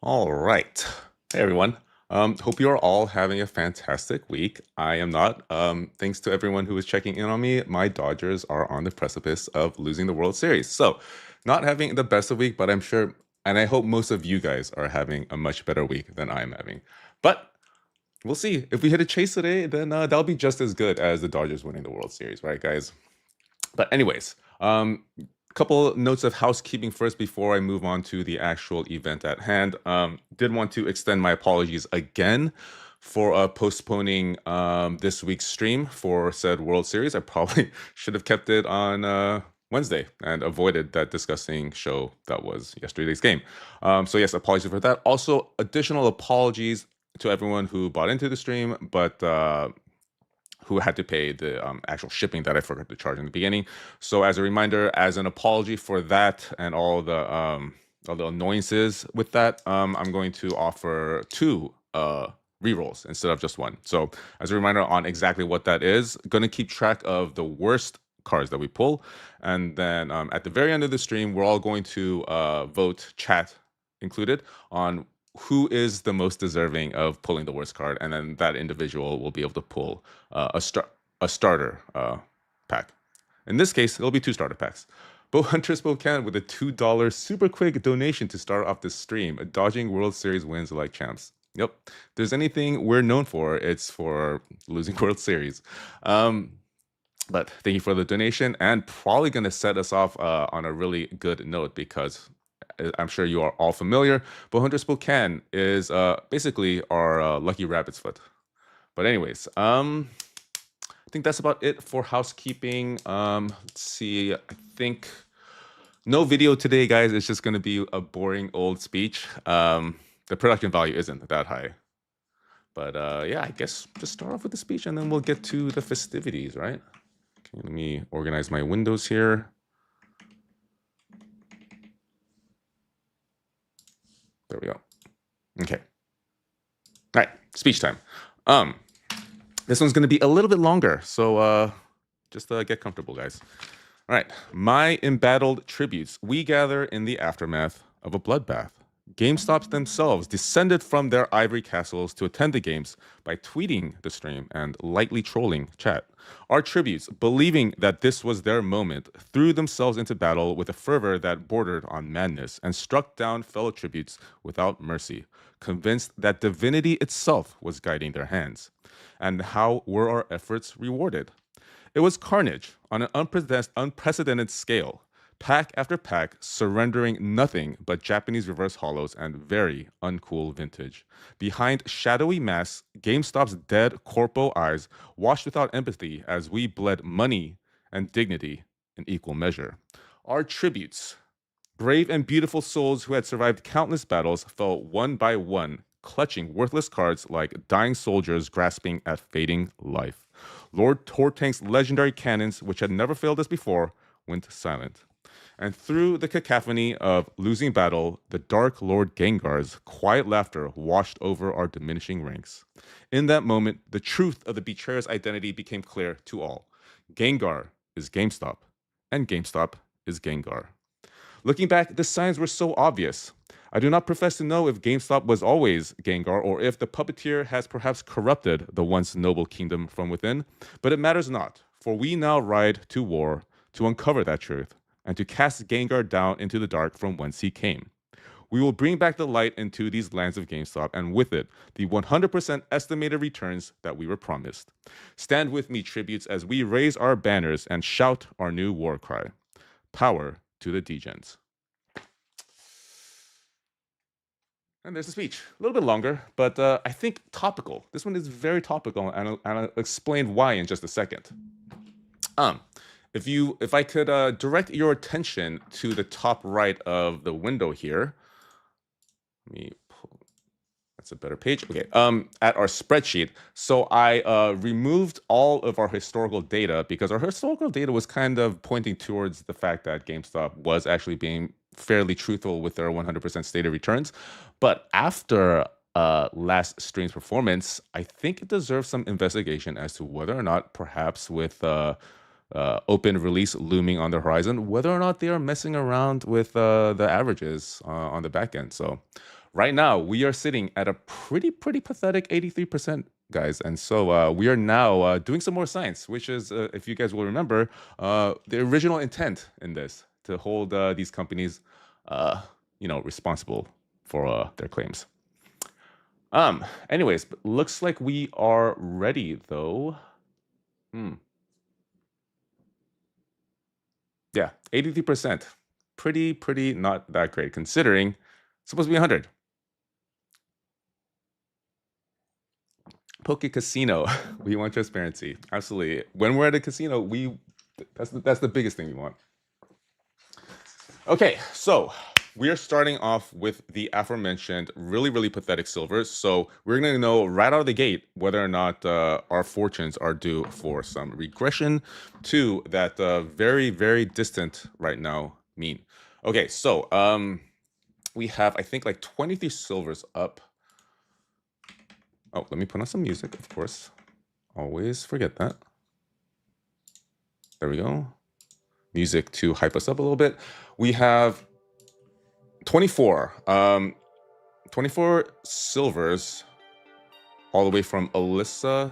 All right. Hey, everyone. Hope you are all having a fantastic week. I am not. Thanks to everyone who is checking in on me. My Dodgers are on the precipice of losing the World Series. So, not having the best of week, but I'm sure, and I hope most of you guys are having a much better week than I'm having. But we'll see. If we hit a chase today, then that'll be just as good as the Dodgers winning the World Series, right, guys? But anyways, couple notes of housekeeping first before I move on to the actual event at hand. Did want to extend my apologies again for postponing this week's stream for said World Series. I probably should have kept it on Wednesday and avoided that disgusting show that was yesterday's game. So yes, apologies for that. Also, additional apologies to everyone who bought into the stream, but who had to pay the actual shipping that I forgot to charge in the beginning. So as a reminder, as an apology for that and all the annoyances with that, I'm going to offer two rerolls instead of just one. So as a reminder on exactly what that is, going to keep track of the worst cards that we pull, and then at the very end of the stream, we're all going to vote, chat included, on who is the most deserving of pulling the worst card, and then that individual will be able to pull a starter pack. In this case, it'll be two starter packs. Bo Hunter Spokane with a $2 super quick donation to start off this stream, dodging World Series wins like champs. Yep. If there's anything we're known for, it's for losing World Series. But thank you for the donation, and probably going to set us off on a really good note because I'm sure you are all familiar. But Hunter Spokane is basically our lucky rabbit's foot. But anyways, I think that's about it for housekeeping. Let's see. I think no video today, guys. It's just going to be a boring old speech. The production value isn't that high. But yeah, I guess just start off with the speech and then we'll get to the festivities, right? Okay, let me organize my windows here. There we go. Okay. All right, speech time. This one's going to be a little bit longer, so just get comfortable, guys. All right. My embattled tributes, we gather in the aftermath of a bloodbath. GameStops themselves descended from their ivory castles to attend the games by tweeting the stream and lightly trolling chat. Our tributes, believing that this was their moment, threw themselves into battle with a fervor that bordered on madness and struck down fellow tributes without mercy, convinced that divinity itself was guiding their hands. And how were our efforts rewarded? It was carnage on an unprecedented scale. Pack after pack, surrendering nothing but Japanese reverse hollows and very uncool vintage. Behind shadowy masks, GameStop's dead corpo eyes watched without empathy as we bled money and dignity in equal measure. Our tributes, brave and beautiful souls who had survived countless battles, fell one by one, clutching worthless cards like dying soldiers grasping at fading life. Lord Tortank's legendary cannons, which had never failed us before, went silent. And through the cacophony of losing battle, the Dark Lord Gengar's quiet laughter washed over our diminishing ranks. In that moment, the truth of the betrayer's identity became clear to all. Gengar is GameStop, and GameStop is Gengar. Looking back, the signs were so obvious. I do not profess to know if GameStop was always Gengar or if the puppeteer has perhaps corrupted the once noble kingdom from within, but it matters not, for we now ride to war to uncover that truth and to cast Gengar down into the dark from whence he came. We will bring back the light into these lands of GameStop, and with it, the 100% estimated returns that we were promised. Stand with me, tributes, as we raise our banners and shout our new war cry. Power to the Degens. And there's the speech. A little bit longer, but I think topical. This one is very topical, and I'll explain why in just a second. If I could direct your attention to the top right of the window here, let me pull. That's a better page. Okay. At our spreadsheet, so I removed all of our historical data because our historical data was kind of pointing towards the fact that GameStop was actually being fairly truthful with their 100% stated returns. But after last stream's performance, I think it deserves some investigation as to whether or not, perhaps with open release looming on the horizon, whether or not they are messing around with the averages on the back end. So right now we are sitting at a pretty pathetic 83%, guys. And so we are now doing some more science, which is, if you guys will remember, the original intent in this to hold these companies, responsible for their claims. Anyways, but looks like we are ready though. Yeah, 83%. Pretty not that great considering it's supposed to be 100. Poke Casino. We want transparency. Absolutely. When we're at a casino, that's the biggest thing we want. Okay, so we are starting off with the aforementioned really pathetic silvers. So we're going to know right out of the gate whether or not our fortunes are due for some regression to that very distant right now mean. Okay, so we have, I think, like 23 silvers up. Oh, let me put on some music, of course. Always forget that. There we go. Music to hype us up a little bit. We have 24. 24 silvers all the way from Alyssa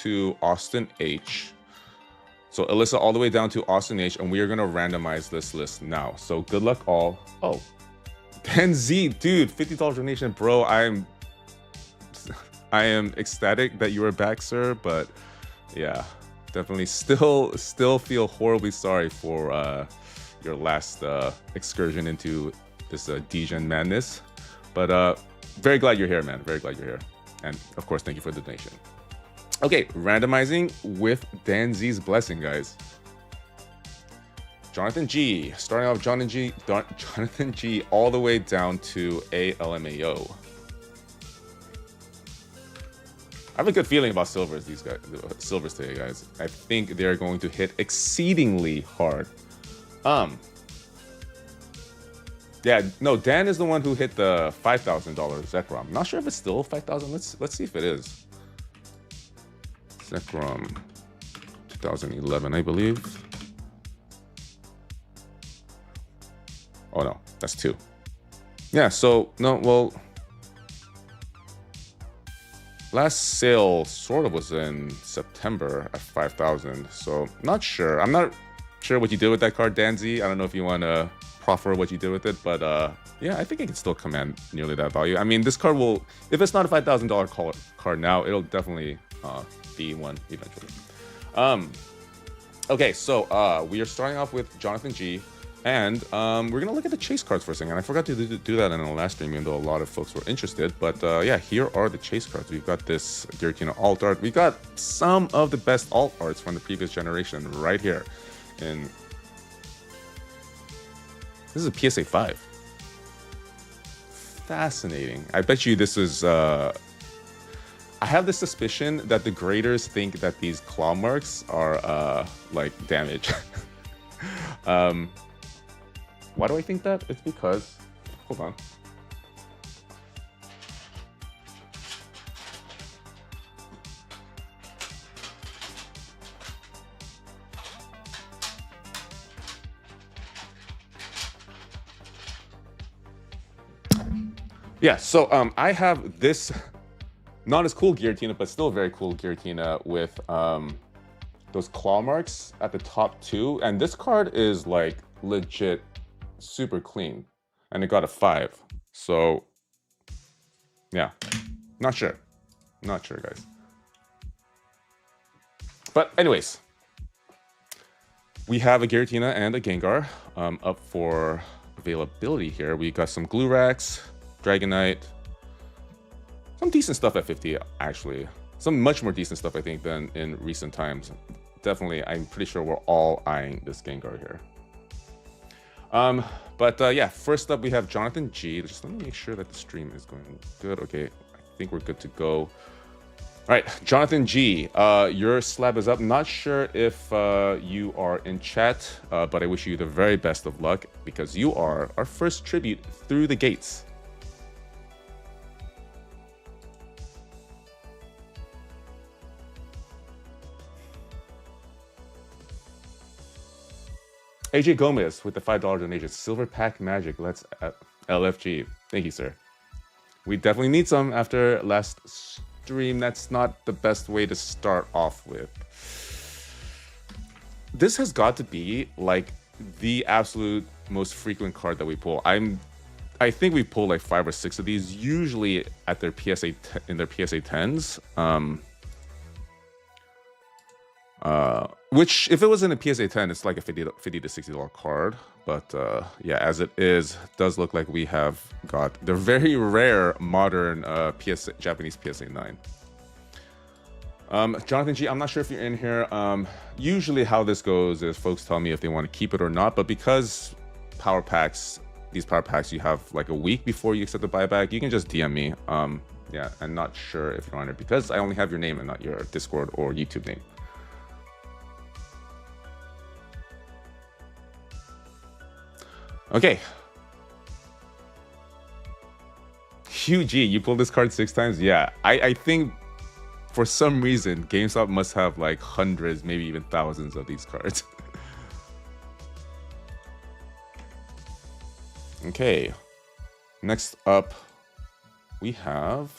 to Austin H. So Alyssa all the way down to Austin H, and we are going to randomize this list now. So good luck all. Oh, Dan Z, dude, $50 donation, bro. I am ecstatic that you are back, sir, but yeah, definitely still feel horribly sorry for your last excursion into this degen madness. But very glad you're here, man. Very glad you're here. And of course, thank you for the donation. Okay, randomizing with Dan Z's blessing, guys. Jonathan G. Starting off Jonathan G all the way down to ALMAO. I have a good feeling about silvers today, guys. I think they're going to hit exceedingly hard. Yeah, no, Dan is the one who hit the $5,000 Zekrom. Not sure if it's still 5,000. Let's see if it is. Zekrom 2011, I believe. Oh no, that's 2. Yeah, so no, well, last sale sort of was in September at 5,000. So not sure. I'm not sure what you did with that card, Danzy. I don't know if you want to proffer what you did with it, but yeah, I think it can still command nearly that value. I mean, this card will, if it's not a $5,000 card now, it'll definitely be one eventually. Okay, so we are starting off with Jonathan G, and we're gonna look at the chase cards for a second. I forgot to do that in the last stream, even though a lot of folks were interested. But yeah, here are the chase cards. We've got this Giratina alt art. We got some of the best alt arts from the previous generation right here. And this is a PSA 5. Fascinating. I bet you this is... I have the suspicion that the graders think that these claw marks are like damage. Why do I think that? It's because... Hold on. Yeah, so I have this not as cool Giratina, but still very cool Giratina with those claw marks at the top 2. And this card is like legit super clean. And it got a 5. So yeah, not sure. Not sure, guys. But anyways, we have a Giratina and a Gengar up for availability here. We got some Glurax, Dragonite, some decent stuff at 50, actually. Some much more decent stuff, I think, than in recent times. Definitely, I'm pretty sure we're all eyeing this Gengar here. But yeah, first up we have Jonathan G. Just let me make sure that the stream is going good. Okay, I think we're good to go. All right, Jonathan G, your slab is up. Not sure if you are in chat, but I wish you the very best of luck because you are our first tribute through the gates. AJ Gomez with the $5 donation. Silver Pack Magic. Let's LFG. Thank you, sir. We definitely need some after last stream. That's not the best way to start off with. This has got to be like the absolute most frequent card that we pull. I think we pulled like 5 or 6 of these, usually at their PSA in their PSA 10s. Which, if it was in a PSA 10, it's like a $50 to $60 card. But yeah, as it is, does look like we have got the very rare modern Japanese PSA 9. Jonathan G, I'm not sure if you're in here. Usually how this goes is folks tell me if they want to keep it or not. But because these power packs, you have like a week before you accept the buyback, you can just DM me. Yeah, I'm not sure if you're on it because I only have your name and not your Discord or YouTube name. Okay. Hugh G, you pulled this card 6 times? Yeah, I think for some reason, GameStop must have like hundreds, maybe even thousands of these cards. Okay. Next up, we have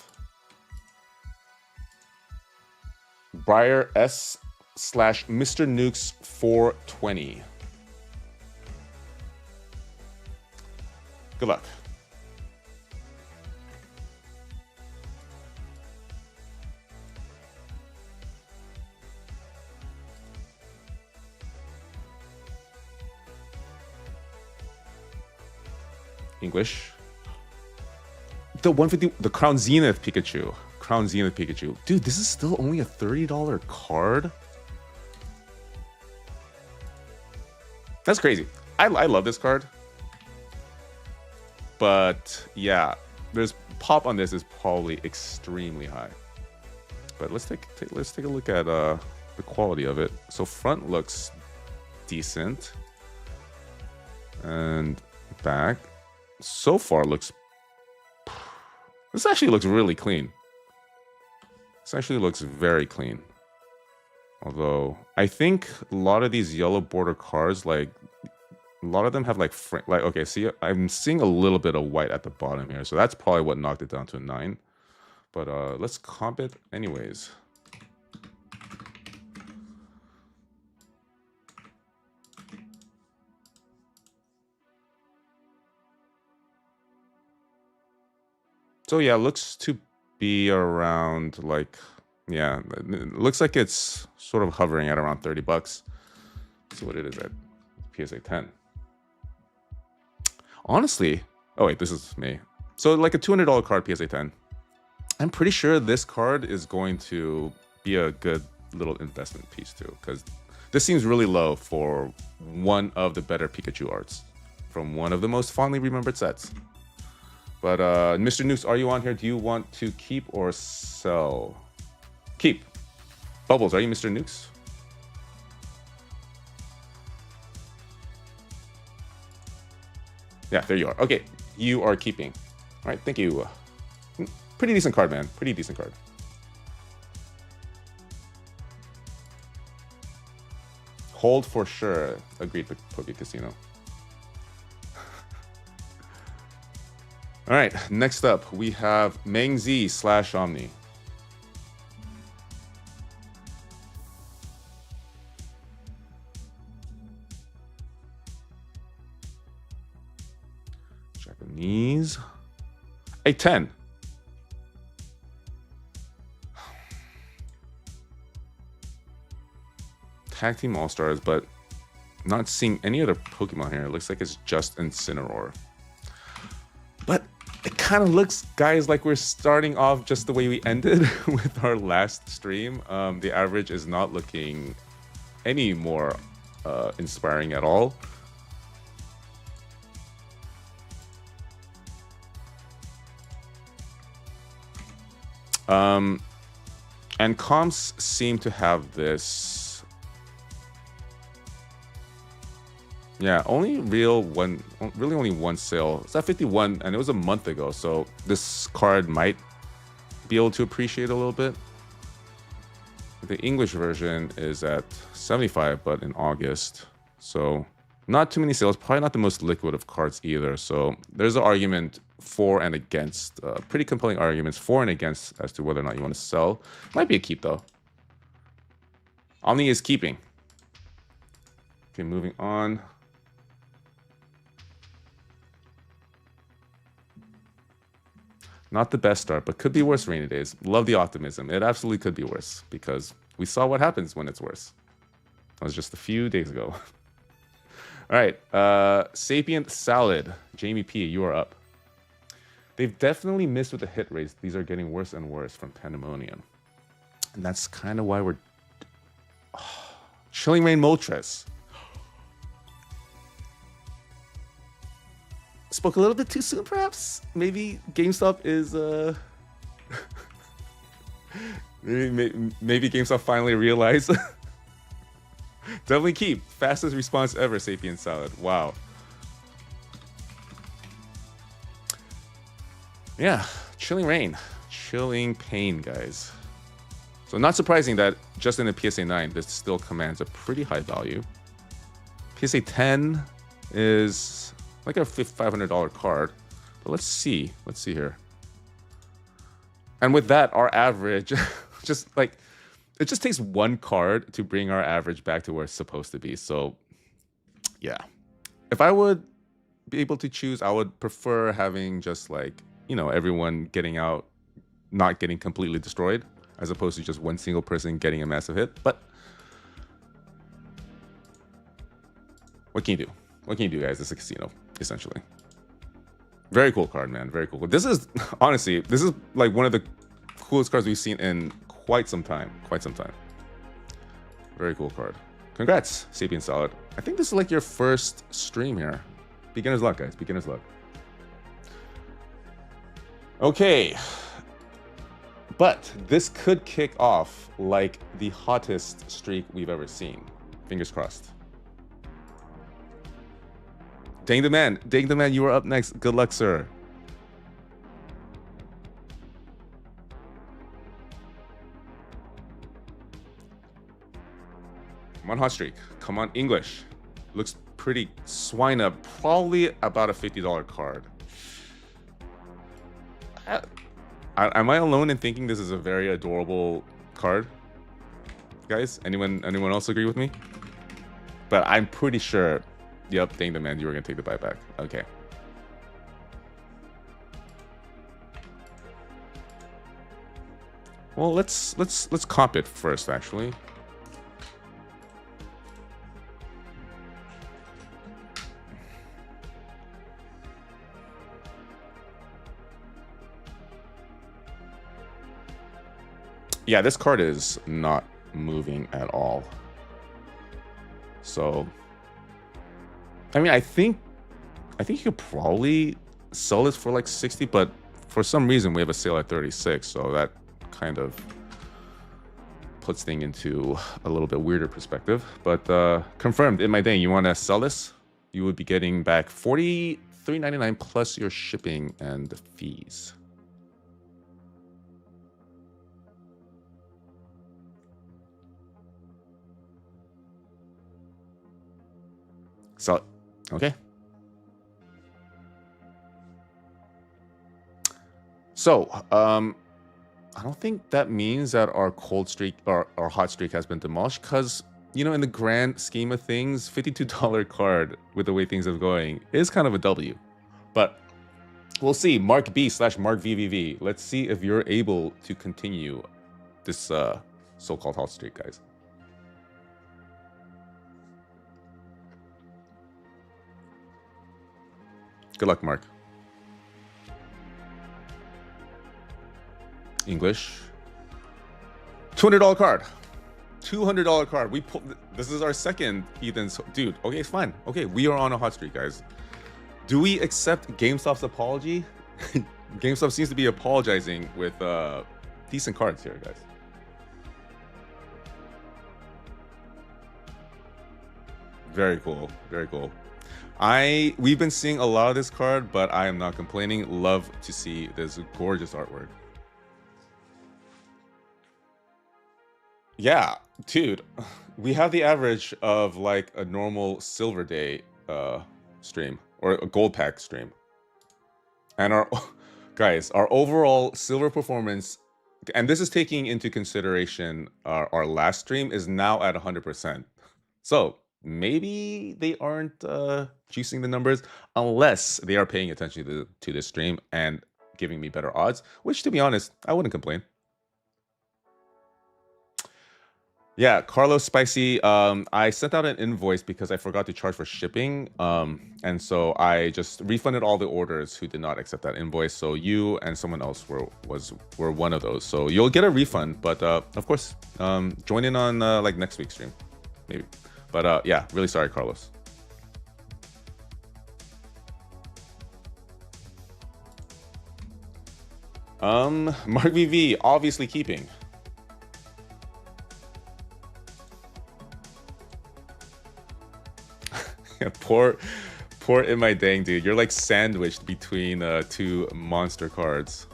Briar S / Mr. Nukes 420. Good luck. English. The 150, the Crown Zenith Pikachu. Crown Zenith Pikachu. Dude, this is still only a $30 card? That's crazy. I love this card. But yeah, there's pop on this is probably extremely high. But let's take a look at the quality of it. So front looks decent. And back so far looks, this actually looks really clean. This actually looks very clean. Although I think a lot of these yellow border cards, like a lot of them have like okay, see, I'm seeing a little bit of white at the bottom here, so that's probably what knocked it down to a 9. But let's comp it anyways. So yeah, looks to be around like, yeah, it looks like it's sort of hovering at around $30. Let's see what it is at PSA 10. Honestly, oh wait, this is me. So like a $200 card PSA 10. I'm pretty sure this card is going to be a good little investment piece too, because this seems really low for one of the better Pikachu arts from one of the most fondly remembered sets. But Mr. Nukes, are you on here? Do you want to keep or sell? Keep. Bubbles, are you Mr. Nukes? Yeah, there you are. Okay, you are keeping. All right, thank you. Pretty decent card, man. Pretty decent card. Hold for sure. Agreed, Poke Casino. All right, next up, we have Mengzi / Omni. Japanese. A 10. Tag Team All-Stars, but not seeing any other Pokemon here. It looks like it's just Incineroar. But it kind of looks, guys, like we're starting off just the way we ended with our last stream. The average is not looking any more inspiring at all. And comps seem to have this. Yeah, really only one sale. It's at 51, and it was a month ago, so this card might be able to appreciate a little bit. The English version is at 75, but in August, so not too many sales. Probably not the most liquid of cards either. So there's an argument for and against, pretty compelling arguments for and against as to whether or not you want to sell. Might be a keep though. Omni is keeping. Okay, moving on. Not the best start, but could be worse rainy days. Love the optimism. It absolutely could be worse because we saw what happens when it's worse. That was just a few days ago. All right, Sapient Salad. Jamie P, you are up. They've definitely missed with the hit rates. These are getting worse and worse from Pandemonium. And that's kind of why we're... Chilling Rain Moltres. Spoke a little bit too soon, perhaps? Maybe GameStop is... maybe GameStop finally realized... Definitely keep. Fastest response ever, Sapient Salad. Wow. Yeah, Chilling Rain. Chilling Pain, guys. So not surprising that just in the PSA 9, this still commands a pretty high value. PSA 10 is like a $500 card. But let's see. Let's see here. And with that, our average, just like... It just takes one card to bring our average back to where it's supposed to be. So, yeah. If I would be able to choose, I would prefer having just like, you know, everyone getting out, not getting completely destroyed, as opposed to just one single person getting a massive hit. But what can you do? What can you do, guys? It's a casino, essentially. Very cool card, man. Very cool. This is, honestly, this is like one of the coolest cards we've seen in quite some time. Very cool card. Congrats, Sapient Salad. I think this is like your first stream here. Beginner's luck, guys. Beginner's luck. Okay. But this could kick off like the hottest streak we've ever seen. Fingers crossed. Dang the man, you are up next. Good luck, sir. Come on, hot streak. Come on, English. Looks pretty swine up. Probably about a $50 card. Am I alone in thinking this is a very adorable card? Guys, anyone else agree with me? But I'm pretty sure. Yep, dang the man, you were gonna take the buyback. Okay. Well, let's comp it first, actually. Yeah, this card is not moving at all. So, I mean, I think you could probably sell this for like 60, but for some reason we have a sale at 36, so that kind of puts things into a little bit weirder perspective. But confirmed in my day, you want to sell this? You would be getting back $43.99 plus your shipping and the fees. So, okay. So, I don't think that means that our cold streak or our hot streak has been demolished, because, you know, in the grand scheme of things, $52 card with the way things are going is kind of a W. But we'll see. Mark B / Mark VVV. Let's see if you're able to continue this so-called hot streak, guys. Good luck, Mark. English. $200 card. $200 card. We pulled. This is our second Ethan's. Dude, okay, it's fine. Okay, we are on a hot streak, guys. Do we accept GameStop's apology? GameStop seems to be apologizing with decent cards here, guys. Very cool. Very cool. We've been seeing a lot of this card, but I am not complaining. Love to see this gorgeous artwork. Yeah, dude, we have the average of like a normal Silver Day stream or a Gold Pack stream. And our guys, our overall silver performance, and this is taking into consideration our last stream, is now at 100%. So maybe they aren't juicing the numbers unless they are paying attention to this stream and giving me better odds, which, to be honest, I wouldn't complain. Yeah, Carlos Spicy. I sent out an invoice because I forgot to charge for shipping. And so I just refunded all the orders who did not accept that invoice. So you and someone else were one of those. So you'll get a refund, but of course, join in on like next week's stream, maybe. But yeah, really sorry, Carlos. Mark VV, obviously keeping. Yeah, poor in my dang, dude. You're like sandwiched between two monster cards.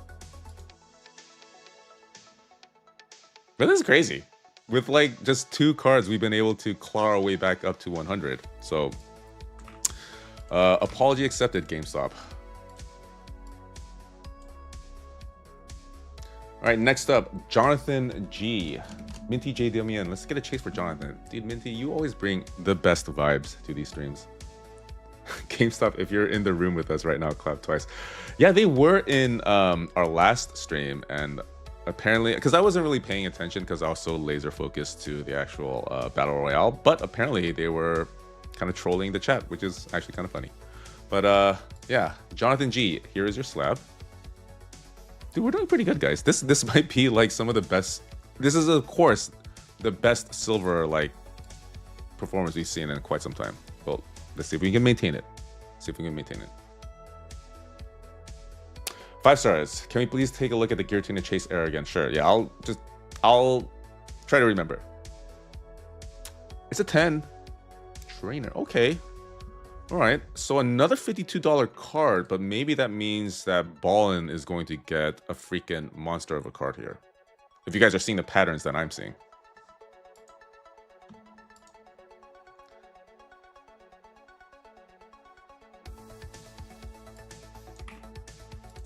But this is crazy. With like just 2 cards, we've been able to claw our way back up to 100. So, apology accepted, GameStop. All right, next up, Jonathan G. Minty J. Damian. Let's get a chase for Jonathan. Dude, Minty, you always bring the best vibes to these streams. GameStop, if you're in the room with us right now, clap twice. Yeah, they were in our last stream, and apparently, because I wasn't really paying attention because I was so laser focused to the actual Battle Royale, but apparently they were kind of trolling the chat, which is actually kind of funny. But yeah, Jonathan G, here is your slab. Dude, we're doing pretty good, guys. This might be like some of the best. This is, of course, the best silver like performance we've seen in quite some time. Well, let's see if we can maintain it. See if we can maintain it. 5 stars. Can we please take a look at the Guillotine Chase era again? Sure. Yeah, I'll try to remember. It's a 10. Trainer. Okay. All right. So another $52 card, but maybe that means that Ballin is going to get a freaking monster of a card here. If you guys are seeing the patterns that I'm seeing.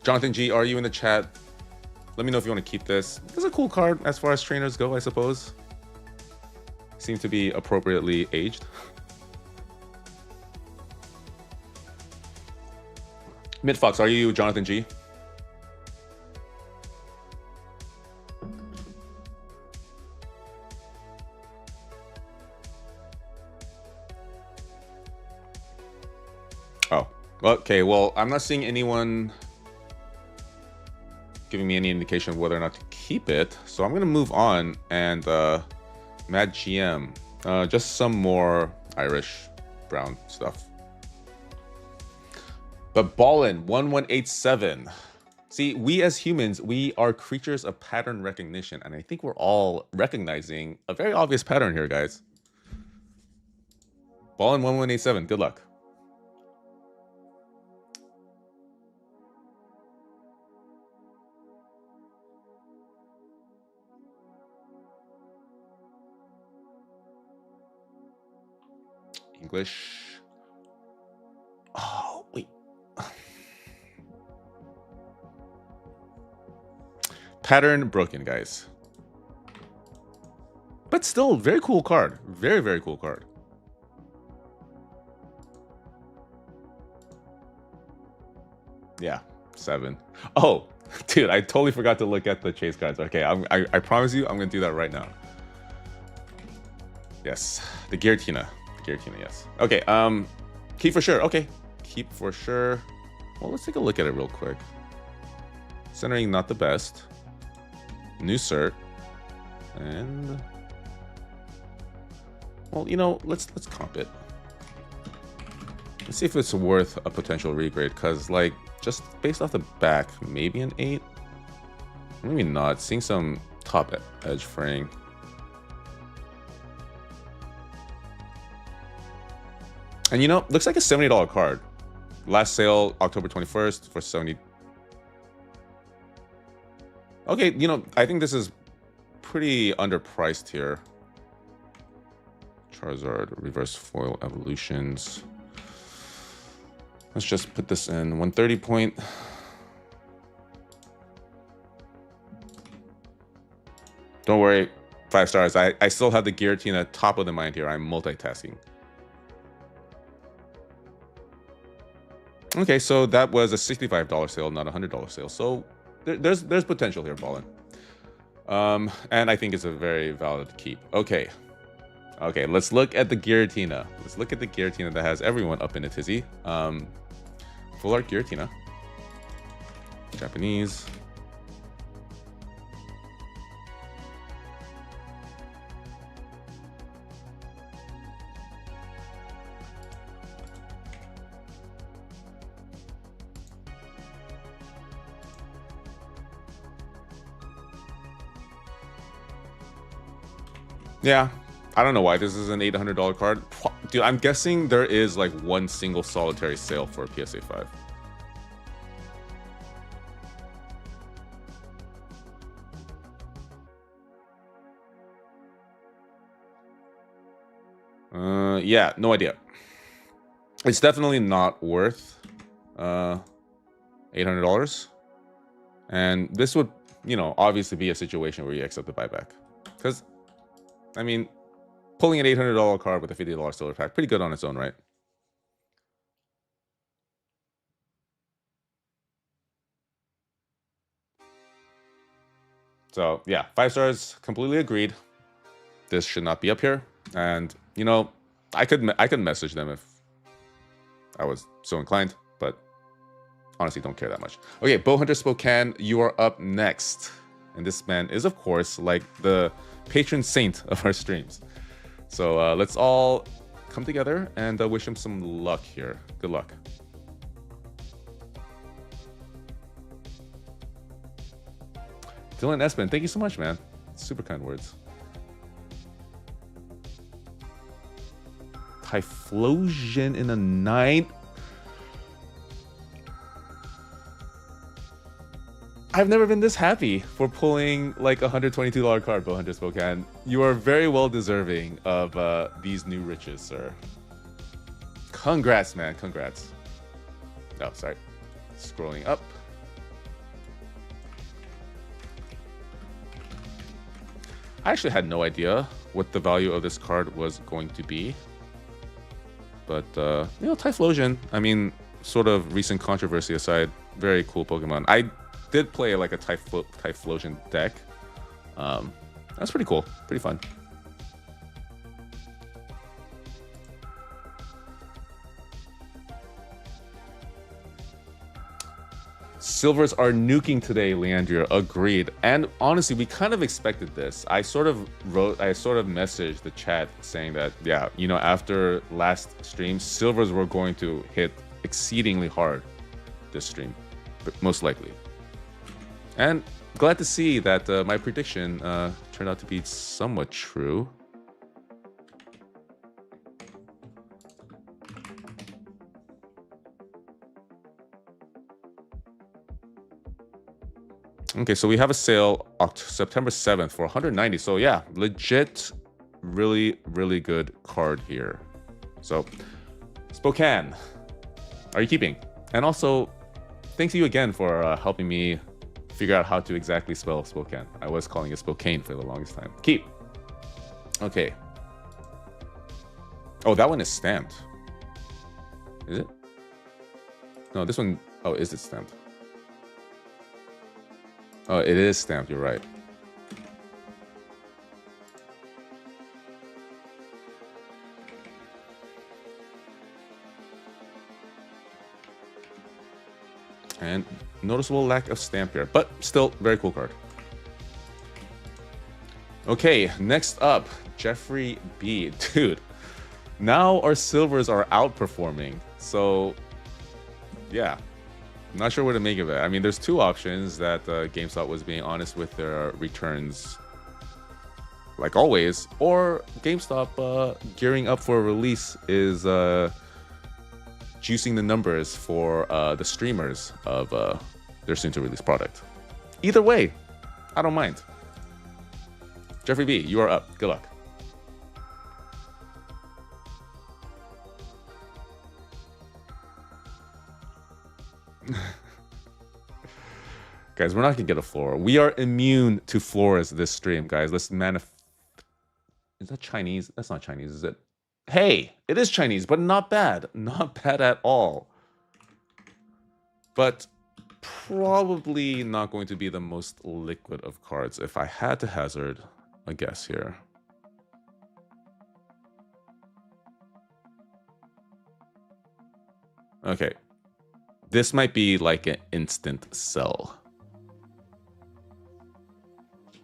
Jonathan G, are you in the chat? Let me know if you want to keep this. This is a cool card as far as trainers go, I suppose. Seem to be appropriately aged. Midfox, are you Jonathan G? Oh, okay. Well, I'm not seeing anyone giving me any indication of whether or not to keep it, so I'm gonna move on. And Mad GM, just some more Irish brown stuff. But Ballin 1187. See, we as humans, we are creatures of pattern recognition, and I think we're all recognizing a very obvious pattern here, guys. Ballin 1187. Good luck. English. Oh, wait. Pattern broken, guys. But still, very cool card. Very, very cool card. Yeah, 7. Oh, dude, I totally forgot to look at the chase cards. Okay, I promise you, I'm gonna do that right now. Yes, the Giratina. Giratina, yes. Okay, keep for sure. Okay, keep for sure. Well, let's take a look at it real quick. Centering not the best. New cert. And well, you know, let's comp it. Let's see if it's worth a potential regrade, because like just based off the back, maybe an 8. Maybe not. Seeing some top edge fraying. And you know, looks like a $70 card. Last sale October 21st for 70. Okay, you know, I think this is pretty underpriced here. Charizard reverse foil evolutions. Let's just put this in 130 point. Don't worry, 5 stars. I still have the Giratina top of the mind here. I'm multitasking. Okay, so that was a $65 sale, not a $100 sale. So there's potential here, Ballin. And I think it's a very valid keep. Okay. Okay, let's look at the Giratina. Let's look at the Giratina that has everyone up in a tizzy. Full art Giratina. Japanese. Yeah, I don't know why this is an $800 card. Dude, I'm guessing there is like one single solitary sale for PSA 5. Yeah, no idea. It's definitely not worth $800. And this would, you know, obviously be a situation where you accept the buyback. Because, I mean, pulling an $800 card with a $50 silver pack, pretty good on its own, right? So, yeah, 5 stars, completely agreed. This should not be up here. And, you know, I could message them if I was so inclined, but honestly don't care that much. Okay, Bowhunter Spokane, you are up next. And this man is, of course, like the patron saint of our streams. So let's all come together and wish him some luck here. Good luck. Dylan Espen, thank you so much, man. Super kind words. Typhlosion in a 9. I've never been this happy for pulling like a $122 card, Bowhunter Spokane. You are very well deserving of these new riches, sir. Congrats, man. Congrats. Oh, sorry. Scrolling up. I actually had no idea what the value of this card was going to be. But, you know, Typhlosion, I mean, sort of recent controversy aside, very cool Pokemon. I did play like a Typhlosion deck. That's pretty cool. Pretty fun. Silvers are nuking today, Leandria. Agreed. And honestly, we kind of expected this. I sort of messaged the chat saying that, yeah, you know, after last stream, silvers were going to hit exceedingly hard this stream, but most likely. And glad to see that my prediction turned out to be somewhat true. Okay, so we have a sale September 7th for 190. So yeah, legit, really, really good card here. So Spokane, are you keeping? And also, thanks to you again for helping me figure out how to exactly spell Spokane. I was calling it Spokane for the longest time. Keep. Okay. Oh, that one is stamped. Is it? No, this one. Oh, is it stamped? Oh, it is stamped. You're right. And noticeable lack of stamp here, but still very cool card. Okay, next up, Jeffrey B. Dude, now our silvers are outperforming. So, yeah, not sure what to make of it. I mean, there's two options that GameStop was being honest with their returns, like always, or GameStop gearing up for a release is juicing the numbers for the streamers of their soon-to-release product. Either way, I don't mind. Jeffrey B, you are up. Good luck. guys, we're not gonna get a floor. We are immune to floors this stream, guys. Let's Is that Chinese? That's not Chinese, is it? Hey, it is Chinese, but not bad. Not bad at all. But probably not going to be the most liquid of cards if I had to hazard a guess here. Okay. This might be like an instant sell.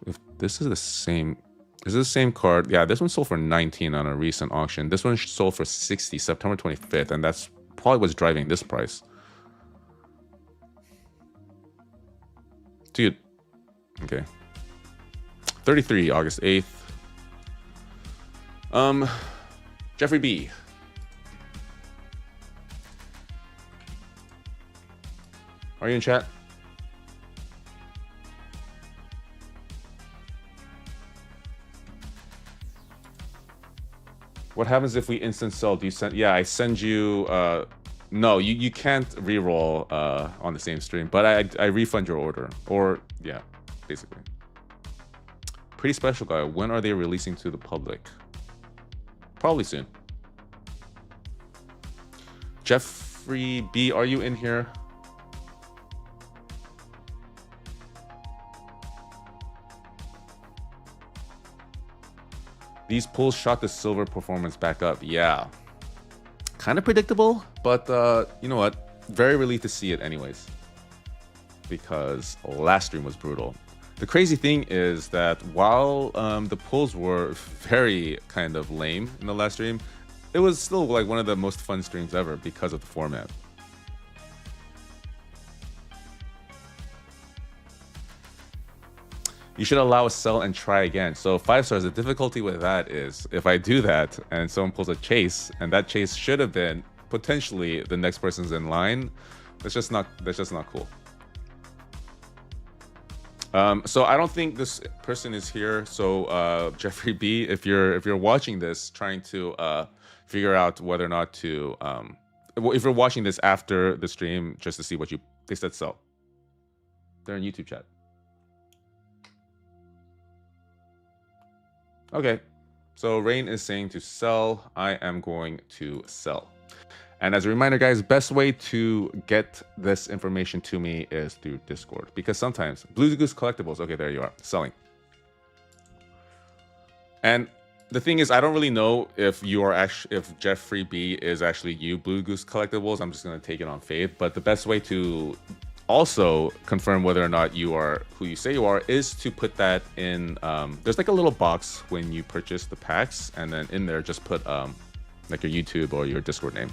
If this is the same... Is this the same card? Yeah, this one sold for 19 on a recent auction. This one sold for 60 September 25th, and that's probably what's driving this price. Dude. Okay. 33 August 8th. Jeffrey B. Are you in chat? What happens if we instant sell? Do you send? Yeah, I send you. No, you can't reroll on the same stream, but I refund your order. Or yeah, basically. Pretty special guy. When are they releasing to the public? Probably soon. Jeffrey B, are you in here? These pulls shot the silver performance back up. Yeah. Kind of predictable, but you know what? Very relieved to see it anyways. Because last stream was brutal. The crazy thing is that while the pulls were very kind of lame in the last stream, it was still like one of the most fun streams ever because of the format. You should allow a sell and try again. So 5 stars, the difficulty with that is if I do that and someone pulls a chase, and that chase should have been potentially the next person's in line, that's just not cool. So I don't think this person is here. So Jeffrey B, if you're watching this, trying to figure out whether or not to if you're watching this after the stream just to see what they said sell. They're in YouTube chat. Okay, so Rain is saying to sell. I am going to sell. And as a reminder, guys, best way to get this information to me is through Discord. Because sometimes, Blue Goose Collectibles, okay, there you are, selling. And the thing is, I don't really know if if Jeffrey B is actually you, Blue Goose Collectibles. I'm just going to take it on faith. But the best way to also confirm whether or not you are who you say you are is to put that in there's like a little box when you purchase the packs, and then in there just put like your YouTube or your Discord name.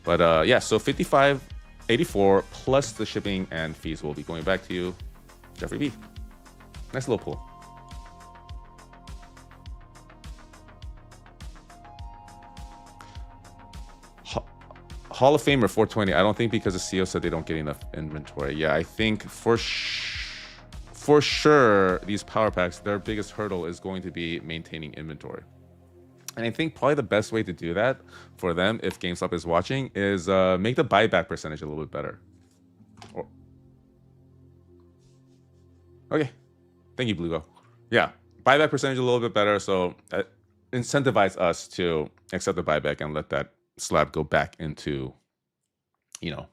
But yeah, so $55.84 plus the shipping and fees will be going back to you, Jeffrey B. Nice little pull. Hall of Famer 420. I don't think because the CEO said they don't get enough inventory. Yeah, I think for sure these power packs, their biggest hurdle is going to be maintaining inventory. And I think probably the best way to do that for them, if GameStop is watching, is make the buyback percentage a little bit better. Okay, thank you, Bluego. Yeah, buyback percentage a little bit better, so incentivize us to accept the buyback and let that slab go back into, you know,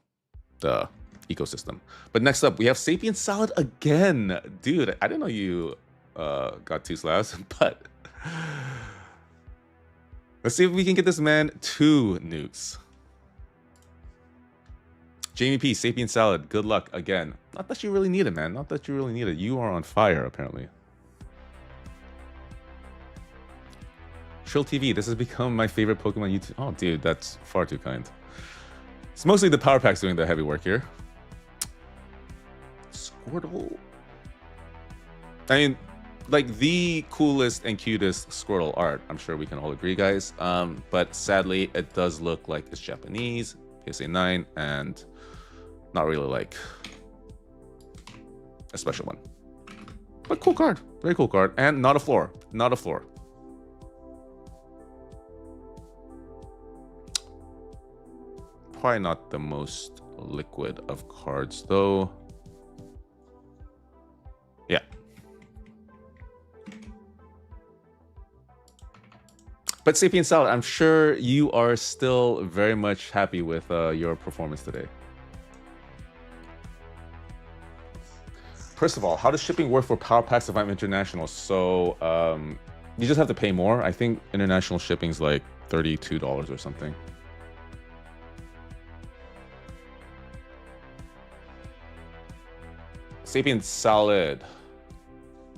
the ecosystem. But next up, we have Sapien Salad again. Dude, I didn't know you got 2 slabs, but let's see if we can get this man 2 nukes. Jamie P, Sapien Salad, good luck again. Not that you really need it, man. Not that you really need it. You are on fire, apparently. Trill TV, this has become my favorite Pokemon YouTube. Oh, dude, that's far too kind. It's mostly the power packs doing the heavy work here. Squirtle. I mean, like the coolest and cutest Squirtle art. I'm sure we can all agree, guys. But sadly, it does look like it's Japanese, PSA 9, and not really like a special one. But cool card, very cool card, and not a floor, not a floor. Probably not the most liquid of cards, though. Yeah. But Sapien Salad, I'm sure you are still very much happy with your performance today. First of all, how does shipping work for Power Packs if I'm international? So you just have to pay more. I think international shipping's like $32 or something. Sapien Salad.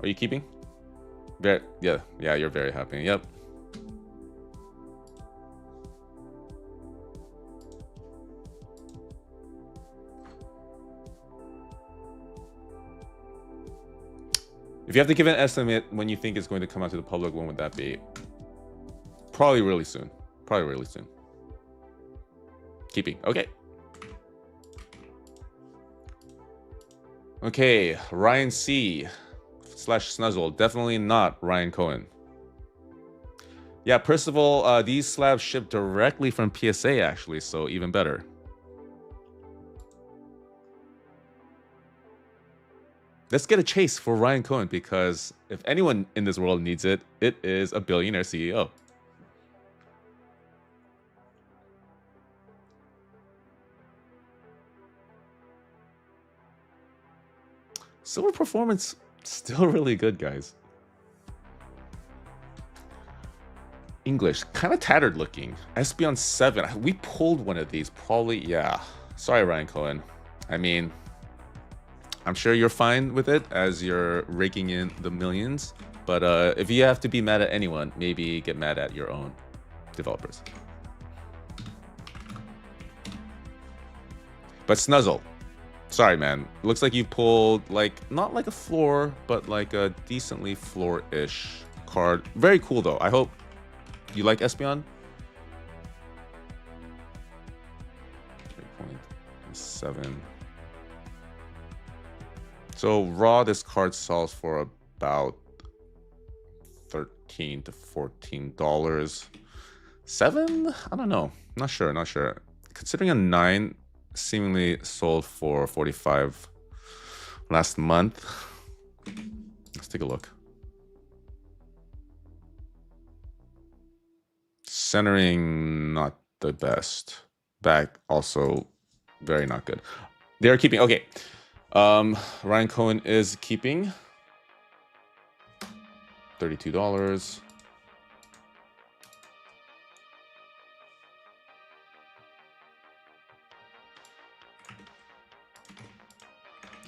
Are you keeping? Yeah, you're very happy. Yep. If you have to give an estimate when you think it's going to come out to the public, when would that be? Probably really soon. Probably really soon. Keeping. Okay. Okay, Ryan C / Snuzzle. Definitely not Ryan Cohen. Yeah, Percival, these slabs ship directly from PSA, actually, so even better. Let's get a chase for Ryan Cohen, because if anyone in this world needs it, it is a billionaire CEO. Silver performance still really good, guys. English, kind of tattered looking. Espeon 7. We pulled one of these, probably. Yeah. Sorry, Ryan Cohen. I mean, I'm sure you're fine with it as you're raking in the millions. But if you have to be mad at anyone, maybe get mad at your own developers. But Snuzzle, sorry, man. Looks like you pulled, like, not like a floor, but like a decently floor-ish card. Very cool, though. I hope you like Espeon. 3.7. So raw, this card sells for about $13 to $14. 7? I don't know. Not sure. Considering a 9 seemingly sold for $45 last month. Let's take a look. Centering, not the best. Back, also very not good. They're keeping. Okay. Ryan Cohen is keeping $32.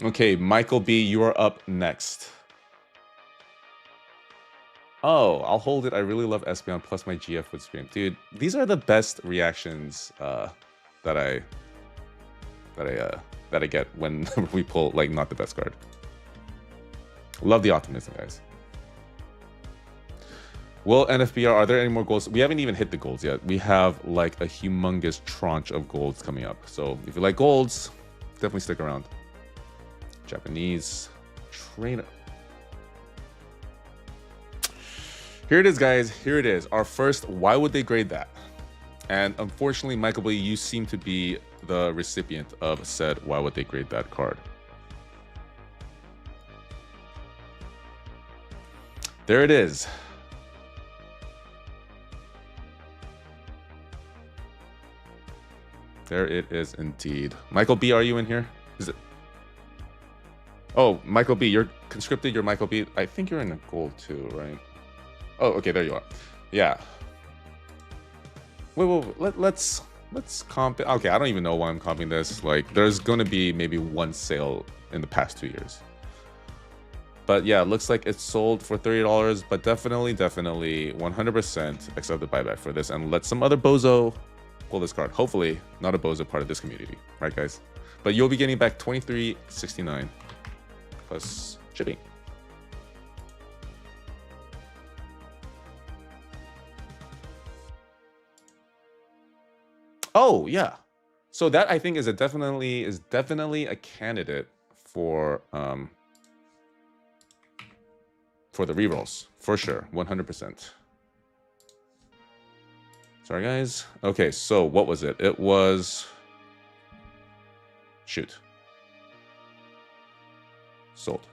Okay, Michael B, you are up next. Oh, I'll hold it. I really love Espeon plus my GF would stream. Dude, these are the best reactions that I get when we pull, like, not the best card. Love the optimism, guys. Well, NFBR, are there any more golds? We haven't even hit the golds yet. We have like a humongous tranche of golds coming up. So if you like golds, definitely stick around. Japanese trainer. Here it is, guys. Here it is. Our first, why would they grade that? And unfortunately, Michael B, you seem to be the recipient of said why would they grade that card. There it is. There it is indeed. Michael B, are you in here? Is it? Oh, Michael B, you're conscripted. You're Michael B. I think you're in the gold too, right? Oh, okay, there you are. Yeah. Wait. Let's comp. Okay, I don't even know why I'm comping this. Like, there's gonna be maybe one sale in the past 2 years. But yeah, it looks like it's sold for $30. But definitely 100% accept the buyback for this, and let some other bozo pull this card. Hopefully, not a bozo part of this community, right, guys? But you'll be getting back $23.69 plus shipping. Oh yeah, so that I think is definitely a candidate for the rerolls for sure, 100%. Sorry, guys. Okay, so what was it? It was shoot. Sold.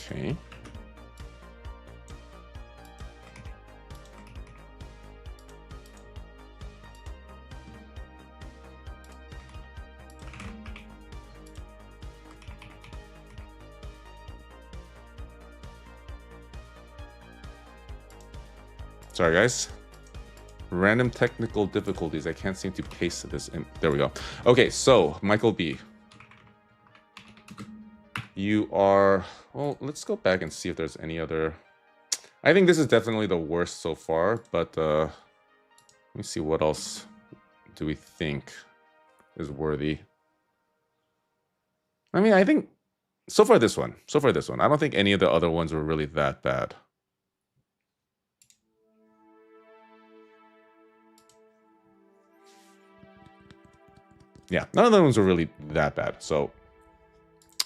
Okay. Sorry, guys. Random technical difficulties. I can't seem to paste this in. There we go. Okay, so Michael B. You are... Well, let's go back and see if there's any other... I think this is definitely the worst so far, but let me see what else do we think is worthy. I mean, I think so far this one. I don't think any of the other ones were really that bad. Yeah, none of those were really that bad. So,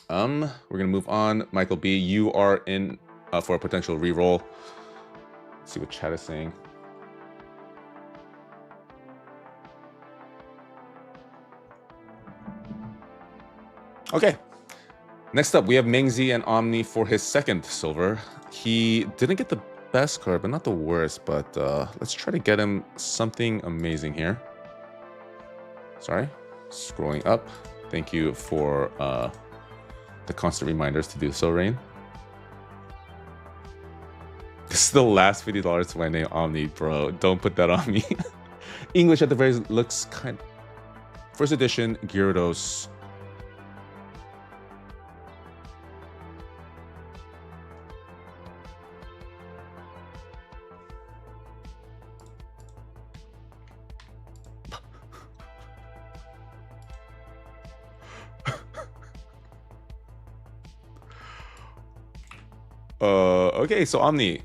we're gonna move on. Michael B, you are in for a potential reroll. Let's see what chat is saying. Okay. Next up, we have Mengzi and Omni for his second silver. He didn't get the best card, but not the worst. But let's try to get him something amazing here. Sorry. Scrolling up. Thank you for the constant reminders to do so, Rain. This is the last $50 to my name, Omni, bro. Don't put that on me. English at the very looks kind. First edition Gyarados. Okay, so Omni,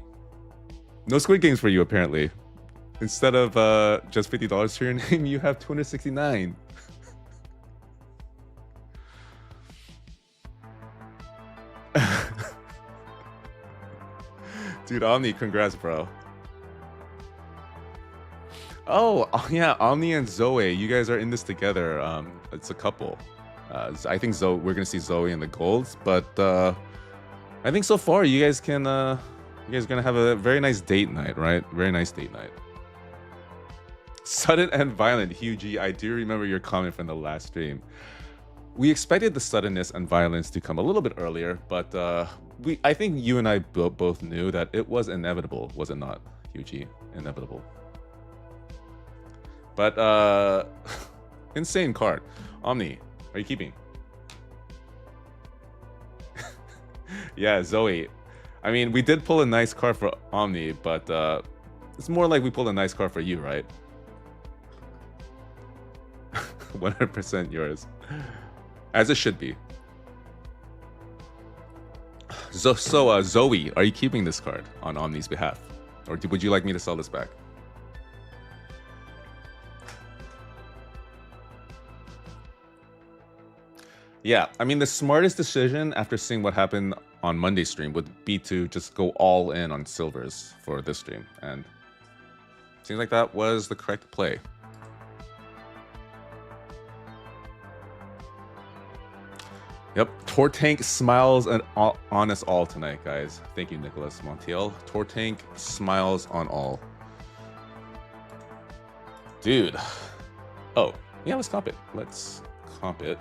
no Squid Games for you apparently. Instead of just $50 to your name, you have 269. Dude, Omni, congrats, bro. Oh yeah, Omni and Zoe, you guys are in this together. It's a couple. I think Zoe, we're gonna see Zoe in the golds, but I think so far you guys can you guys are gonna have a very nice date night, right? Very nice date night. Sudden and violent, Hugh G. I do remember your comment from the last stream. We expected the suddenness and violence to come a little bit earlier, but I think you and I both knew that it was inevitable, was it not, Hugh G? Inevitable. But insane card. Omni, are you keeping? Yeah, Zoe. I mean, we did pull a nice card for Omni, but it's more like we pulled a nice card for you, right? 100% yours. As it should be. So Zoe, are you keeping this card on Omni's behalf? Or would you like me to sell this back? Yeah, I mean, the smartest decision after seeing what happened on Monday's stream would be to just go all in on silvers for this stream. And it seems like that was the correct play. Yep, Tortank smiles on us all tonight, guys. Thank you, Nicholas Montiel. Tortank smiles on all. Dude. Oh, yeah, let's comp it. Let's comp it.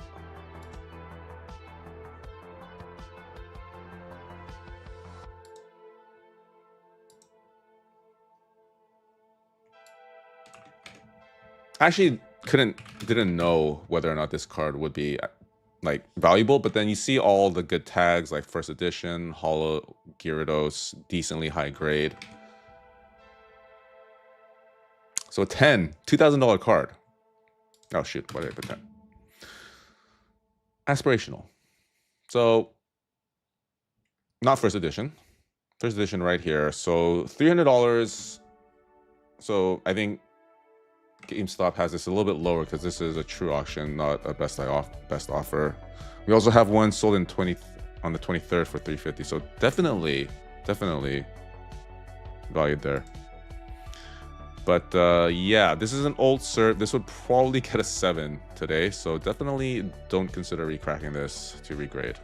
Actually didn't know whether or not this card would be like valuable, but then you see all the good tags like first edition, holo, Gyarados, decently high grade. So a $2,000 card. Oh shoot, why did I put that? Aspirational. So not first edition. First edition right here. So $300. So I think GameStop has this a little bit lower because this is a true auction, not a best offer. We also have one sold on the 23rd for $350. So definitely valued there. But yeah, this is an old cert. This would probably get a 7 today. So definitely don't consider recracking this to regrade.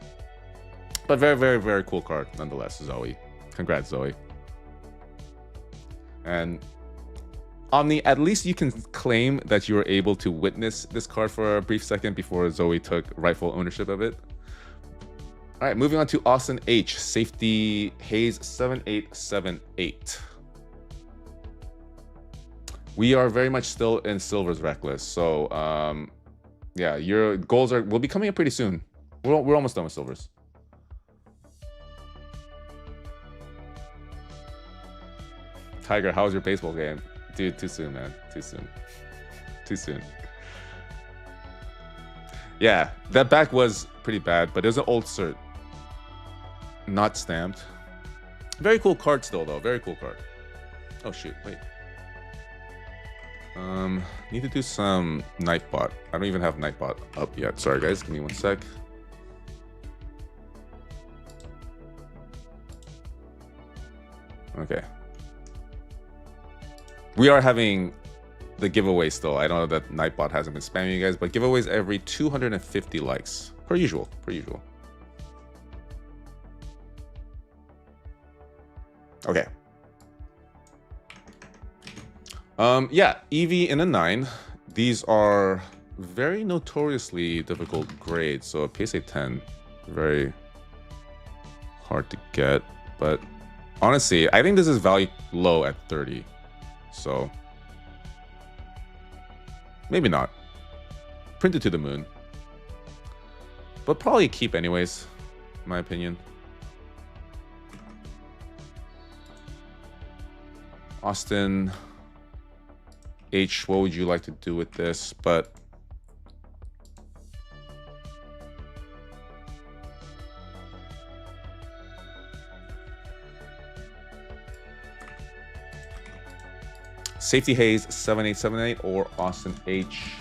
But very, very, very cool card nonetheless, Zoe. Congrats, Zoe. And Omni, at least you can claim that you were able to witness this card for a brief second before Zoe took rightful ownership of it. All right, moving on to Austin H. Safety Hayes 7878. We are very much still in Silver's Reckless. So, yeah, your goals will be coming up pretty soon. We're almost done with Silvers. Tiger, how's your baseball game? Dude, too soon, man. Too soon. Too soon. Yeah, that back was pretty bad, but it was an old cert. Not stamped. Very cool card still, though. Very cool card. Oh, shoot. Wait. Need to do some Nightbot. I don't even have Nightbot up yet. Sorry, guys. Give me 1 sec. Okay. We are having the giveaway still. I know that Nightbot hasn't been spamming you guys, but giveaways every 250 likes. Per usual. Per usual. Okay. Yeah, Eevee in a 9. These are very notoriously difficult grades. So a PSA 10, very hard to get. But honestly, I think this is value low at 30. So maybe not. Printed to the moon. But probably keep anyways, in my opinion. Austin H, what would you like to do with this? But Safety Hayes 7878 or Austin H.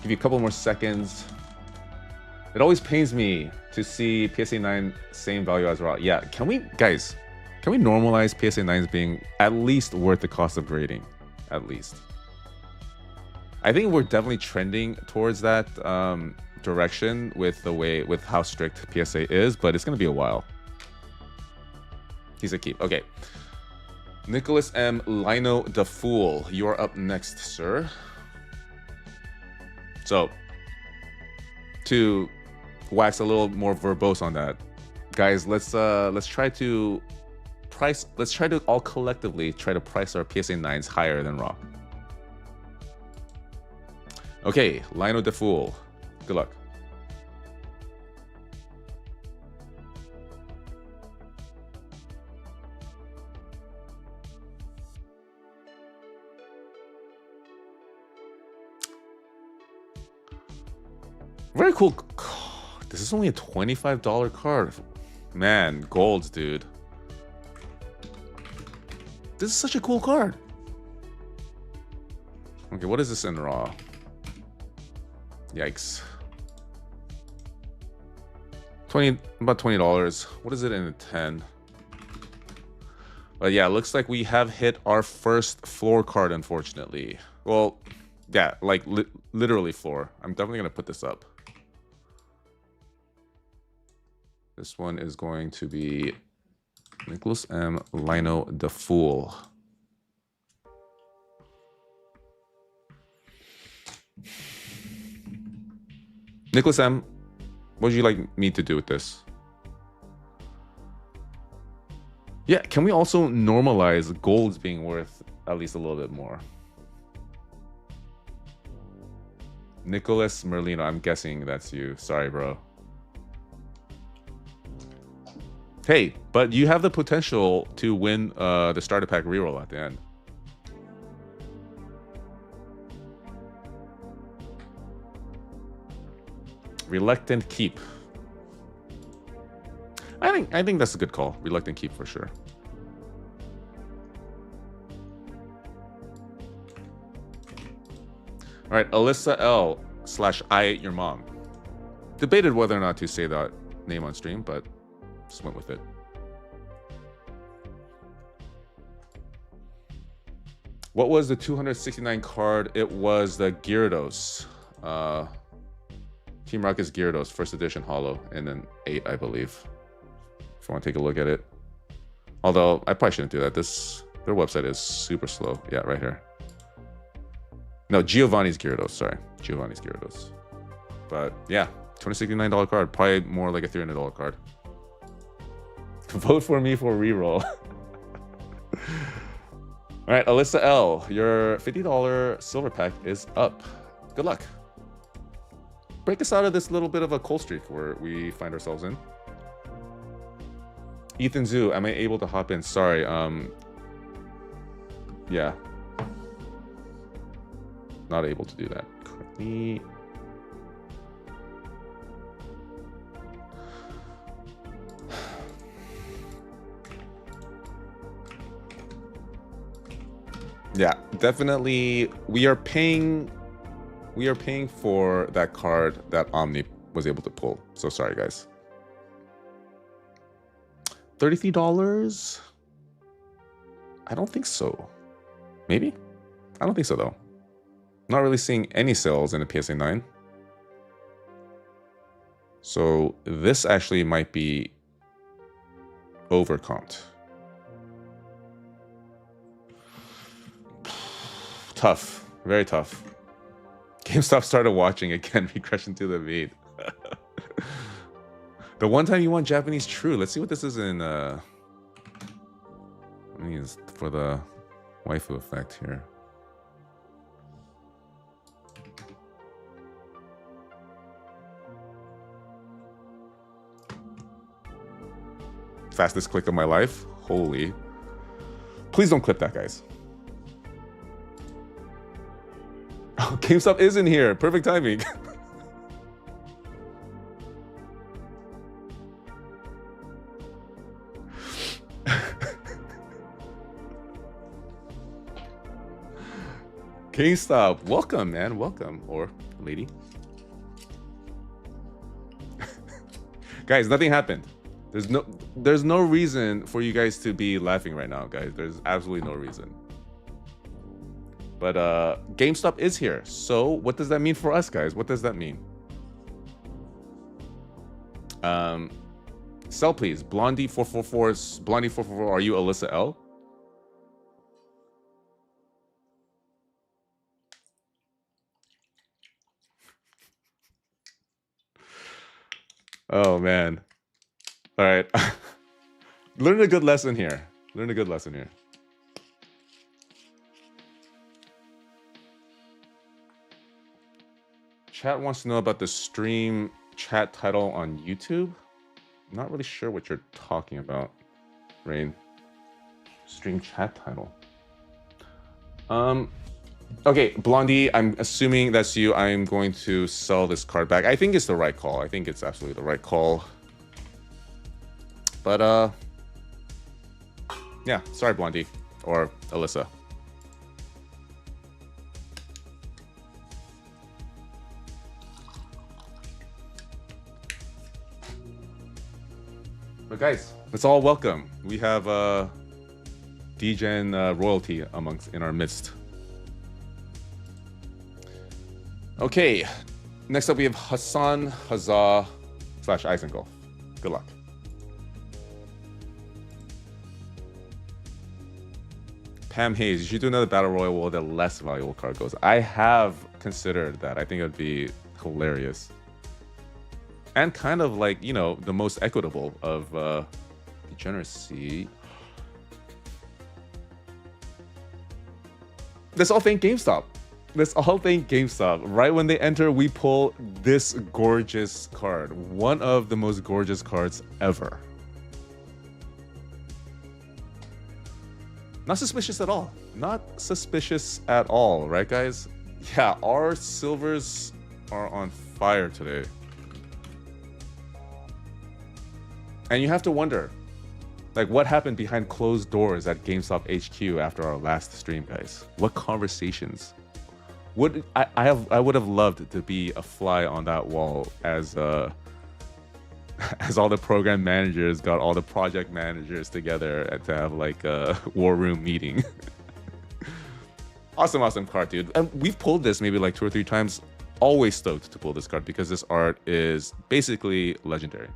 Give you a couple more seconds. It always pains me to see PSA 9 same value as raw. Yeah, can we, guys, can we normalize PSA 9s being at least worth the cost of grading? At least. I think we're definitely trending towards that direction with how strict PSA is, but it's gonna be a while. He's a keep. Okay. Nicholas M. Lino the Fool, you are up next, sir. So, to wax a little more verbose on that, guys, let's try to all collectively try to price our PSA 9s higher than raw. Okay, Lino the Fool. Good luck. Very cool. This is only a $25 card. Man, golds, dude. This is such a cool card. Okay, what is this in raw? Yikes. About $20. What is it in a 10? But yeah, looks like we have hit our first floor card, unfortunately. Well, yeah, like literally floor. I'm definitely gonna put this up. This one is going to be Nicholas M. Lino the Fool. Nicholas M., what would you like me to do with this? Yeah, can we also normalize golds being worth at least a little bit more? Nicholas Merlino, I'm guessing that's you. Sorry, bro. Hey, but you have the potential to win the starter pack reroll at the end. Reluctant keep. I think that's a good call. Reluctant keep for sure. All right, Alyssa L / I ate your mom. Debated whether or not to say that name on stream, but just went with it. What was the 269 card? It was the Gyarados. Team Rocket's Gyarados, first edition holo, and then 8, I believe. if you want to take a look at it. Although I probably shouldn't do that. Their website is super slow. Yeah, right here. No, Giovanni's Gyarados. Sorry, Giovanni's Gyarados. But yeah, $269 card. Probably more like a $300 card. Vote for me for reroll. All right, Alyssa L, your $50 silver pack is up. Good luck. Break us out of this little bit of a cold streak where we find ourselves in. Ethan Zoo, am I able to hop in? Sorry, yeah. Not able to do that currently. Yeah, definitely. We are paying for that card that Omni was able to pull. So sorry, guys. $33? I don't think so. Maybe? I don't think so, though. Not really seeing any sales in the PSA 9. So this actually might be overcomped. Tough. Very tough. GameStop started watching again, regression to the mean. The one time you want Japanese True. Let's see what this is in. I mean, it's for the waifu effect here. Fastest click of my life. Holy. Please don't clip that, guys. Oh, GameStop is in here. Perfect timing. GameStop, welcome, man. Welcome. Or lady. Guys, nothing happened. There's no reason for you guys to be laughing right now, guys. There's absolutely no reason. But GameStop is here. So what does that mean for us, guys? What does that mean? Sell, please. Blondie 444. Blondie 444. Are you Alyssa L? Oh man. All right. Learn a good lesson here. Learn a good lesson here. Chat wants to know about the stream chat title on YouTube. I'm not really sure what you're talking about, Rain. Stream chat title. Okay, Blondie, I'm assuming that's you. I'm going to sell this card back. I think it's the right call. I think it's absolutely the right call. But yeah, sorry, Blondie or Alyssa. But guys, it's all welcome. We have degen royalty in our midst. Okay, next up we have Hassan Hazza / Isengolf. Good luck. Pam Hayes, you should do another battle royal where the less valuable card goes. I have considered that. I think it would be hilarious. And kind of like, you know, the most equitable of degeneracy. Let's all thank GameStop. Let's all thank GameStop. Right when they enter, we pull this gorgeous card. One of the most gorgeous cards ever. Not suspicious at all. Not suspicious at all, right, guys? Yeah, our silvers are on fire today. And you have to wonder, like, what happened behind closed doors at GameStop HQ after our last stream, guys? What conversations? I would have loved to be a fly on that wall as all the program managers got all the project managers together and to have like a war room meeting. Awesome card, dude. And we've pulled this maybe like 2 or 3 times. Always stoked to pull this card because this art is basically legendary.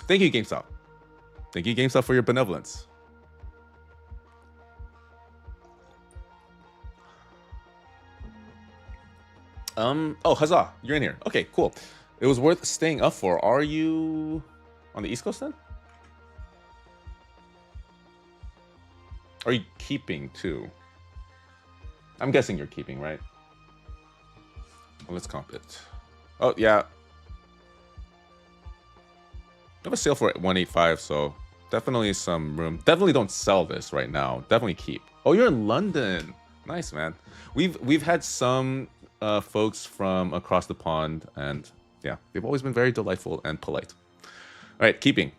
Thank you, GameStop. Thank you, GameStop, for your benevolence. Oh, huzzah, you're in here. Okay, cool. It was worth staying up for. Are you on the East Coast then? Are you keeping too? I'm guessing you're keeping, right? Well, let's comp it. Oh, yeah. I have a sale for 185, so definitely some room. Definitely don't sell this right now. Definitely keep. Oh, you're in London. Nice, man. We've had some folks from across the pond, and yeah, they've always been very delightful and polite. All right, keeping.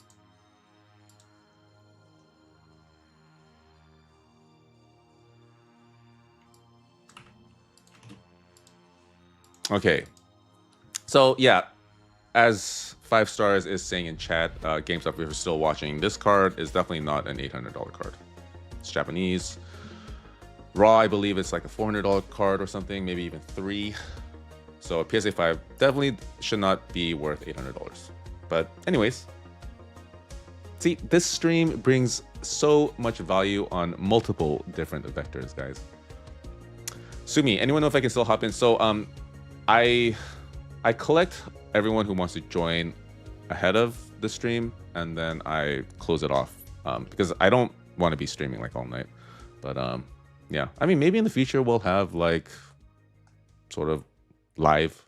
Okay. So yeah, as 5 stars is saying in chat, GameStop, if you're still watching, this card is definitely not an $800 card. It's Japanese. Raw, I believe it's like a $400 card or something, maybe even 3. So a PSA 5 definitely should not be worth $800. But anyways, see, this stream brings so much value on multiple different vectors, guys. Sumi, anyone know if I can still hop in? So I collect everyone who wants to join ahead of the stream, and then I close it off because I don't want to be streaming like all night. But yeah, I mean, maybe in the future we'll have like sort of live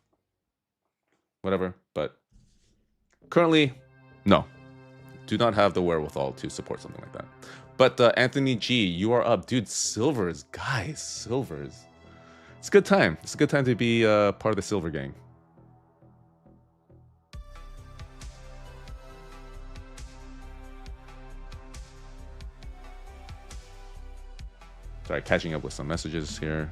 whatever, but currently no, do not have the wherewithal to support something like that. But Anthony G, you are up, dude. Silvers, guys, silvers. It's a good time. It's a good time to be part of the silver gang. Sorry, catching up with some messages here.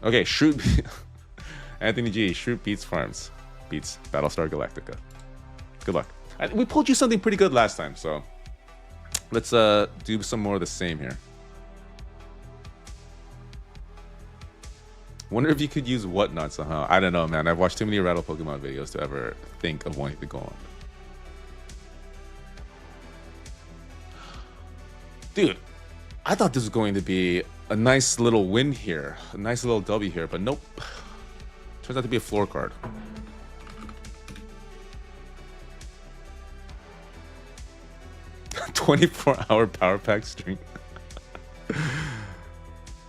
Okay, Shroot. Anthony G, Shroot beats Farms. Beats Battlestar Galactica. Good luck. We pulled you something pretty good last time, so let's do some more of the same here. Wonder if you could use whatnots somehow. I don't know, man. I've watched too many Rattle Pokemon videos to ever think of wanting to go on. Dude, I thought this was going to be a nice little win here. A nice little W here, but nope. Turns out to be a floor card. "24-hour power pack stream."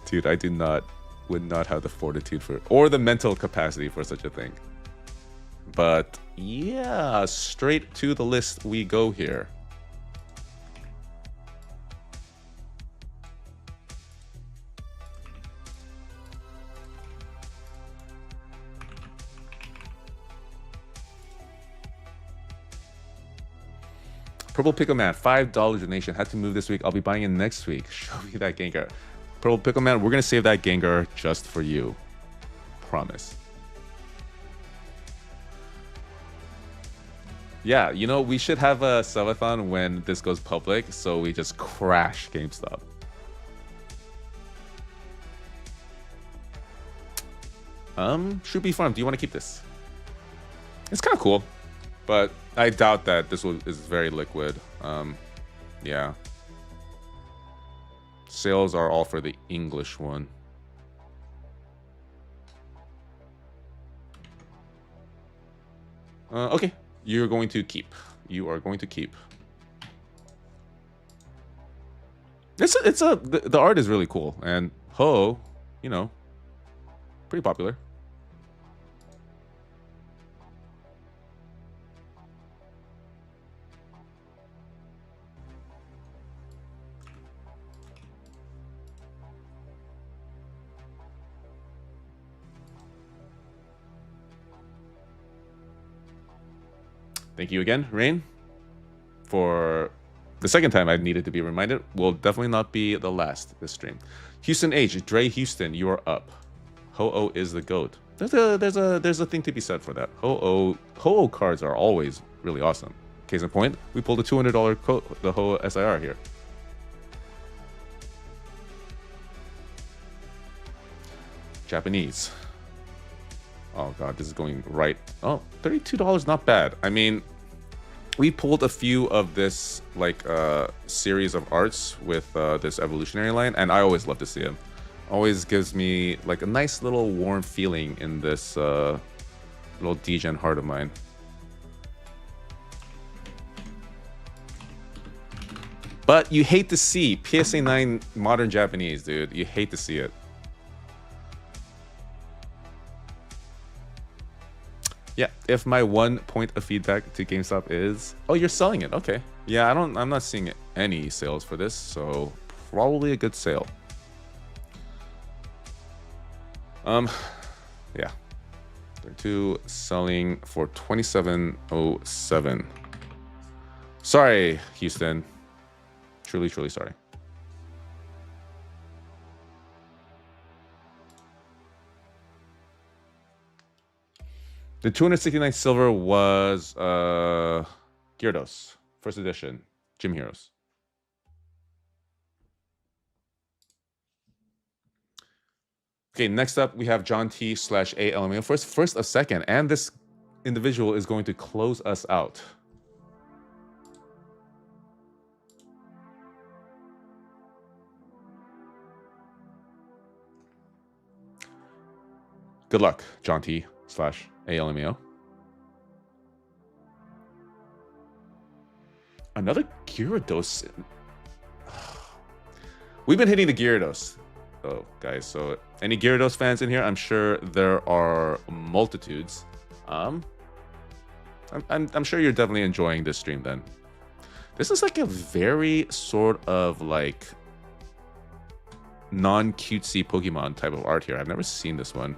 Dude, I would not have the fortitude for, or the mental capacity for such a thing. But yeah, straight to the list we go here. Purple Pickle Man, $5 donation. Had to move this week. I'll be buying it next week. Show me that Gengar. Purple Pickle Man, we're going to save that Gengar just for you. Promise. Yeah, you know, we should have a subathon when this goes public, so we just crash GameStop. Shoopy Farm, do you want to keep this? It's kind of cool, but I doubt that this is very liquid. Yeah. Sales are all for the English one. Okay, you're going to keep. You are going to keep. The art is really cool, and Ho, you know, pretty popular. Thank you again, Rain, for the second time I needed to be reminded. Will definitely not be the last this stream. Houston H, Dre Houston, you are up. Ho-Oh is the GOAT. There's a thing to be said for that. Ho-Oh cards are always really awesome. Case in point, we pulled a $200 quote, the Ho SIR here. Japanese. Oh god, this is going right. Oh, $32, not bad. I mean, we pulled a few of this like series of arts with this evolutionary line, and I always love to see them. Always gives me like a nice little warm feeling in this little degen heart of mine. But you hate to see PSA 9 modern Japanese, dude. You hate to see it. Yeah, if my one point of feedback to GameStop is, oh, you're selling it. Okay. Yeah, I'm not seeing any sales for this, so probably a good sale. Yeah. They're two selling for $27.07. Sorry, Houston. Truly, truly sorry. The 269 silver was Gyarados, first edition, Gym Heroes. Okay, next up we have John T / ALMAO. First of second, and this individual is going to close us out. Good luck, John T / ALMAO. Another Gyarados. We've been hitting the Gyarados, though, guys. So any Gyarados fans in here? I'm sure there are multitudes. I'm sure you're definitely enjoying this stream then. This is like a very sort of like non-cutesy Pokemon type of art here. I've never seen this one.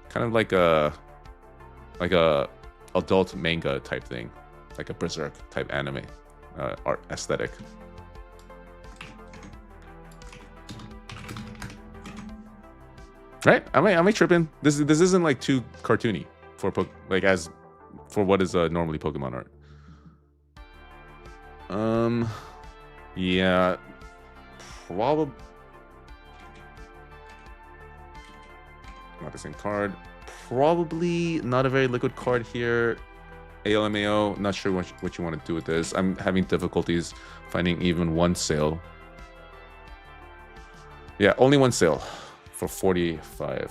Kind of like a adult manga type thing, like a Berserk type anime art aesthetic. Right? Am I tripping? This isn't like too cartoony for what is normally Pokemon art. Yeah, probably not the same card. Probably not a very liquid card here. ALMAO, not sure what you want to do with this. I'm having difficulties finding even one sale. Yeah, only one sale for $45.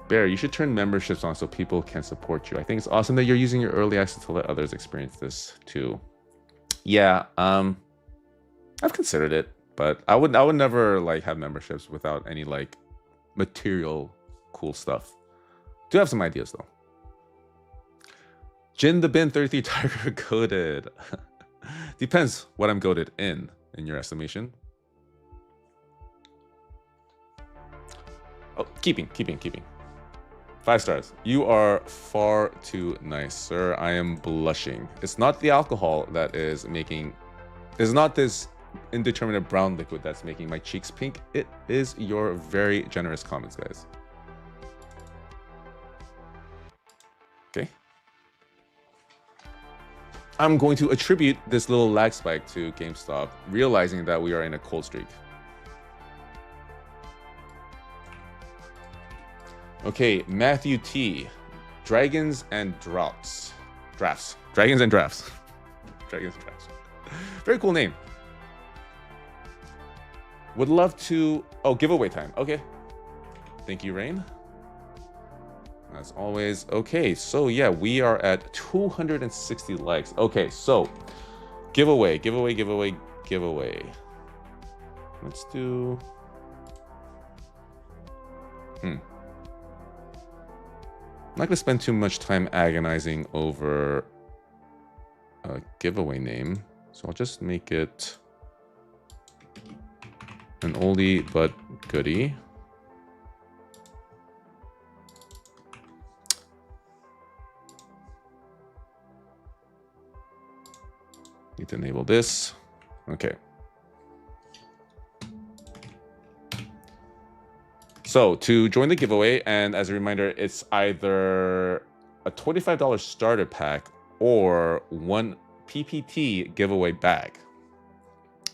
Bear, you should turn memberships on so people can support you. I think it's awesome that you're using your early access to let others experience this too. Yeah, I've considered it, but I would never like have memberships without any like material cool stuff. Do have some ideas though. Jin the Bin 33 Tiger goated. Depends what I'm goated in your estimation. Oh, keeping. 5 stars. You are far too nice, sir. I am blushing. It's not the alcohol that is making... It's not this indeterminate brown liquid that's making my cheeks pink. It is your very generous comments, guys. Okay. I'm going to attribute this little lag spike to GameStop, realizing that we are in a cold streak. Okay, Matthew T. Dragons and Drafts. Dragons and Drafts. Dragons and Drafts. Very cool name. Would love to... Oh, giveaway time. Okay. Thank you, Rain. As always. Okay, so yeah, we are at 260 likes. Okay, so giveaway. Let's do... I'm not going to spend too much time agonizing over a giveaway name, so I'll just make it an oldie but goodie. Need to enable this. Okay. So to join the giveaway, and as a reminder, it's either a $25 starter pack or one PPT giveaway bag.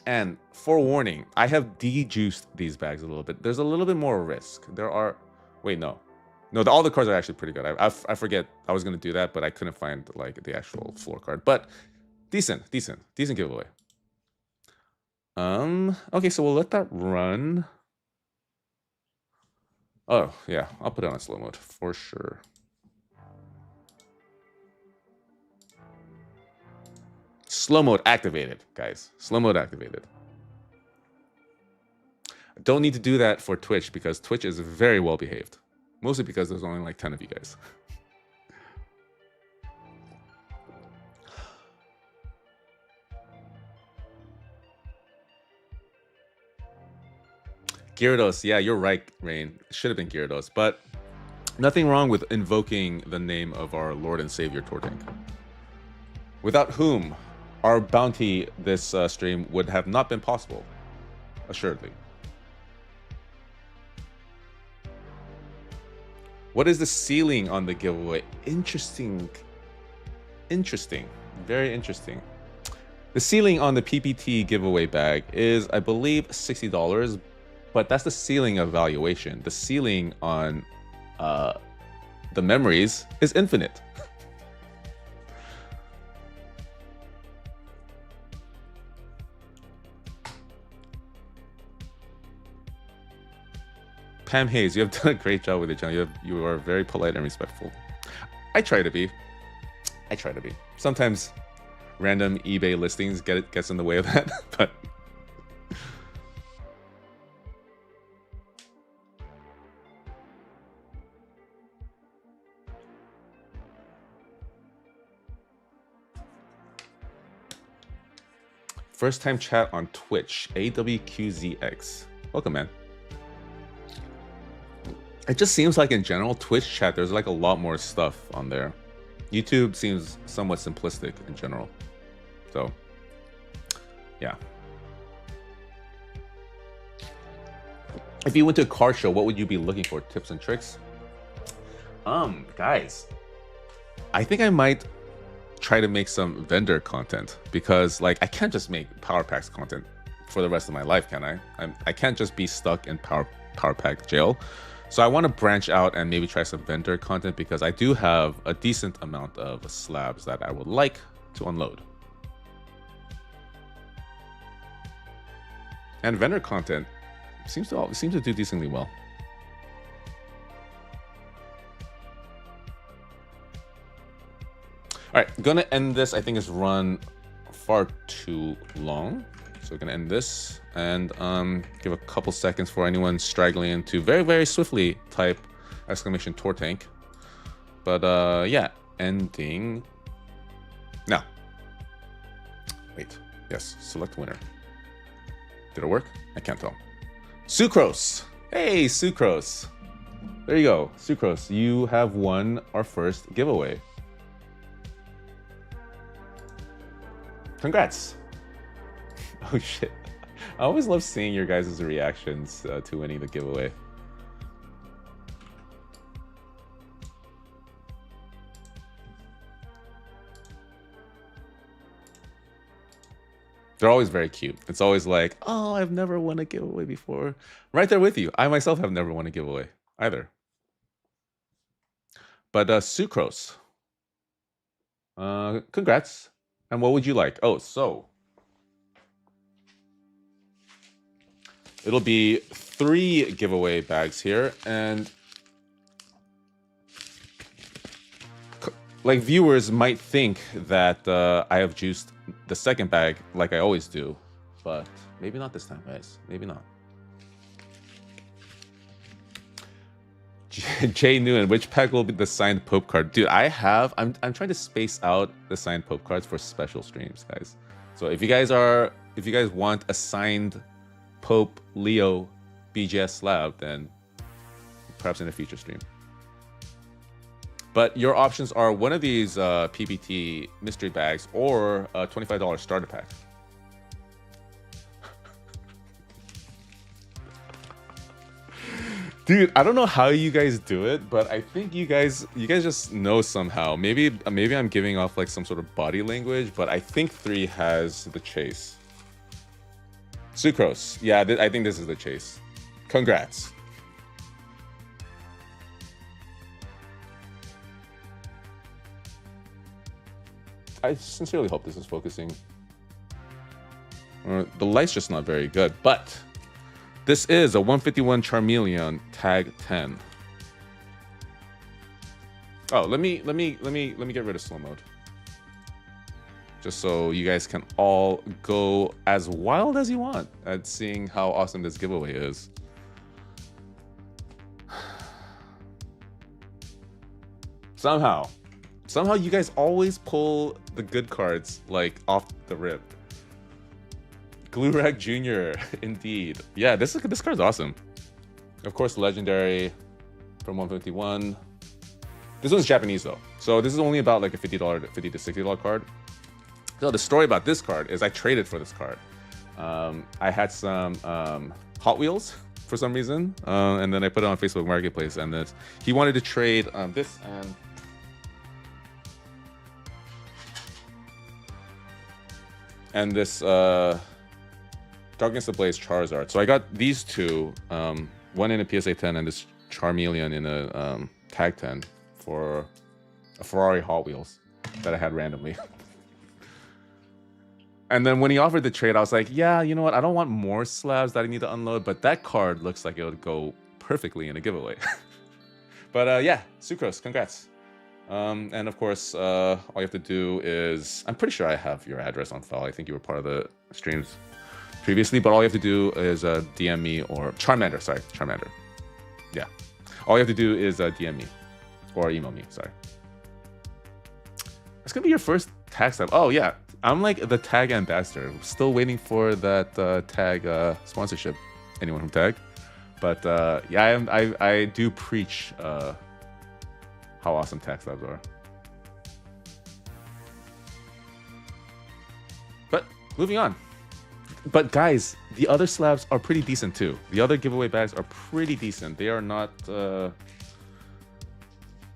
And forewarning, I have de-juiced these bags a little bit. There's a little bit more risk. There are, wait, no, all the cards are actually pretty good. I forget I was gonna do that, but I couldn't find like the actual floor card. But decent giveaway. Okay, so we'll let that run. Oh yeah, I'll put it on slow mode for sure. Slow mode activated, guys. Slow mode activated. Don't need to do that for Twitch because Twitch is very well behaved. Mostly because there's only like 10 of you guys. Gyarados, yeah, you're right, Rain. It should have been Gyarados, but nothing wrong with invoking the name of our Lord and Savior Tortank, without whom our bounty this stream would have not been possible, assuredly. What is the ceiling on the giveaway? Interesting. Very interesting. The ceiling on the PPT giveaway bag is, I believe, $60, but that's the ceiling of valuation. The ceiling on the memories is infinite. Pam Hayes, you have done a great job with it, John. You are very polite and respectful. I try to be. Sometimes random eBay listings gets in the way of that, but first time chat on Twitch, AWQZX. Welcome, man. It just seems like in general, Twitch chat, there's like a lot more stuff on there. YouTube seems somewhat simplistic in general. So, yeah. If you went to a car show, what would you be looking for? Tips and tricks? Guys, I think I might try to make some vendor content because like I can't just make Power Packs content for the rest of my life, can I? I can't just be stuck in Power Pack jail. So I want to branch out and maybe try some vendor content because I do have a decent amount of slabs that I would like to unload. And vendor content seems to do decently well. All right, gonna end this. I think it's run far too long. So we're gonna end this and give a couple seconds for anyone straggling in to very, very swiftly type exclamation Tortank. But yeah, ending now. Wait, yes, select winner. Did it work? I can't tell. Sucrose. Hey, Sucrose. There you go. Sucrose, you have won our first giveaway. Congrats. Oh shit. I always love seeing your guys' reactions to winning the giveaway. They're always very cute. It's always like, oh, I've never won a giveaway before. Right there with you. I myself have never won a giveaway either. But Sucrose. Congrats. And what would you like? Oh, so it'll be 3 giveaway bags here, and like viewers might think that I have juiced the second bag like I always do, but maybe not this time, guys. Maybe not. Jay Nguyen, which pack will be the signed Pope card? Dude, I'm trying to space out the signed Pope cards for special streams, guys. So if you guys want a signed Pope Leo BGS slab, then perhaps in a future stream. But your options are one of these PPT mystery bags or a $25 starter pack. Dude, I don't know how you guys do it, but I think you guys just know somehow. Maybe I'm giving off like some sort of body language, but I think 3 has the chase. Sucrose. Yeah, I think this is the chase. Congrats. I sincerely hope this is focusing. The light's just not very good, but this is a 151 Charmeleon tag 10. Oh, let me get rid of slow mode, just so you guys can all go as wild as you want at seeing how awesome this giveaway is. Somehow you guys always pull the good cards like off the rip. Glurak Jr. Indeed. Yeah, this card's awesome. Of course, legendary from 151. This one's Japanese though, so this is only about like a $50 to $60 card. So the story about this card is I traded for this card. I had some Hot Wheels for some reason, and then I put it on Facebook Marketplace, and he wanted to trade this and this Dark Against the Blaze Charizard. So I got these two, one in a PSA 10 and this Charmeleon in a tag 10 for a Ferrari Hot Wheels that I had randomly. And then when he offered the trade, I was like, yeah, you know what? I don't want more slabs that I need to unload, but that card looks like it would go perfectly in a giveaway. But yeah, Sucrose, congrats. And of course, all you have to do is, I'm pretty sure I have your address on file. I think you were part of the streams previously, but all you have to do is DM me or Charmander. Yeah. All you have to do is DM me or email me. Sorry. It's going to be your first tag slab. Oh, yeah. I'm like the tag ambassador. Still waiting for that tag sponsorship. Anyone from tag. But yeah, I do preach how awesome tag slabs are. But moving on. But guys, the other slabs are pretty decent too. The other giveaway bags are pretty decent. They are not.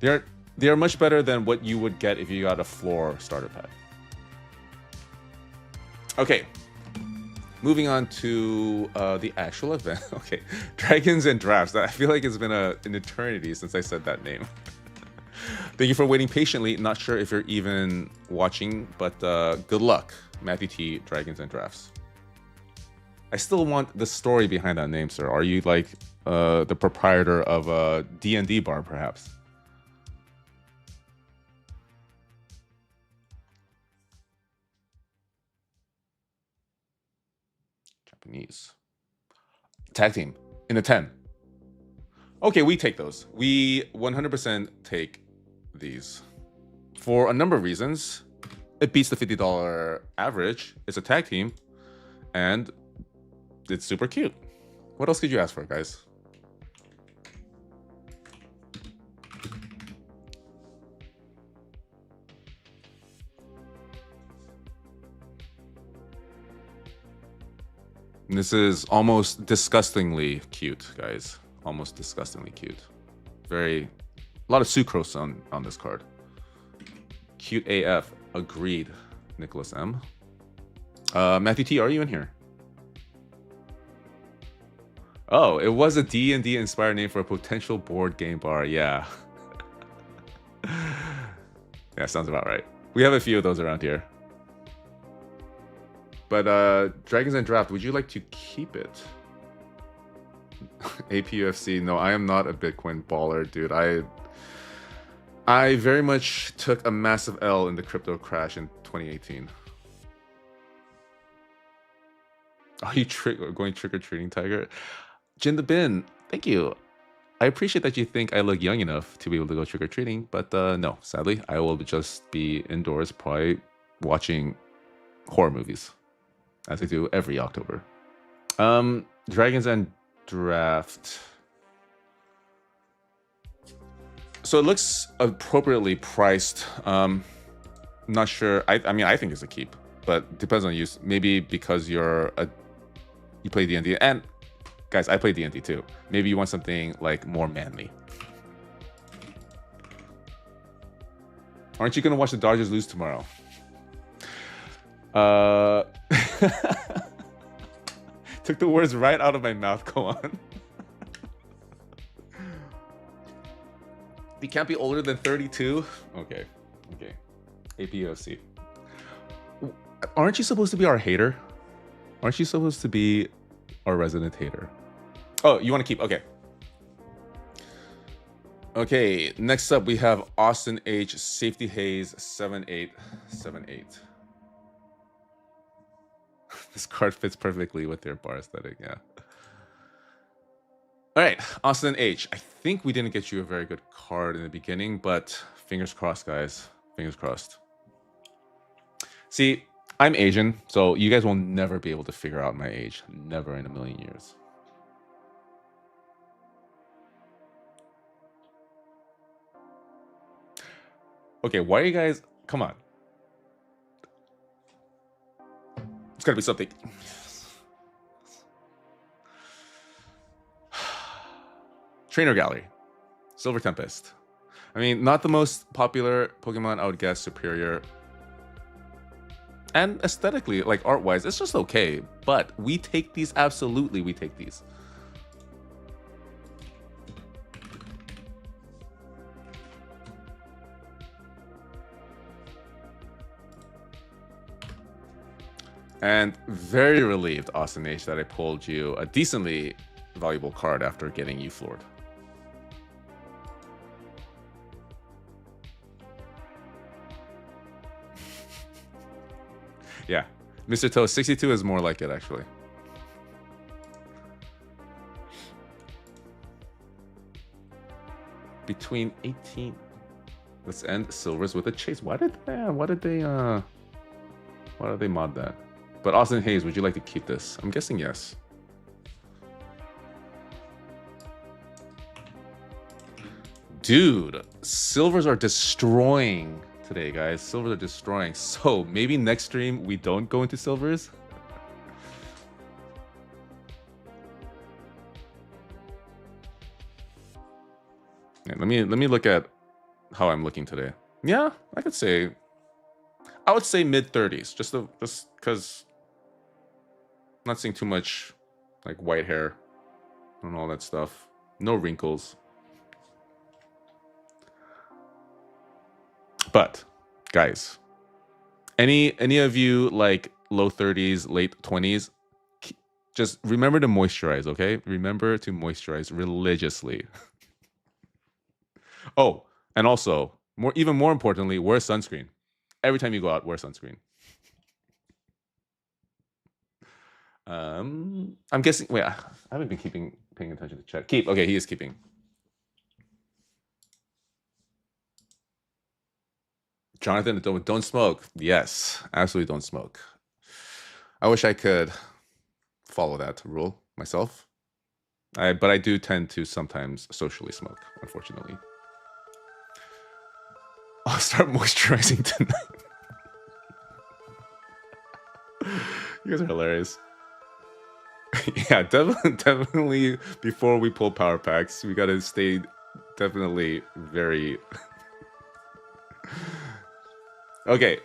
They are much better than what you would get if you got a floor starter pack. Okay, moving on to the actual event. Okay, Dragons and Drafts. I feel like it's been an eternity since I said that name. Thank you for waiting patiently. Not sure if you're even watching, but good luck, Matthew T. Dragons and Drafts. I still want the story behind that name, sir. Are you like the proprietor of a D&D bar, perhaps? Japanese. Tag team in a 10. Okay, we take those. We 100% take these. For a number of reasons. It beats the $50 average. It's a tag team. And it's super cute. What else could you ask for, guys? And this is almost disgustingly cute, guys. Almost disgustingly cute. A lot of sucrose on this card. Cute AF. Agreed. Nicholas M. Matthew T, are you in here? Oh, it was a D&D inspired name for a potential board game bar. Yeah. Yeah, sounds about right. We have a few of those around here. But Dragons and Draft, would you like to keep it? APUFC, no, I am not a Bitcoin baller, dude. I very much took a massive L in the crypto crash in 2018. Are you going trick-or-treating, Tiger? Jin the Bin, thank you. I appreciate that you think I look young enough to be able to go trick-or-treating, but no, sadly, I will just be indoors probably watching horror movies, as I do every October. Dragons and Draft. So it looks appropriately priced. Not sure. I mean, I think it's a keep, but depends on use. Maybe because you play D&D, and Guys, I play D&D too. Maybe you want something like more manly. Aren't you gonna watch the Dodgers lose tomorrow? Took the words right out of my mouth. Go on. He can't be older than 32. Okay. APOC. Aren't you supposed to be our hater? Aren't you supposed to be our resident hater? Oh, you want to keep? Okay. Okay, next up we have Austin H. Safety Haze 7878. This card fits perfectly with their bar aesthetic, yeah. All right, Austin H. I think we didn't get you a very good card in the beginning, but fingers crossed, guys. Fingers crossed. See, I'm Asian, so you guys will never be able to figure out my age. Never in a million years. Okay, why are you guys... Come on. It's gotta be something. Trainer Gallery. Silver Tempest. I mean, not the most popular Pokemon, I would guess. Superior. And aesthetically, like art-wise, it's just okay. But we take these, absolutely we take these. And very relieved, Austin H, that I pulled you a decently valuable card after getting you floored. Yeah, Mr. Toe, 62 is more like it, actually. Between 18. Let's end silvers with a chase. Why did they mod that? But Austin Hayes, would you like to keep this? I'm guessing yes. Dude, silvers are destroying today, guys. Silvers are destroying. So maybe next stream we don't go into silvers. Yeah, let me look at how I'm looking today. Yeah, I would say mid 30s, just because I'm not seeing too much like white hair and all that stuff. No wrinkles. But guys, any of you like low 30s, late 20s, just remember to moisturize, okay? Remember to moisturize religiously. Oh, and also, even more importantly, wear sunscreen. Every time you go out, wear sunscreen. I'm guessing. Wait, I haven't been paying attention to chat. Keep. Okay, he is keeping. Jonathan, don't smoke. Yes, absolutely don't smoke. I wish I could follow that rule myself. But I do tend to sometimes socially smoke, unfortunately. I'll start moisturizing tonight. You guys are hilarious. Yeah, definitely before we pull power packs, we gotta stay definitely very... Okay,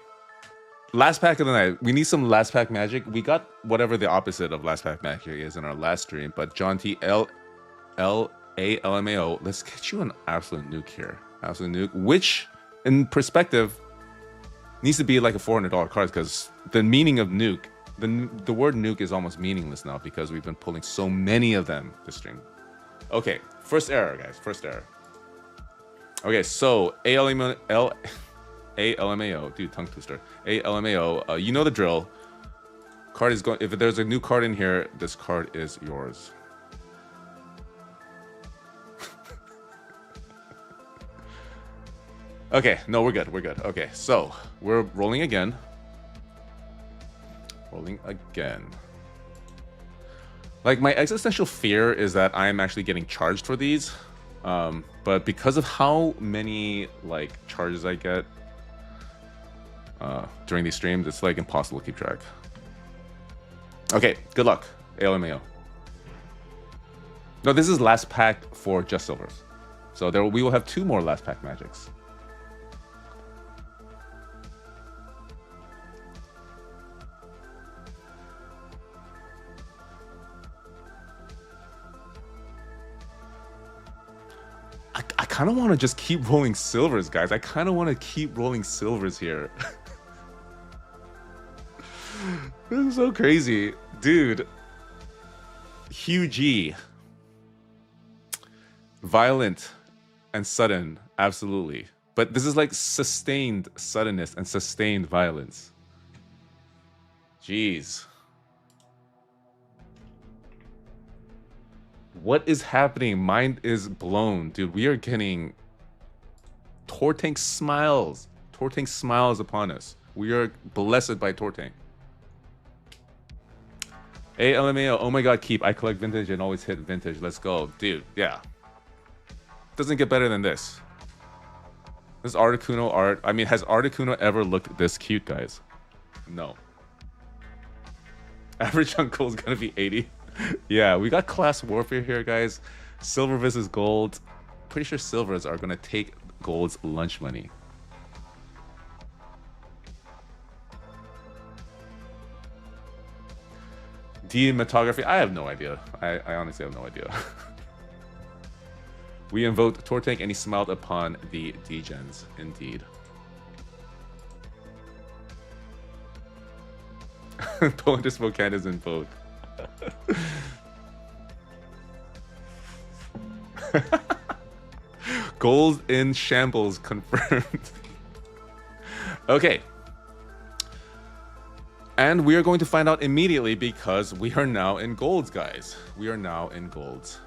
last pack of the night. We need some last pack magic. We got whatever the opposite of last pack magic is in our last stream, but John T. LMAO, let's get you an absolute nuke here. Absolute nuke, which in perspective needs to be like a $400 card, because the meaning of nuke, the word nuke is almost meaningless now because we've been pulling so many of them this stream. Okay, first error, guys. First error. Okay, so ALMAO, dude, tongue twister. ALMAO, you know the drill. Card is going. If there's a new card in here, this card is yours. Okay, no, we're good. We're good. Okay, so we're rolling again. Rolling again. Like, my existential fear is that I'm actually getting charged for these. But because of how many like charges I get during these streams, it's like impossible to keep track. Okay, good luck, ALMAO. No, this is last pack for just silvers. So we will have 2 more last pack magics. I kind of want to just keep rolling silvers, guys. I kind of want to keep rolling silvers here. This is so crazy. Dude. Huge. Violent and sudden, absolutely. But this is like sustained suddenness and sustained violence. Jeez. What is happening? Mind is blown. Dude, we are getting Tortank smiles. Tortank smiles upon us. We are blessed by Tortank. Hey, LMAO, oh my god, keep. I collect vintage and always hit vintage. Let's go. Dude, yeah. Doesn't get better than this. This Articuno art. I mean, has Articuno ever looked this cute, guys? No. Average on gold is gonna be 80. Yeah, we got class warfare here, guys. Silver versus gold. Pretty sure silvers are gonna take gold's lunch money. Dematography? I have no idea. I honestly have no idea. We invoked Tortank and he smiled upon the degens. Indeed. Poet Spokane is in vote. Gold in shambles confirmed. Okay. And we are going to find out immediately because we are now in golds, guys. We are now in golds.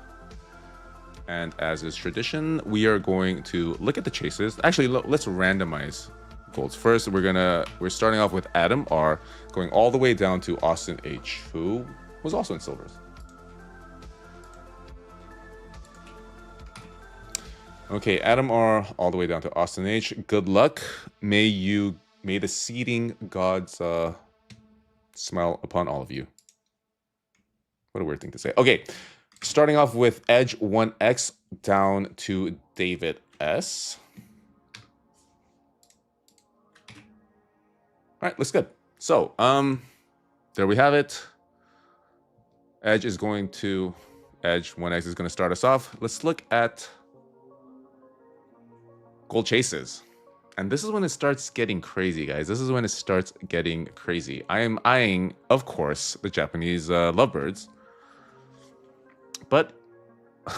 And as is tradition, we are going to look at the chases. Actually, let's randomize golds. First, we're starting off with Adam R, going all the way down to Austin H, who was also in silvers. Okay, Adam R all the way down to Austin H. Good luck. May the seeding gods smile upon all of you. What a weird thing to say. Okay, starting off with Edge 1X down to David S. All right, looks good. So, there we have it. Edge 1X is going to start us off. Let's look at gold chases. And this is when it starts getting crazy, guys. This is when it starts getting crazy. I am eyeing, of course, the Japanese lovebirds. But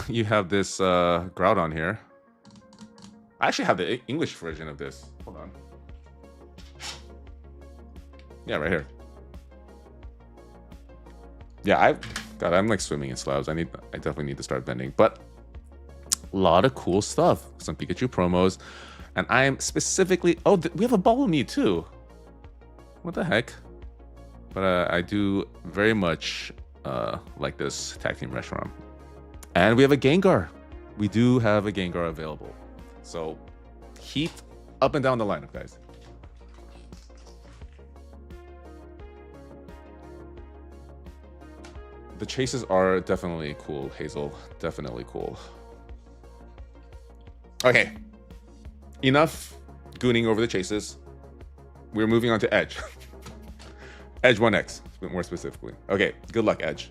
you have this Groudon here. I actually have the English version of this. Hold on. Yeah, right here. Yeah, I'm like swimming in slabs. I definitely need to start bending. But a lot of cool stuff. Some Pikachu promos. And I am specifically... Oh, we have a Balmy too. What the heck? But I do very much like this tag team restaurant. And we have a Gengar. We do have a Gengar available. So, heat up and down the lineup, guys. The chases are definitely cool, Hazel. Definitely cool. Okay. Enough gooning over the chases. We're moving on to Edge. Edge 1X, more specifically. Okay, good luck, Edge.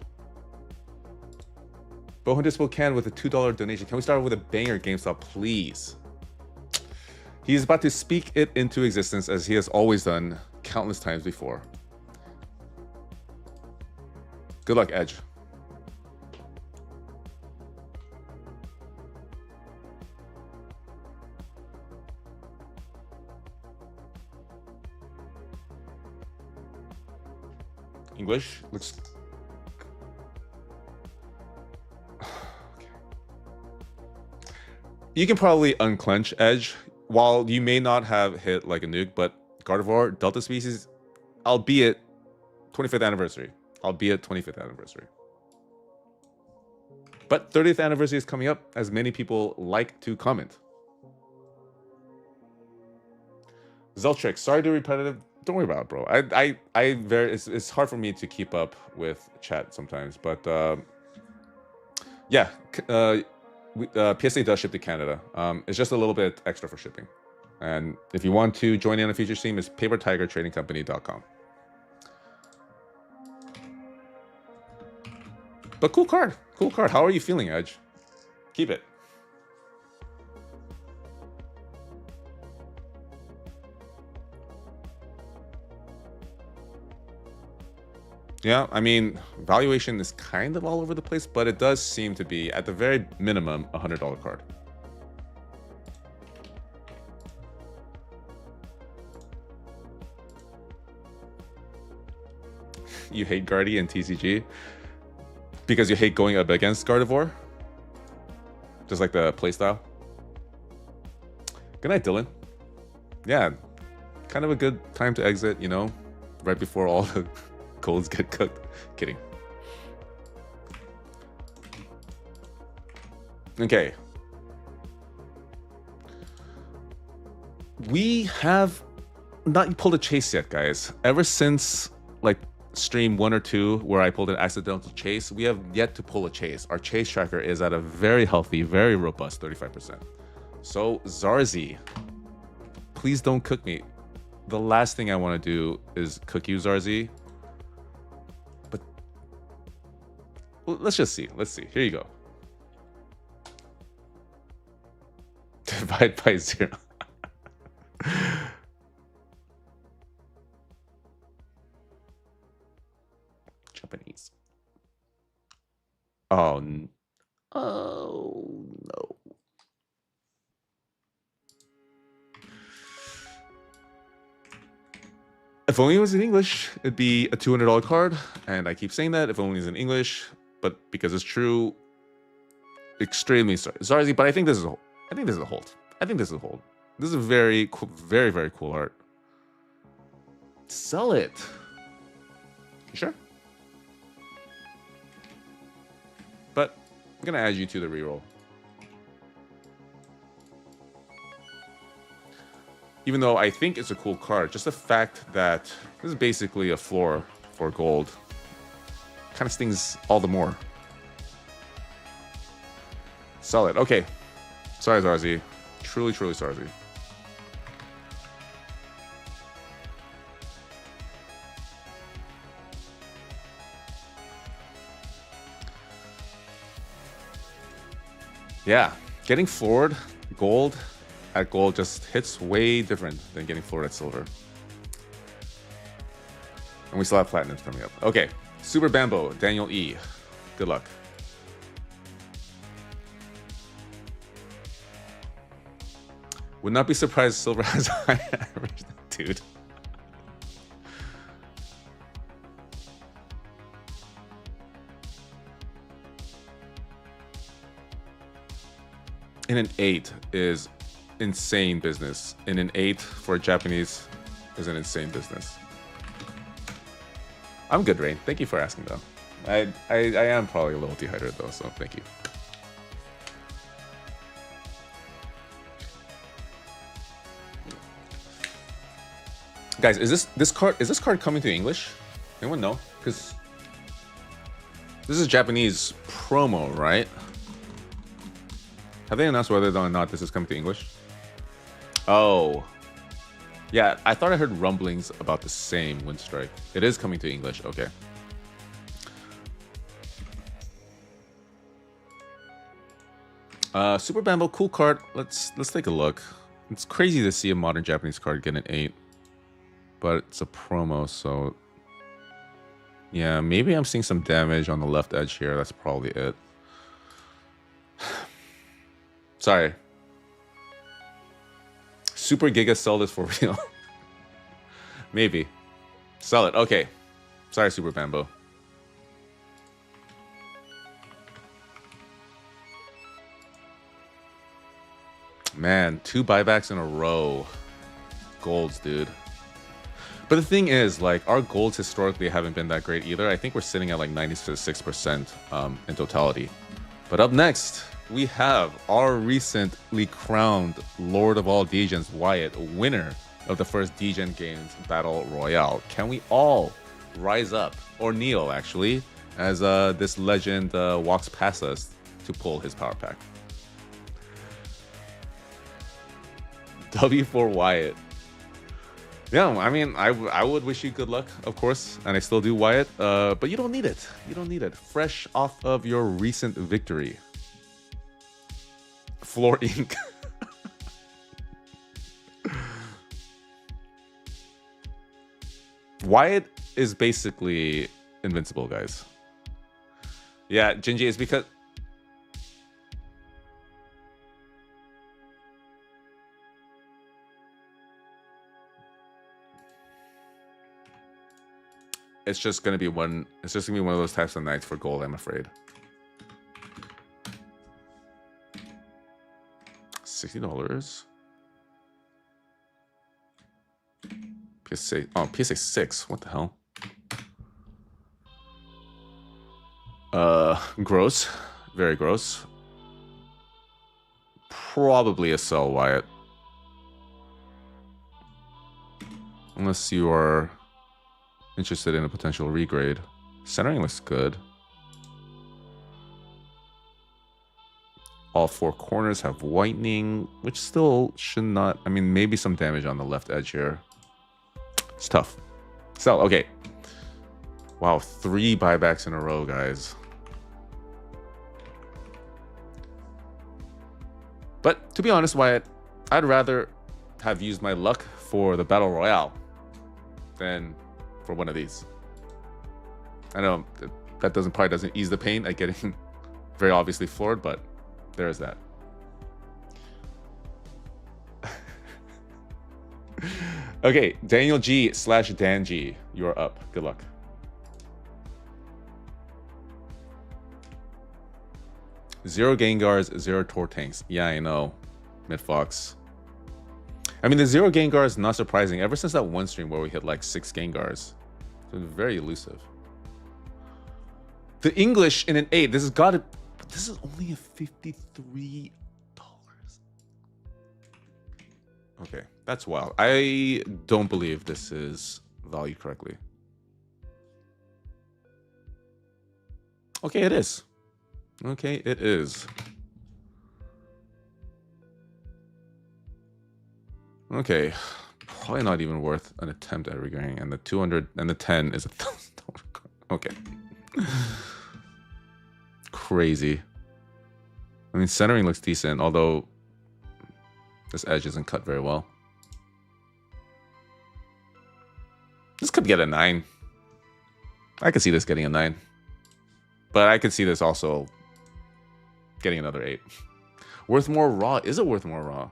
Bohun Spokane with a $2 donation. Can we start with a banger, Gamestop, please? He is about to speak it into existence as he has always done countless times before. Good luck, Edge. English looks... Okay. You can probably unclench Edge. While you may not have hit like a nuke, but Gardevoir, Delta Species, albeit 25th anniversary. Albeit 25th anniversary. But 30th anniversary is coming up, as many people like to comment. Zeltrix, sorry to be repetitive. Don't worry about it, bro. It's hard for me to keep up with chat sometimes, but Yeah, PSA does ship to Canada. It's just a little bit extra for shipping. And if you want to join in on a future stream, it's papertigertradingcompany.com. But cool card. Cool card. How are you feeling, Edge? Keep it. Yeah, I mean, valuation is kind of all over the place, but it does seem to be, at the very minimum, a $100 card. You hate Guardy and TCG? Because you hate going up against Gardevoir? Just like the playstyle? Good night, Dylan. Yeah, kind of a good time to exit, you know, right before all the colds get cooked. Kidding. Okay. We have not pulled a chase yet, guys. Ever since, like, stream 1 or 2 where I pulled an accidental chase, we have yet to pull a chase. Our chase tracker is at a very healthy, very robust 35%. So, Zarzi, please don't cook me. The last thing I want to do is cook you, Zarzi. But let's just see. Let's see. Here you go. Divide by 0. Japanese. Oh, no. If only it was in English, it'd be a $200 card. And I keep saying that, if only it's in English. But because it's true, extremely sorry. Zarzi, but I think this is a hold. I think this is a hold. I think this is a hold. This is a very cool, very, very cool art. Sell it. You sure? But I'm going to add you to the reroll. Even though I think it's a cool card, just the fact that this is basically a floor for gold kind of stings all the more. Sell it. Okay. Sorry, Zarzi. Truly, truly sorry. Yeah. Getting floored gold at gold just hits way different than getting floored at silver. And we still have platinums coming up. Okay. Super Bambo, Daniel E. Good luck. Would not be surprised silver has a high average, dude. In an 8 is insane business. In an 8 for a Japanese is an insane business. I'm good, Rain. Thank you for asking, though. I am probably a little dehydrated, though, so thank you. Guys, is this card coming to English? Anyone know? Because this is Japanese promo, right? Have they announced whether or not this is coming to English? Oh. Yeah, I thought I heard rumblings about the same Windstrike. It is coming to English, okay. Super Bambo, cool card. Let's take a look. It's crazy to see a modern Japanese card get an 8. But it's a promo, so... Yeah, maybe I'm seeing some damage on the left edge here. That's probably it. Sorry. Super Giga sell this for real. Maybe. Sell it. Okay. Sorry, Super Bambo. Man, 2 buybacks in a row. Golds, dude. But the thing is, like, our golds historically haven't been that great either. I think we're sitting at like 96% in totality. But up next, we have our recently crowned Lord of all Degens, Wyatt, winner of the first Degen Games Battle Royale. Can we all rise up, or kneel actually, as this legend walks past us to pull his power pack. W for Wyatt. Yeah, I mean, I would wish you good luck, of course, and I still do, Wyatt. But you don't need it. You don't need it. Fresh off of your recent victory. Floor ink. Wyatt is basically invincible, guys. Yeah, Gingy, is because... It's just gonna be one. It's just gonna be one of those types of nights for gold, I'm afraid. $60. PSA. Oh, PSA 6. What the hell? Gross. Very gross. Probably a sell, Wyatt. Unless you are interested in a potential regrade. Centering looks good. All four corners have whitening, which still should not... I mean, maybe some damage on the left edge here. It's tough. So, okay. Wow, 3 buybacks in a row, guys. But, to be honest, Wyatt, I'd rather have used my luck for the Battle Royale than for one of these. I know that probably doesn't ease the pain at getting very obviously floored, but there is that. Okay, Daniel G / Dan G, you are up. Good luck. Zero Gengars, 0 Tortanks. Yeah, I know. Midfox. I mean, the 0 Gengar is not surprising. Ever since that one stream where we hit like 6 Gengars, it's been very elusive. The English in an 8. This has got to... This is only a $53. Okay, that's wild. I don't believe this is valued correctly. Okay, it is. Okay, it is. Okay, probably not even worth an attempt at regrading. And the 200 and the 10 is $1,000. Okay. Crazy. I mean, centering looks decent, although this edge isn't cut very well. This could get a 9. I could see this getting a 9. But I could see this also getting another 8. Worth more raw? Is it worth more raw?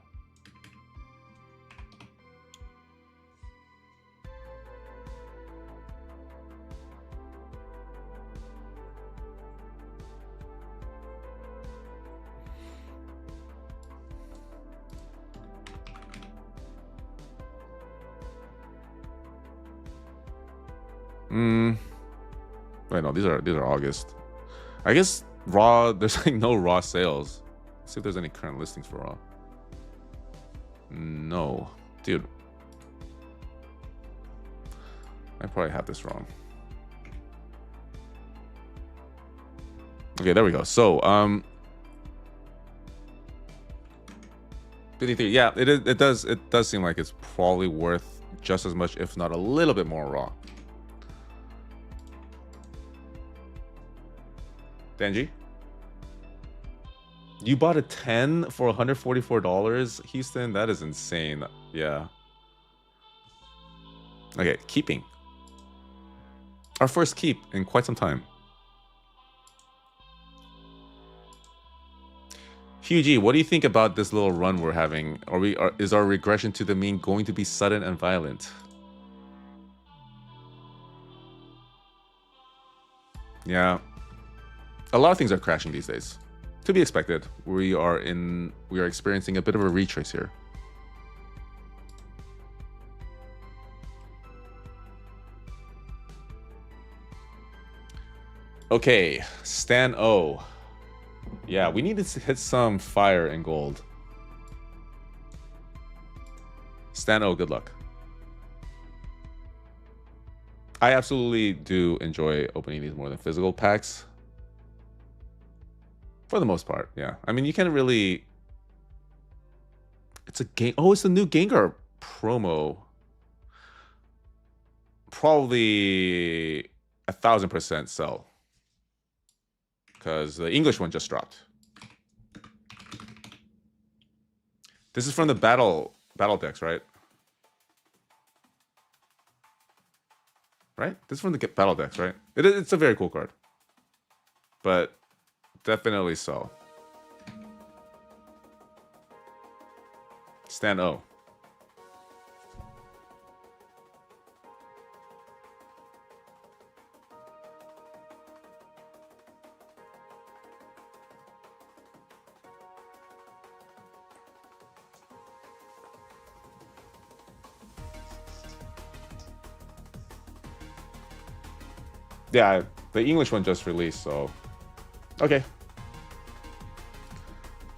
Wait, no, these are August. I guess raw, there's like no raw sales. Let's see if there's any current listings for raw. No. Dude. I probably have this wrong. Okay, there we go. So, 53. Yeah, it does seem like it's probably worth just as much, if not a little bit more raw. Danji? You bought a 10 for $144? Houston, that is insane. Yeah. Okay, keeping. Our first keep in quite some time. Hugh G, what do you think about this little run we're having? Is our regression to the mean going to be sudden and violent? Yeah. A lot of things are crashing these days. To be expected. We are experiencing a bit of a retrace here. Okay, Stan O. Yeah, we need to hit some fire and gold. Stan O, good luck. I absolutely do enjoy opening these more than physical packs. For the most part, yeah. I mean, you can't really... It's a game... Oh, it's the new Gengar promo. Probably 1,000% sell. Because the English one just dropped. This is from the battle decks, right? Right? This is from the battle decks, right? It's a very cool card. But definitely so. Stan O. Yeah, the English one just released, so... Okay.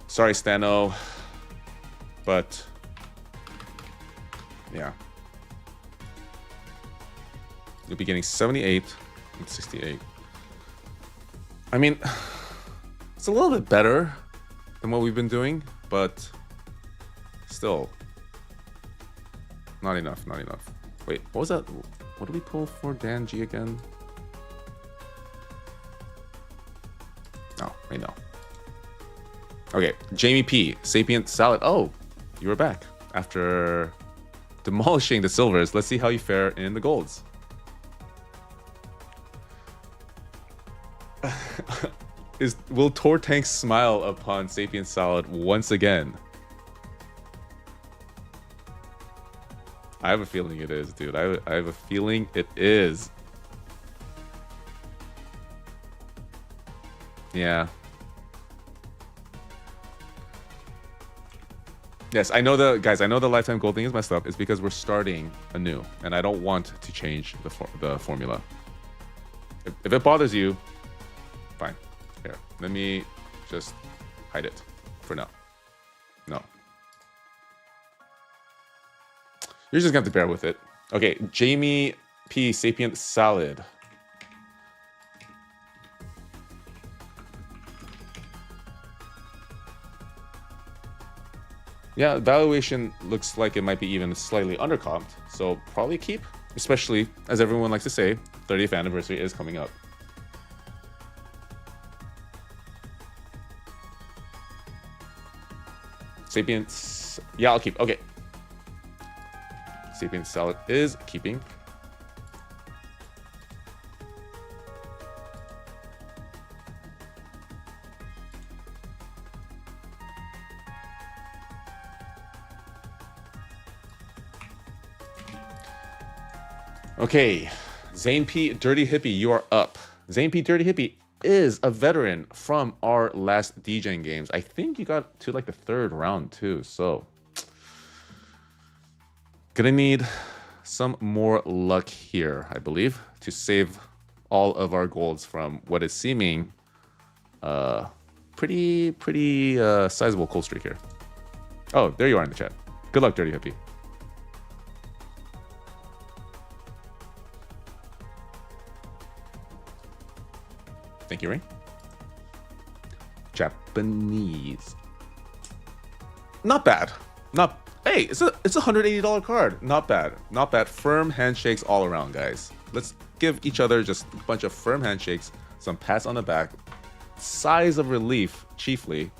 Sorry, Stano. But... yeah. You'll be getting 78 and 68. I mean... it's a little bit better than what we've been doing, but... still... not enough, not enough. Wait, what was that? What did we pull for Dan G again? Oh, I know. Okay, Jamie P. Sapient Salad. Oh, you were back. After demolishing the silvers, let's see how you fare in the golds. Will Tortank smile upon Sapient Salad once again? I have a feeling it is, dude. I have a feeling it is. Yeah. Yes, I know guys, I know the lifetime gold thing is messed up. It's because we're starting anew, and I don't want to change the formula. If it bothers you, fine. Here, let me just hide it for now. No. You're just gonna have to bear with it. Okay, Jamie P. Sapient Salad. Yeah, valuation looks like it might be even slightly undercomped, so probably keep, especially as everyone likes to say, 30th anniversary is coming up. Sapiens, yeah, I'll keep. Okay. Sapient Salad is keeping. Okay, Zane P. Dirty Hippie, you are up. Zane P. Dirty Hippie is a veteran from our last DJing games. I think you got to like the 3rd round too, so gonna need some more luck here, I believe, to save all of our golds from what is seeming pretty sizable cold streak here. Oh, there you are in the chat. Good luck, Dirty Hippie. Thank you, Ring. Japanese. Not bad. Hey, it's a $180 card. Not bad. Not bad. Firm handshakes all around, guys. Let's give each other just a bunch of firm handshakes, some pats on the back, sighs of relief, chiefly,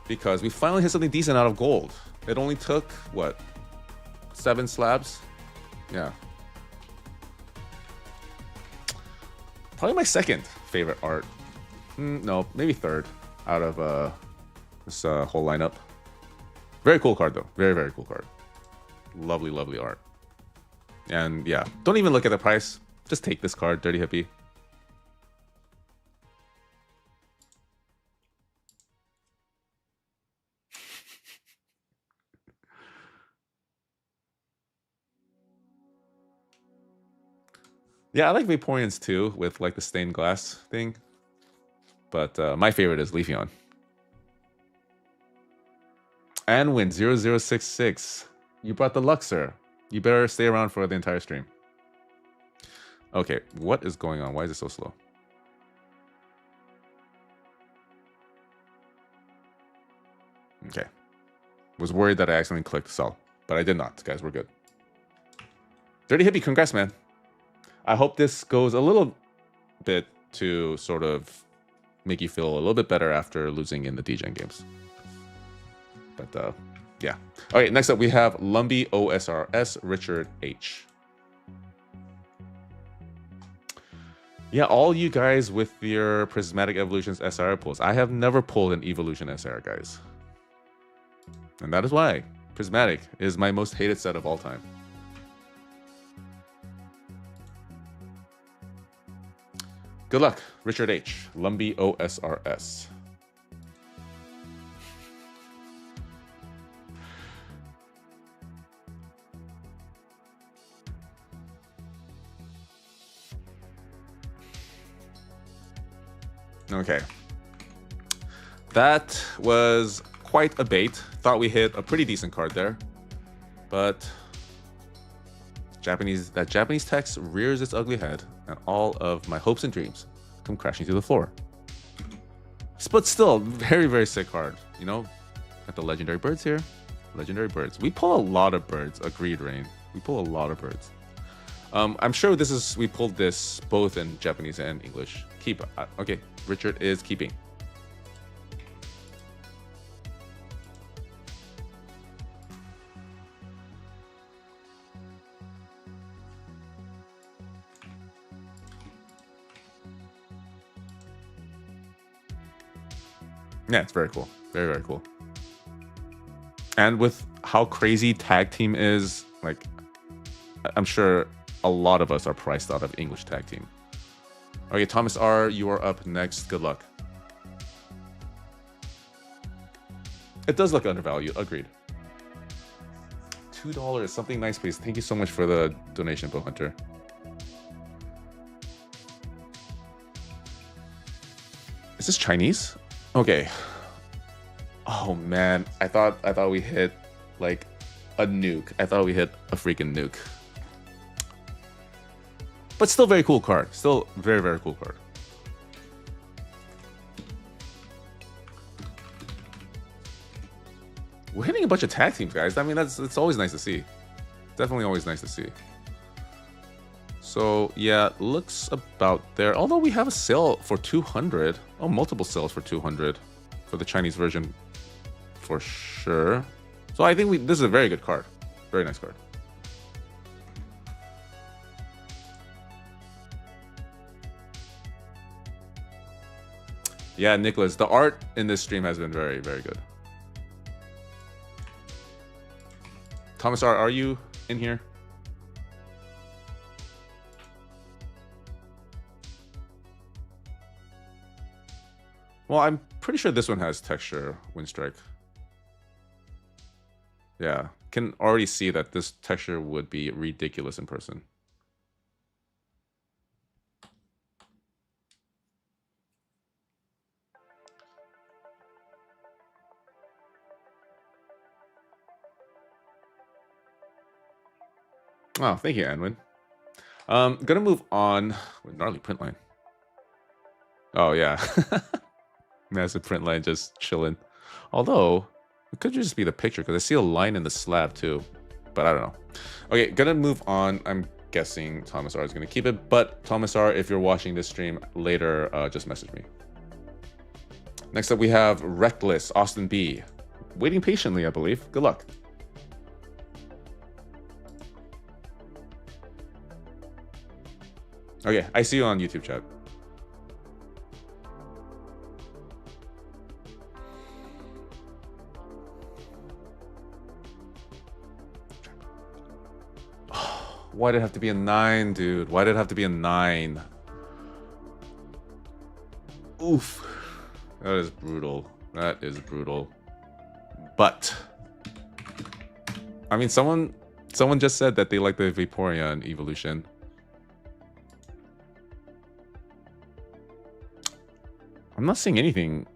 because we finally hit something decent out of gold. It only took, what, 7 slabs? Yeah. Probably my 2nd favorite art. No, maybe 3rd out of this whole lineup. Very cool card, though. Very, very cool card. Lovely, lovely art. And yeah, don't even look at the price. Just take this card, Dirty Hippie. Yeah, I like Vaporeons too, with like the stained glass thing. But my favorite is Leafeon. Anwin 0066. You brought the Luxor. You better stay around for the entire stream. Okay, what is going on? Why is it so slow? Okay. Was worried that I accidentally clicked sell, but I did not, guys. We're good. Dirty Hippie, congrats, man. I hope this goes a little bit to sort of make you feel a little bit better after losing in the degen games. But yeah. Okay, next up we have Lumbee OSRS Richard H. Yeah, all you guys with your Prismatic Evolutions SR pulls. I have never pulled an Evolution SR, guys. And that is why Prismatic is my most hated set of all time. Good luck, Richard H. Lumbee OSRS. Okay. That was quite a bait. Thought we hit a pretty decent card there. But that Japanese text rears its ugly head, and all of my hopes and dreams come crashing to the floor. But still, very, very sick card. You know, got the legendary birds here. Legendary birds. We pull a lot of birds. Agreed, Rain. We pull a lot of birds. I'm sure we pulled this both in Japanese and English. Keep. Okay, Richard is keeping. Yeah, it's very cool. Very, very cool. And with how crazy tag team is, like, I'm sure a lot of us are priced out of English tag team. Okay, Thomas R., you are up next. Good luck. It does look undervalued. Agreed. $2. Something nice, please. Thank you so much for the donation, Bow Hunter. Is this Chinese? Okay. Oh man, I thought we hit like a nuke. I thought we hit a freaking nuke. But still very cool card. Still very, very cool card. We're hitting a bunch of tag teams, guys. I mean, it's always nice to see. Definitely always nice to see. So yeah, looks about there. Although we have a sale for 200. Oh, multiple sales for 200 for the Chinese version, for sure. So I think this is a very good card. Very nice card. Yeah, Nicholas, the art in this stream has been very, very good. Thomas R., are you in here? Well, I'm pretty sure this one has texture, Windstrike. Yeah, can already see that this texture would be ridiculous in person. Oh, thank you, Anwin. Gonna move on with gnarly print line. Oh yeah. Massive print line just chilling. Although, it could just be the picture, because I see a line in the slab too. But I don't know. Okay, gonna move on. I'm guessing Thomas R is gonna keep it. But Thomas R, if you're watching this stream later, just message me. Next up we have Reckless, Austin B. Waiting patiently, I believe. Good luck. Okay, I see you on YouTube chat. Why did it have to be a 9, dude? Why did it have to be a 9? Oof. That is brutal. That is brutal. But I mean, someone just said that they like the Vaporeon evolution. I'm not seeing anything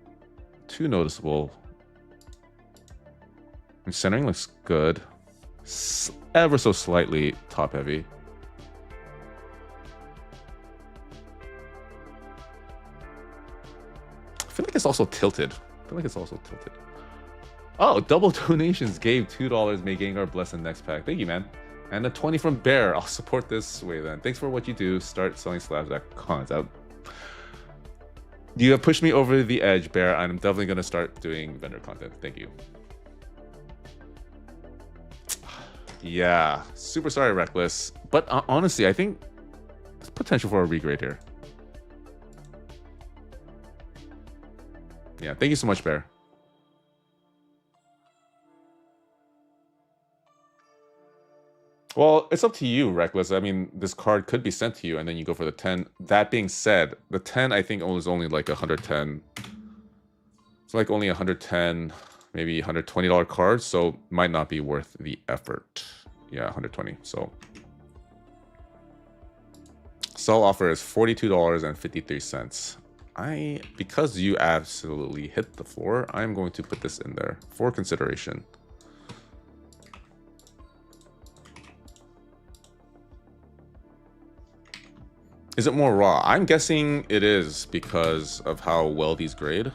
too noticeable. Centering looks good. Ever so slightly top heavy. I feel like it's also tilted. Oh, double donations gave $2, making our blessed next pack. Thank you, man. And a 20 from Bear. I'll support this way then. Thanks for what you do. Start selling slabs at cons. You have pushed me over the edge, Bear. I'm definitely going to start doing vendor content. Thank you. Yeah, super sorry, Reckless. But honestly, I think there's potential for a regrade here. Yeah, thank you so much, Bear. Well, it's up to you, Reckless. I mean, this card could be sent to you, and then you go for the 10. That being said, the 10, I think, was only like 110. It's like only 110, maybe $120 card, so might not be worth the effort. Yeah, 120. So sell offer is $42.53. Because you absolutely hit the floor, I'm going to put this in there for consideration. Is it more raw? I'm guessing it is because of how well these grade.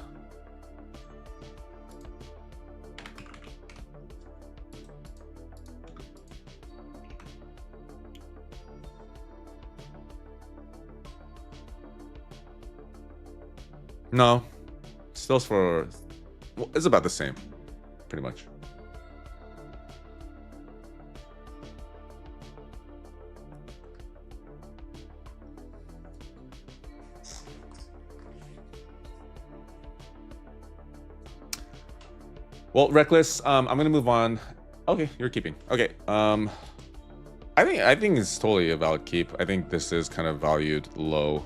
No, still for, well, it's about the same, pretty much. Well, Reckless, I'm gonna move on. Okay, you're keeping. Okay, I think it's totally a valid keep. I think this is kind of valued low.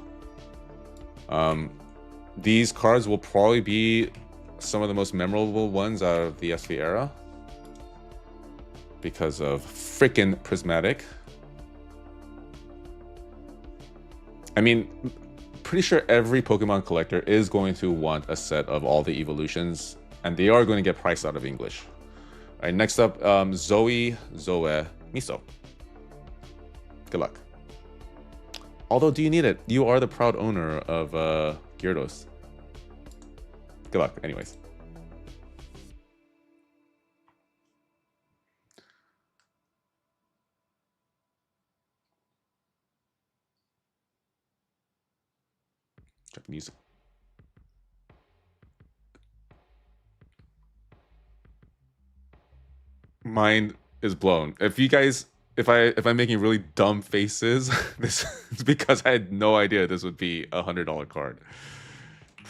These cards will probably be some of the most memorable ones out of the SV era because of freaking Prismatic. I mean, pretty sure every Pokemon collector is going to want a set of all the evolutions, and they are going to get priced out of English. All right, next up, Zoe, Miso. Good luck. Although, do you need it? You are the proud owner of Gyarados. Good luck, anyways. Japanese. Mind is blown. If you guys, if I'm making really dumb faces, this is because I had no idea this would be a $100 card.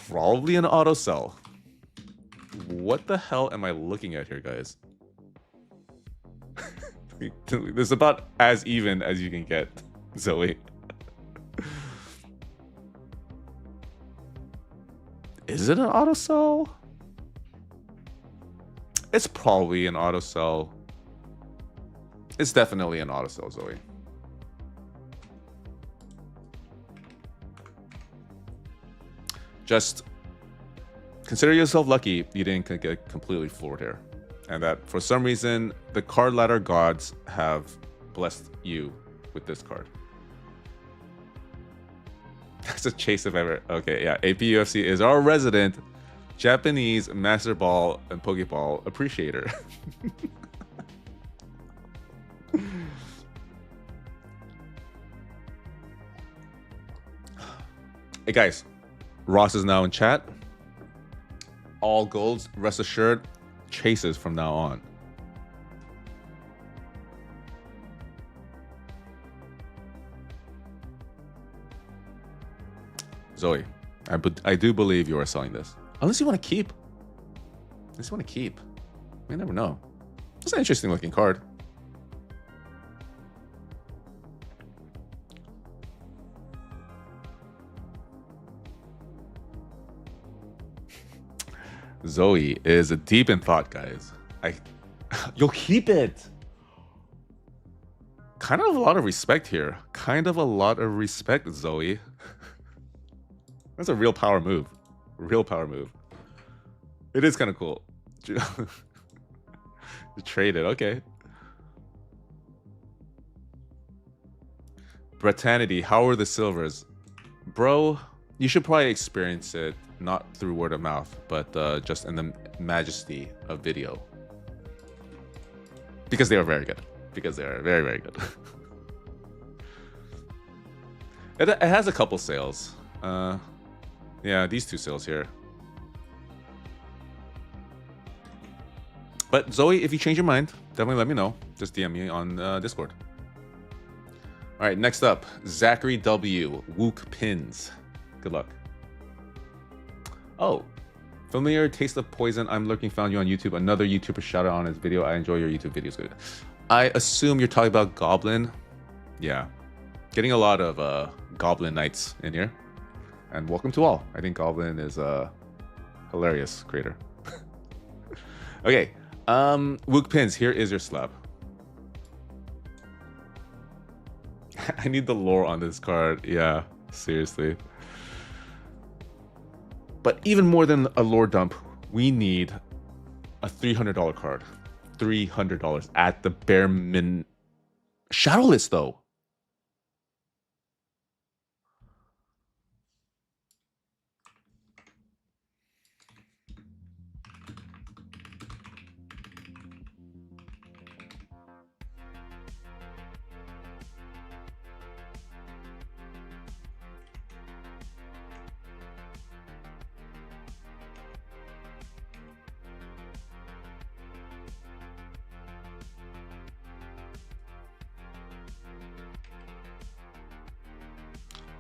Probably an auto sell. What the hell am I looking at here, guys? This is about as even as you can get, Zoe. Is it an auto sell? It's probably an auto sell. It's definitely an auto sell, Zoe. Just consider yourself lucky you didn't get completely floored here. And that for some reason, the card ladder gods have blessed you with this card. That's a chase if ever. Okay, yeah. APUFC is our resident Japanese Master Ball and Pokeball appreciator. Hey guys, Ross is now in chat. All golds, rest assured, chases from now on. Zoe, I do believe you are selling this. Unless you want to keep. Unless you want to keep. You never know. It's an interesting looking card. Zoe is deep in thought, guys. You'll keep it. Kind of a lot of respect here. Kind of a lot of respect, Zoe. That's a real power move. Real power move. It is kind of cool. You trade it, okay. Bretanity, how are the silvers? Bro, you should probably experience it, not through word of mouth, but just in majesty of video. Because they are very good. Because they are very, very good. It has a couple sales. Yeah, these 2 sales here. But Zoe, if you change your mind, definitely let me know. Just DM me on Discord. All right, next up, Zachary W. Wook Pins. Good luck. Oh, familiar taste of poison. I'm lurking. Found you on YouTube. Another YouTuber shouted on his video. I enjoy your YouTube videos. Good. I assume you're talking about Goblin. Yeah, getting a lot of Goblin Knights in here. And welcome to all. I think Goblin is a hilarious creator. Okay, Wook Pins. Here is your slab. I need the lore on this card. Yeah, seriously. But even more than a lore dump, we need a $300 card. $300 at the bare min. Shadowless though.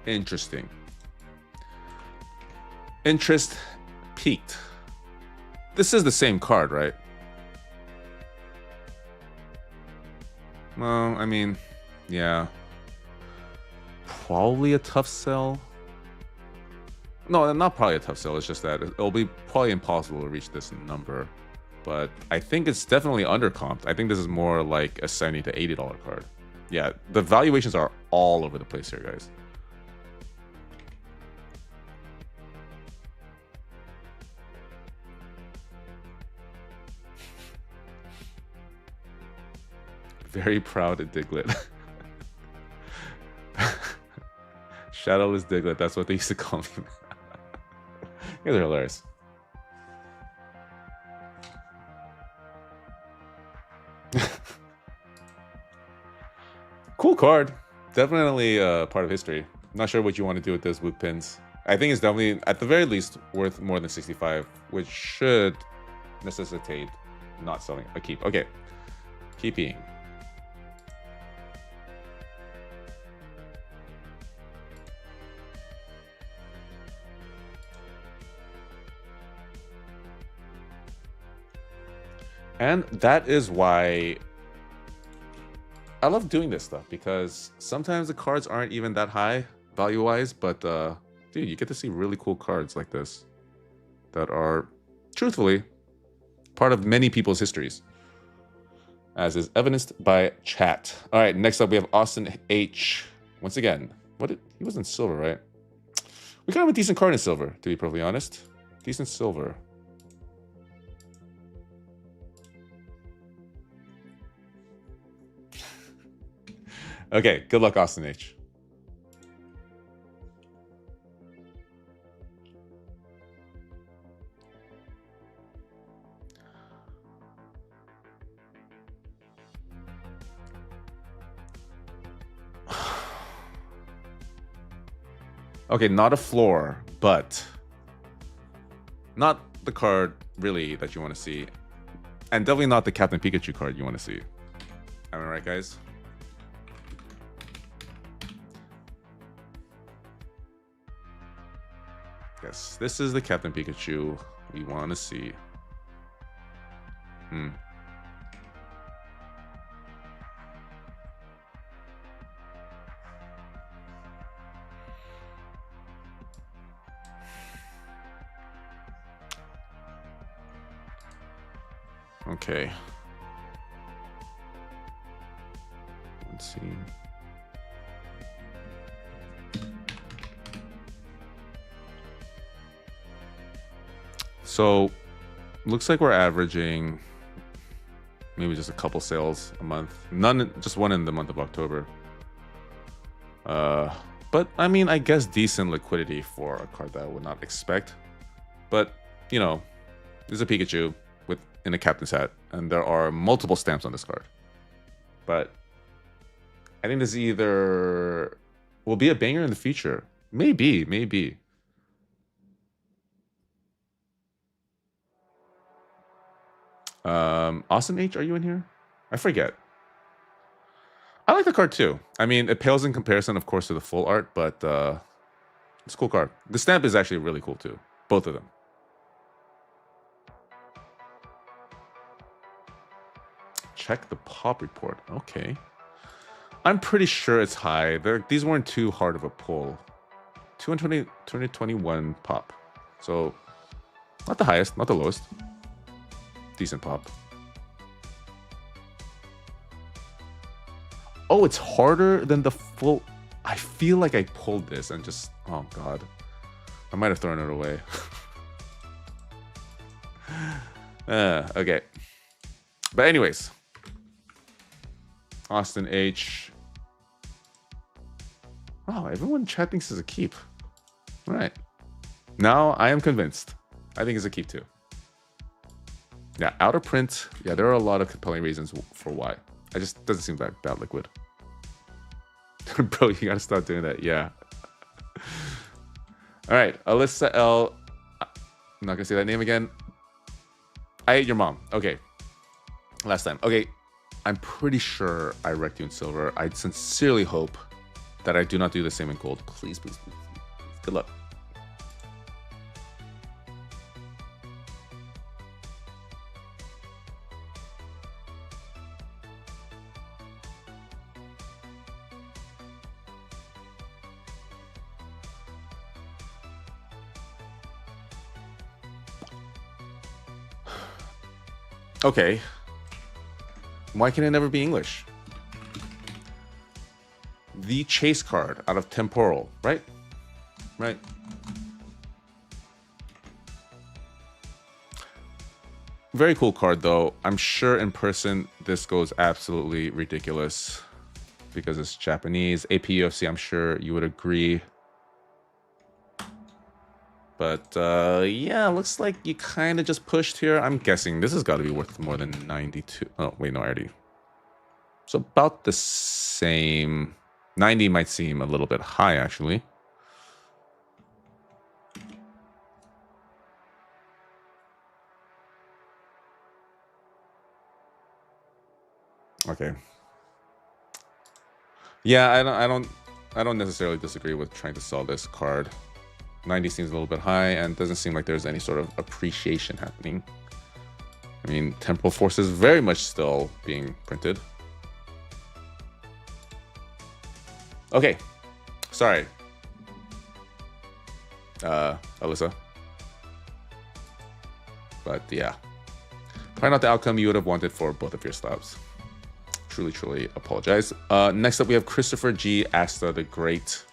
Interesting. Interest peaked. This is the same card, right? Well, I mean, yeah. Probably a tough sell. No, not probably a tough sell. It's just that it'll be probably impossible to reach this number. But I think it's definitely undercomped. I think this is more like a $70 to $80 card. Yeah, the valuations are all over the place here, guys. Very proud of Diglett. Shadowless Diglett, that's what they used to call me. You guys are hilarious. Cool card. Definitely part of history. Not sure what you want to do with those Wook Pins. I think it's definitely, at the very least, worth more than 65, which should necessitate not selling a keep. Okay. Keeping. And that is why I love doing this stuff, because sometimes the cards aren't even that high value-wise, but dude, you get to see really cool cards like this that are, truthfully, part of many people's histories, as is evidenced by chat. All right, next up we have Austin H. Once again, he was in silver, right? We got him a decent card in silver, to be perfectly honest. Decent silver. Okay, good luck, Austin H. Okay, not a floor, but not the card really that you want to see, and definitely not the Captain Pikachu card you want to see. Am I right, guys? Yes, this is the Captain Pikachu we want to see. Okay. Let's see. So, looks like we're averaging maybe just a couple sales a month. None, just one in the month of October. But I mean, I guess decent liquidity for a card that I would not expect. But, you know, This is a Pikachu in a captain's hat, and there are multiple stamps on this card. But I think this either will be a banger in the future. Maybe. Austin H, are you in here? I forget. I like the card too. I mean, it pales in comparison, of course, to the full art, but it's a cool card. The stamp is actually really cool too. Both of them. Check the pop report. Okay. I'm pretty sure it's high. These weren't too hard of a pull. 221 pop. So, not the highest, not the lowest. Decent pop. Oh, it's harder than the full... I feel like I pulled this and just... Oh, God. I might have thrown it away. Okay. But anyways. Austin H. Wow, everyone in chat thinks it's a keep. All right. Now I am convinced. I think it's a keep too. Yeah, out of print. Yeah, there are a lot of compelling reasons for why. It just doesn't seem that liquid. Bro, you gotta stop doing that. Yeah. All right, Alyssa L. I'm not gonna say that name again. I ate your mom. Okay. Last time. Okay. I'm pretty sure I wrecked you in silver. I sincerely hope that I do not do the same in gold. Please. Good luck. Okay. Why can it never be English? The chase card out of Temporal, right? Right. Very cool card, though. I'm sure in person this goes absolutely ridiculous because it's Japanese. APUFC, I'm sure you would agree. But yeah, looks like you kind of just pushed here. I'm guessing this has got to be worth more than 92. Oh, wait, no, I already. So about the same. 90 might seem a little bit high, actually. Okay. Yeah, I don't necessarily disagree with trying to sell this card. 90 seems a little bit high and doesn't seem like there's any sort of appreciation happening. I mean, Temporal Force is very much still being printed. Okay. Sorry. Alyssa. But yeah. Probably not the outcome you would have wanted for both of your slabs. Truly apologize. Next up, we have Christopher G. Asta the Great.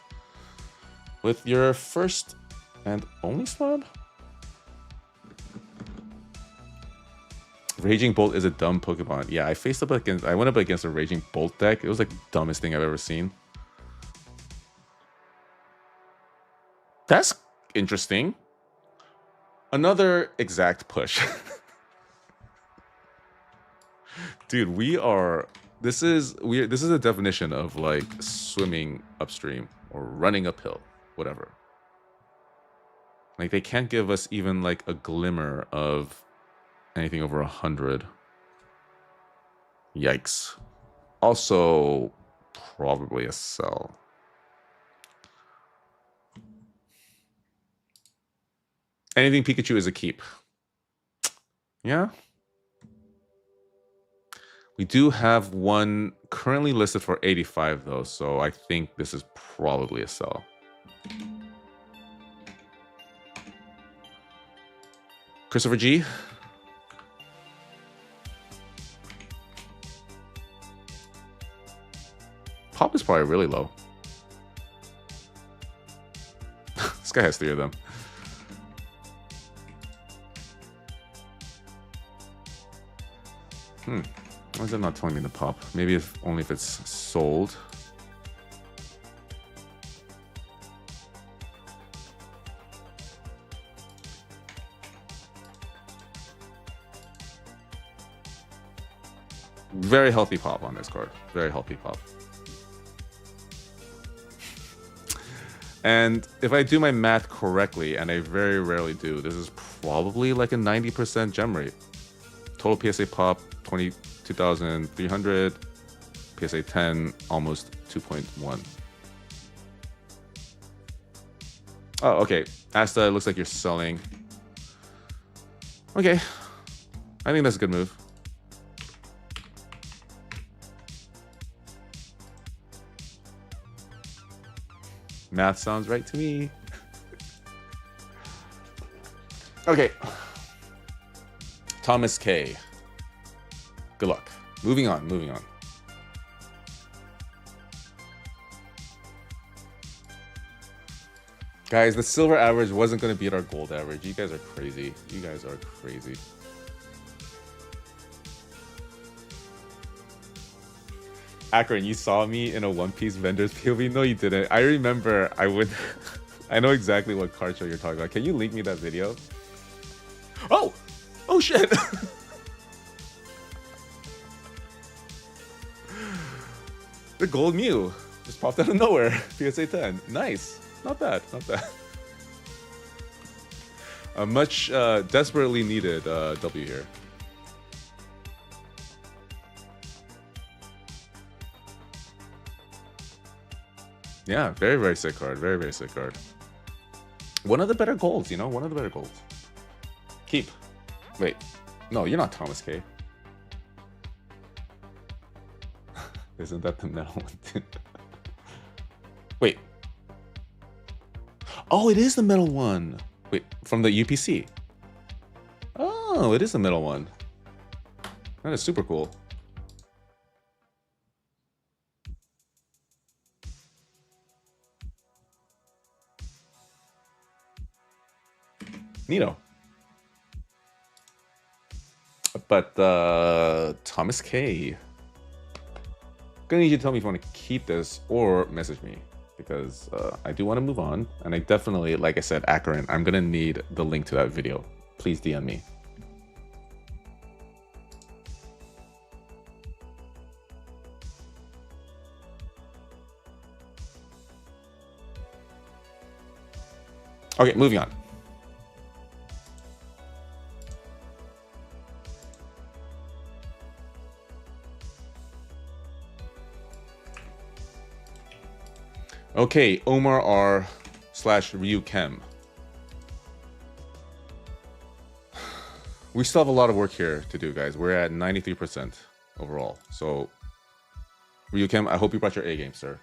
With your first and only slab? Raging Bolt is a dumb Pokemon. Yeah, I went up against a Raging Bolt deck. It was like the dumbest thing I've ever seen. That's interesting. Another exact push. Dude, this is a definition of like swimming upstream or running uphill, whatever. Like they can't give us even like a glimmer of anything over 100. Yikes. Also, probably a sell. Anything Pikachu is a keep. Yeah. We do have one currently listed for 85 though, so I think this is probably a sell. Christopher G. Pop is probably really low. This guy has 3 of them. Why is it not telling me the pop? Maybe only if it's sold. Very healthy pop on this card. Very healthy pop. And if I do my math correctly, and I very rarely do, this is probably like a 90% gem rate. Total PSA pop, 22,300. PSA 10, almost 2.1. Oh, okay. Asta, it looks like you're selling. Okay. I think that's a good move. Math sounds right to me. Okay. Thomas K. Good luck. Moving on, moving on. Guys, the silver average wasn't going to beat our gold average. You guys are crazy. You guys are crazy. Akron, you saw me in a One Piece vendor's POV? No, you didn't. I remember I would... I know exactly what card show you're talking about. Can you link me that video? Oh! Oh, shit! The gold Mew just popped out of nowhere. PSA 10. Nice. Not bad. Not bad. A much desperately needed W here. Yeah, very, very sick card. Very, very sick card. One of the better golds, you know? One of the better golds. Keep. Wait. No, you're not Thomas K. Isn't that the metal one? Wait. Oh, it is the metal one. Wait, from the UPC. Oh, it is the metal one. That is super cool. Neato. But Thomas K. Gonna need you to tell me if you want to keep this or message me, because I do want to move on, and I definitely, like I said, Akron, I'm gonna need the link to that video. Please DM me. Okay, moving on. Okay, Omar R / Ryu Chem. We still have a lot of work here to do, guys. We're at 93% overall. So, Ryu Chem, I hope you brought your A game, sir.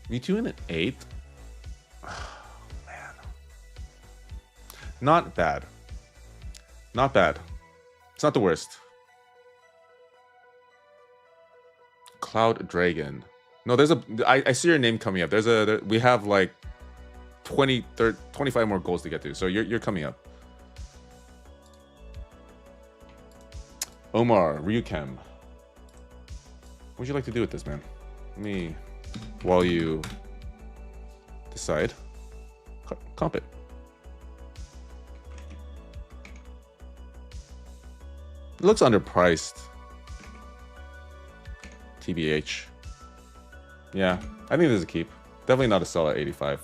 Mewtwo in an 8? Not bad. Not bad. It's not the worst. Cloud Dragon. No, there's a... I see your name coming up. We have like 20, 30, 25 more goals to get to. So you're coming up. Omar, Ryukem. What would you like to do with this, man? Let me... While you decide. Comp it. It looks underpriced. TBH. Yeah, I think this is a keep. Definitely not a sell at 85.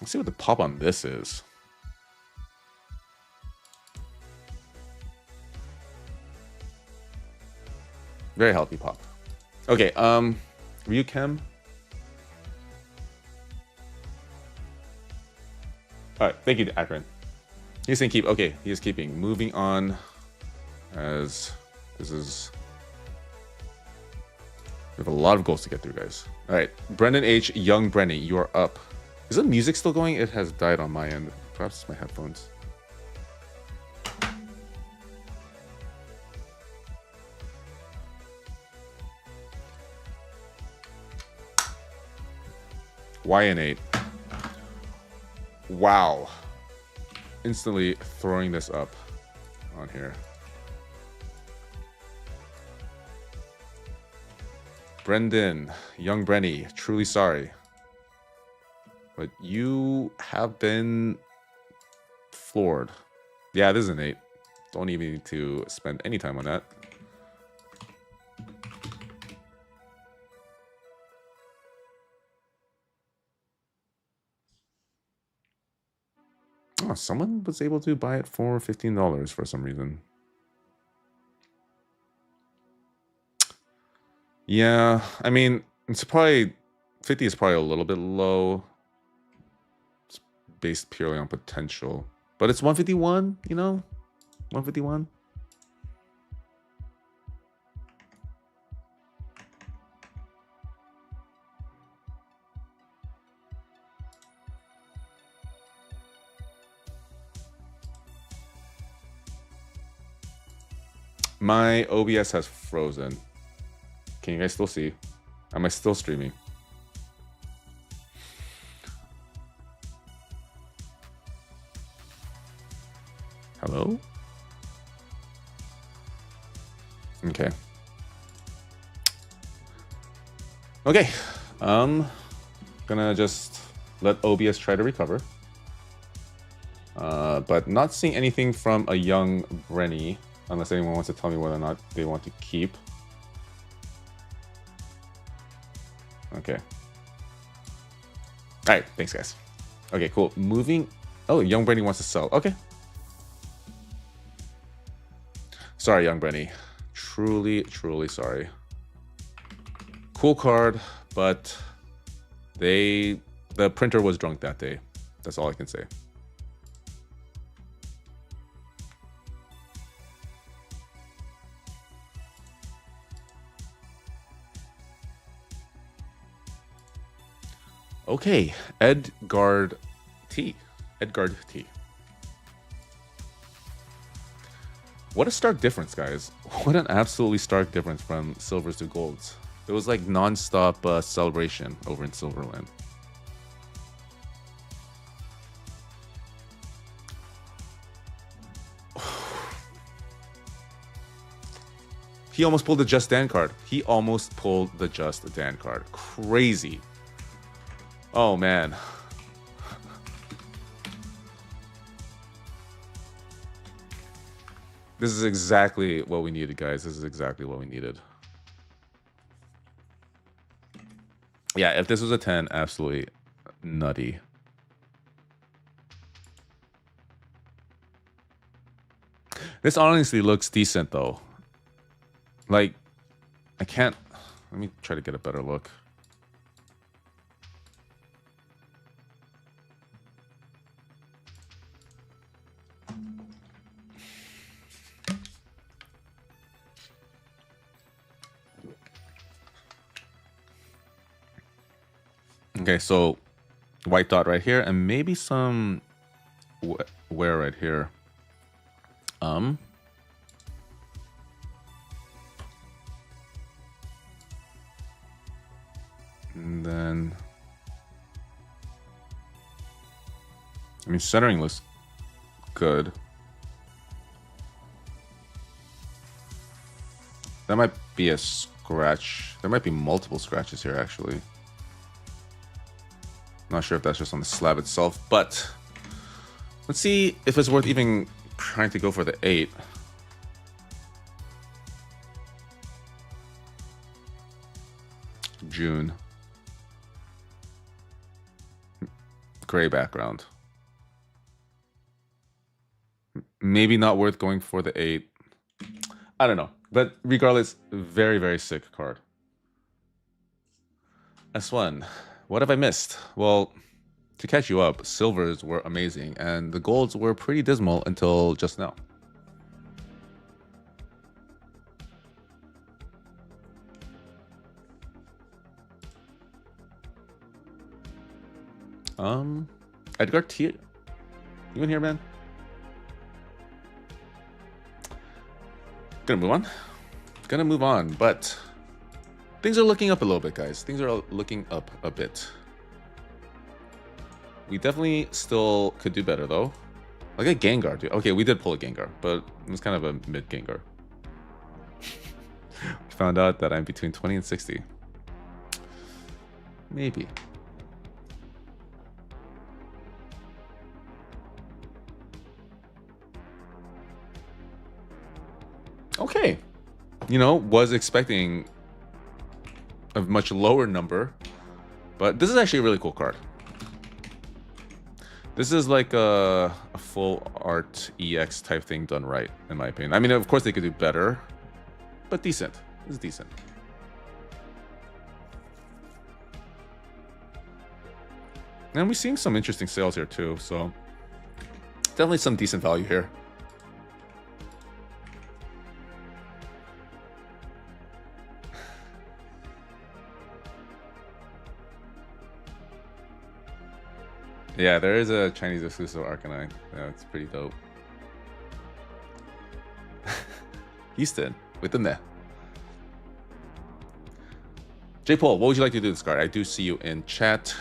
Let's see what the pop on this is. Very healthy pop. Okay, Ryukem. Alright, thank you, Akron. He's saying keep. Okay, he is keeping. Moving on, as this is... We have a lot of goals to get through, guys. Alright, Brendan H. Young Brennan, you are up. Is the music still going? It has died on my end. Perhaps it's my headphones. Why an 8? Wow. Instantly throwing this up on here. Brendan, young Brenny, truly sorry. But you have been floored. Yeah, this is an 8. Don't even need to spend any time on that. Oh, someone was able to buy it for $15 for some reason. Yeah, I mean, it's probably 50 is probably a little bit low. It's based purely on potential, but it's 151, you know, 151. My OBS has frozen. Can you guys still see? Am I still streaming? Hello? Okay. Okay. Gonna just let OBS try to recover. But not seeing anything from a young Brenny, unless anyone wants to tell me whether or not they want to keep. Okay. All right, thanks guys. Okay, cool. Moving. Oh, young Brenny wants to sell. Okay. Sorry, young Brenny. Truly, truly sorry. Cool card, but the printer was drunk that day. That's all I can say. Okay, Edgard T. Edgard T. What a stark difference, guys. What an absolutely stark difference from silvers to golds. It was like non-stop celebration over in Silverland. He almost pulled the Just Dan card. He almost pulled the Just Dan card. Crazy. Oh, man. This is exactly what we needed, guys. This is exactly what we needed. Yeah, if this was a 10, absolutely nutty. This honestly looks decent, though. Like, I can't... Let me try to get a better look. Okay, so white dot right here, and maybe some wear right here. And then, I mean, centering looks good. That might be a scratch. There might be multiple scratches here, actually. Not sure if that's just on the slab itself, but let's see if it's worth even trying to go for the 8. June. Gray background. Maybe not worth going for the 8. I don't know. But regardless, very, very sick card. S1. What have I missed? Well, to catch you up, silvers were amazing, and the golds were pretty dismal until just now. Edgar T. You in here, man? Gonna move on, but things are looking up a little bit, guys. Things are looking up a bit. We definitely still could do better though. Like a Gengar, dude. Okay, we did pull a Gengar, but it was kind of a mid Gengar. Found out that I'm between 20 and 60. Maybe. Okay. You know, was expecting a much lower number, but this is actually a really cool card. This is like a full art EX type thing done right, in my opinion. I mean, of course they could do better, but decent. This is decent. And we're seeing some interesting sales here too, so definitely some decent value here. Yeah, there is a Chinese exclusive Arcanine. Yeah, it's pretty dope. Houston with the meh. J Paul, what would you like to do with this card? I do see you in chat.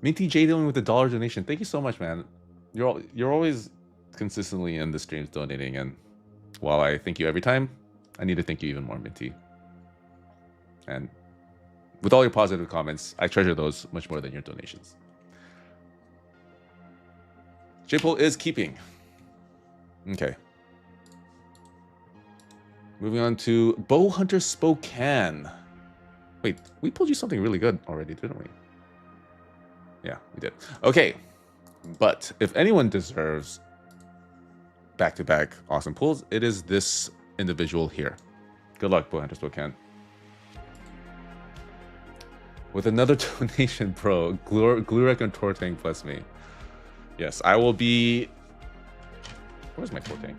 Minty J dealing with the $1 donation. Thank you so much, man. You're always consistently in the streams donating, and while I thank you every time, I need to thank you even more, Minty. And with all your positive comments, I treasure those much more than your donations. J-Pole is keeping. Okay. Moving on to Bow Hunter Spokane. Wait, we pulled you something really good already, didn't we? Yeah, we did. Okay. But if anyone deserves back-to-back awesome pulls, it is this individual here. Good luck, Bow Hunter Spokane. With another donation, bro. Glurek and Tortank plus me. Yes, I will be... Where's my Tortank?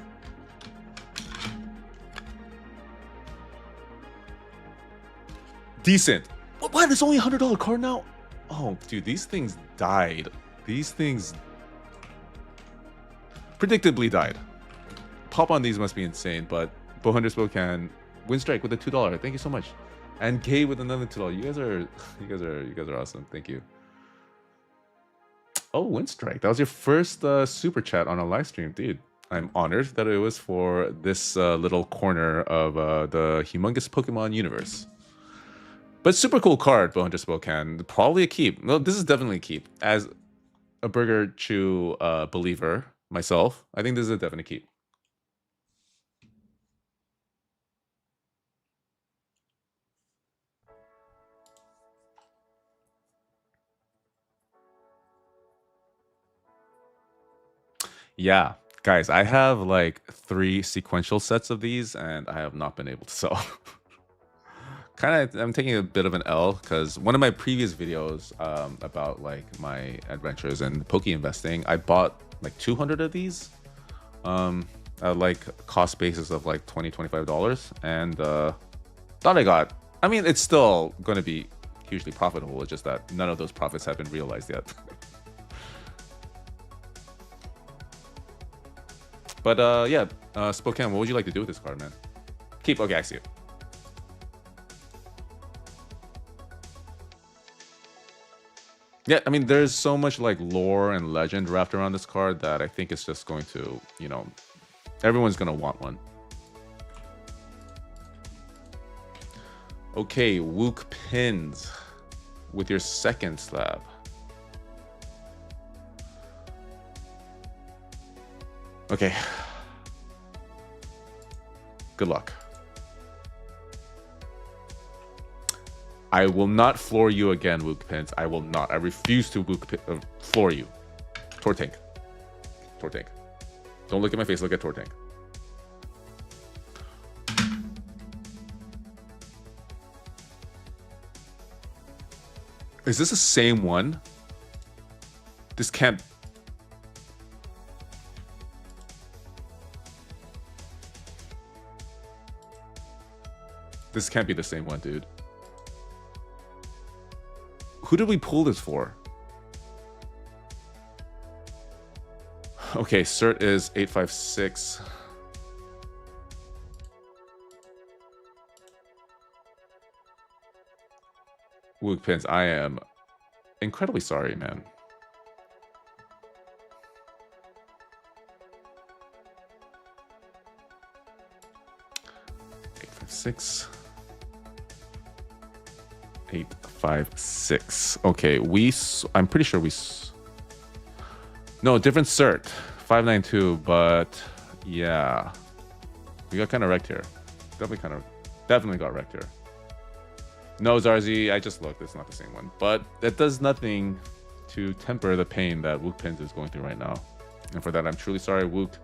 Decent. What? It's only a $100 card now? Oh, dude, these things died. These things... predictably died. Pop on these must be insane, but Bow Hunter Spokane, Windstrike with a $2. Thank you so much. And K with another $2. You guys are awesome. Thank you. Oh, Windstrike. That was your first super chat on a live stream, dude. I'm honored that it was for this little corner of the humongous Pokemon universe. But super cool card, Bow Hunter Spokane. Probably a keep. No, this is definitely a keep. As a Burger Chew believer myself, I think this is a definite keep. Yeah, guys, I have like 3 sequential sets of these, and I have not been able to sell. I'm taking a bit of an L because one of my previous videos about like my adventures in Poke investing, I bought like 200 of these at like cost basis of like $20-25, and thought I got. I mean, it's still going to be hugely profitable. It's just that none of those profits have been realized yet. But yeah, Spokane, what would you like to do with this card, man? Keep. Okay, I see it. Yeah, I mean, there's so much like lore and legend wrapped around this card that I think it's just going to, you know, everyone's gonna want one. Okay, Wook Pins with your second slab. Okay. Good luck. I will not floor you again, Wook Pins. I will not. I refuse to floor you. Tortank. Tortank. Don't look at my face. Look at Tortank. Is this the same one? This can't... This can't be the same one, dude. Who did we pull this for? Okay, cert is 856. Wook pins, I am incredibly sorry, man. 856. 856. Okay, I'm pretty sure no, different cert. 592, but yeah. We got kind of wrecked here. Definitely got wrecked here. No, Zarzi, I just looked. It's not the same one. But that does nothing to temper the pain that Wook Pins is going through right now. And for that, I'm truly sorry, Wook.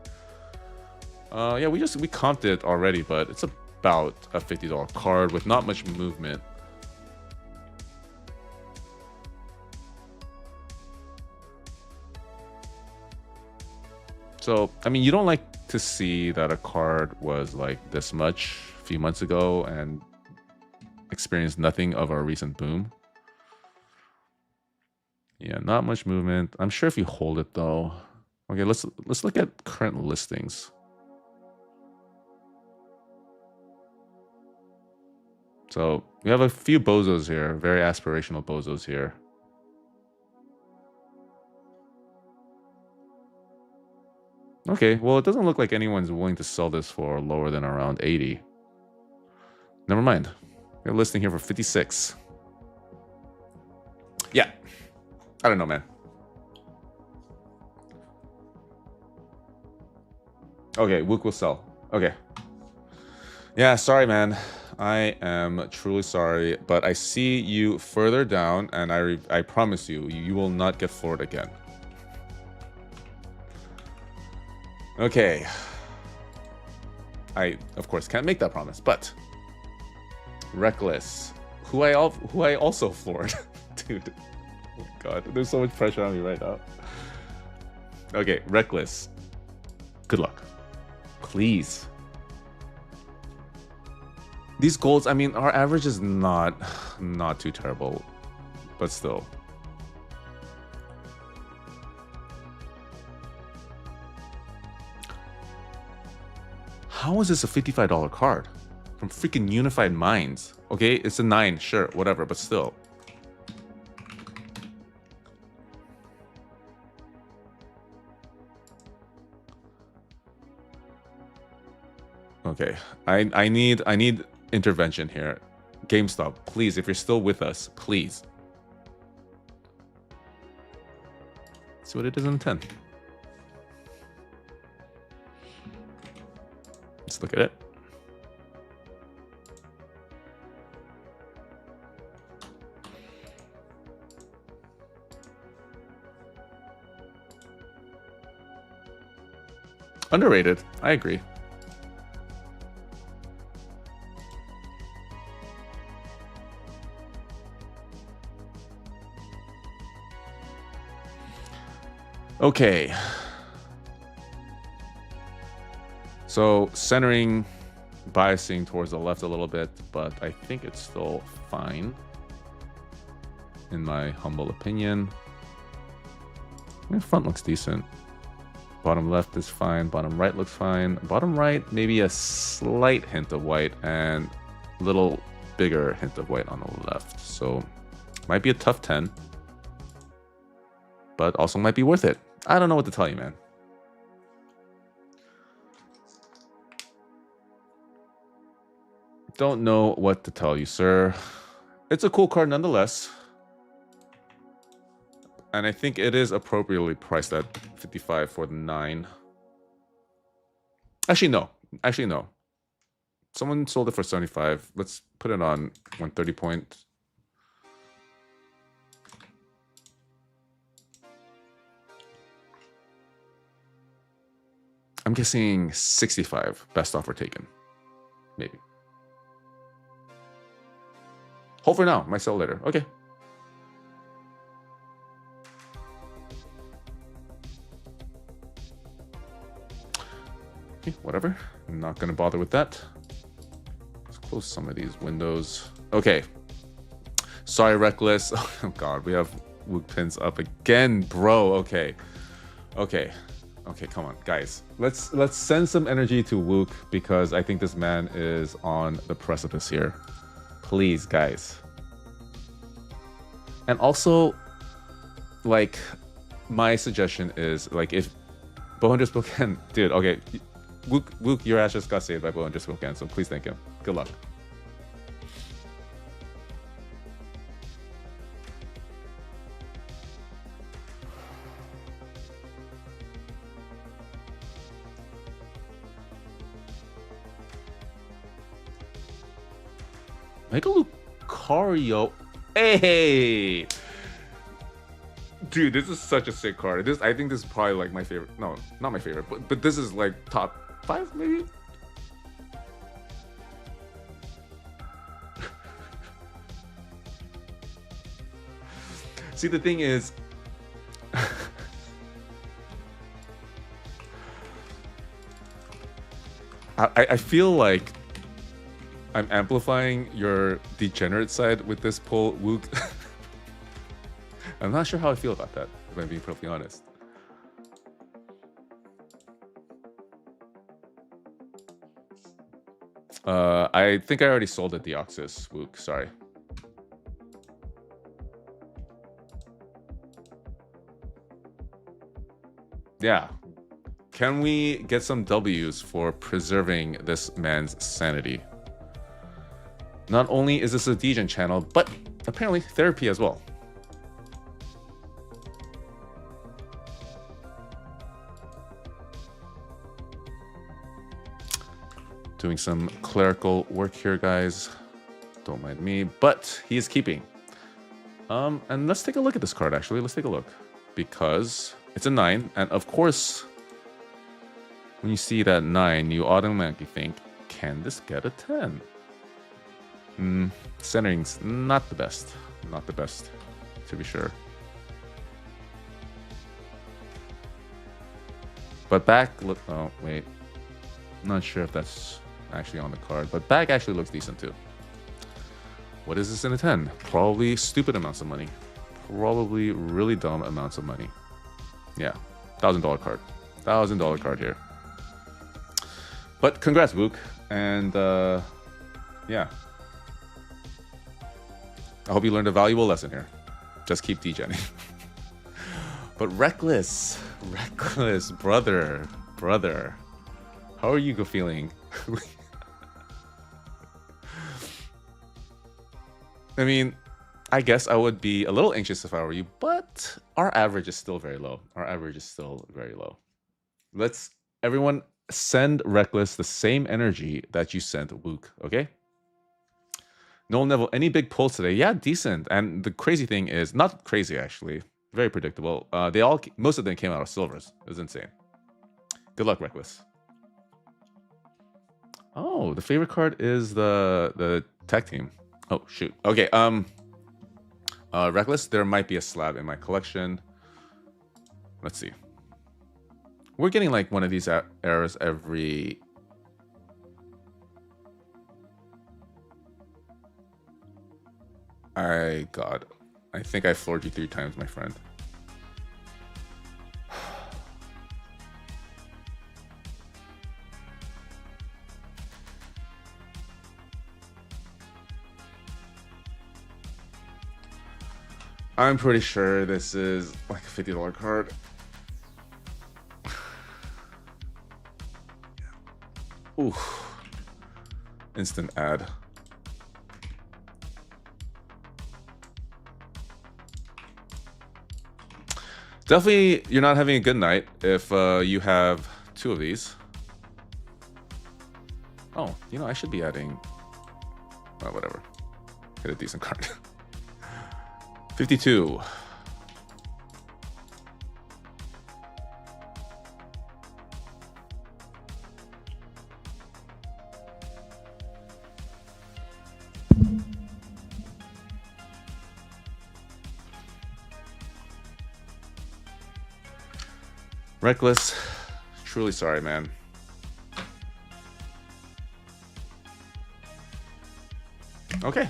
Yeah, we comped it already, but it's about a $50 card with not much movement. So, I mean, you don't like to see that a card was like this much a few months ago and experienced nothing of our recent boom. Yeah, not much movement. I'm sure if you hold it though. Okay, let's look at current listings. So we have a few bozos here, very aspirational bozos here. Okay, well, it doesn't look like anyone's willing to sell this for lower than around 80. Never mind. We have a listing here for 56. Yeah. I don't know, man. Okay, Wook will sell. Okay. Yeah, sorry, man. I am truly sorry, but I see you further down, and I promise you, you will not get floored again. Okay. I, of course, can't make that promise, but Reckless, who I also floored. Dude, oh God, there's so much pressure on me right now. Okay, Reckless, good luck. Please. These golds, I mean, our average is not too terrible, but still. How is this a $55 card? From freaking Unified Minds. Okay, it's a 9, sure, whatever, but still. Okay, I need intervention here. GameStop, please, if you're still with us, please. Let's see what it is in 10. Let's look at it. Underrated, I agree. Okay. So centering, biasing towards the left a little bit, but I think it's still fine, in my humble opinion. I mean, front looks decent. Bottom left is fine. Bottom right looks fine. Bottom right, maybe a slight hint of white and a little bigger hint of white on the left. So might be a tough 10, but also might be worth it. I don't know what to tell you, man. Don't know what to tell you, sir. It's a cool card nonetheless. And I think it is appropriately priced at 55 for the 9. Actually, no. Actually, no. Someone sold it for 75. Let's put it on 130 point. I'm guessing 65. Best offer taken. Maybe. Hold for now. Might sell later. Okay. Okay, whatever. I'm not going to bother with that. Let's close some of these windows. Okay. Sorry, Reckless. Oh god, we have Wook pins up again, bro. Okay. Okay. Okay, come on, guys. Let's send some energy to Wook because I think this man is on the precipice here. Please, guys. And also, like, my suggestion is, like, if Bowhunter Spokane, dude, okay, Wook, your ass just got saved by Bowhunter Spokane, so please thank him. Good luck. Make a Lucario. Hey! Dude, this is such a sick card. I think this is probably like my favorite. No, not my favorite, but this is like top 5 maybe? See, the thing is, I feel like I'm amplifying your degenerate side with this pull, Wook. I'm not sure how I feel about that, if I'm being perfectly honest. I think I already sold it, Deoxys, Wook, sorry. Yeah. Can we get some W's for preserving this man's sanity? Not only is this a degen channel, but apparently therapy as well. Doing some clerical work here, guys. Don't mind me, but he is keeping. And let's take a look at this card, actually. Let's take a look. Because it's a 9, and of course, when you see that 9, you automatically think, can this get a 10? Centering's not the best. Not the best, to be sure. But back, look, oh, wait. Not sure if that's actually on the card, but back actually looks decent too. What is this in a 10? Probably stupid amounts of money. Probably really dumb amounts of money. Yeah, $1,000 card. $1,000 card here. But congrats, Wook. And yeah. I hope you learned a valuable lesson here. Just keep degenning. But Reckless, brother. How are you feeling? I mean, I guess I would be a little anxious if I were you, but our average is still very low. Let's, everyone, send Reckless the same energy that you sent Wook, okay? Noel Neville, any big pulls today? Yeah, decent. And the crazy thing is, not crazy actually, very predictable. Most of them came out of silvers. It was insane. Good luck, Reckless. Oh, the favorite card is the tech team. Oh shoot. Okay. Reckless. There might be a slab in my collection. Let's see. We're getting like one of these errors every. God, I think I floored you 3 times, my friend. I'm pretty sure this is like a $50 card. Ooh. Instant ad. Definitely, you're not having a good night if you have 2 of these. Oh, you know, I should be adding... Well, whatever. Hit a decent card. 52. Reckless, truly sorry, man. Okay,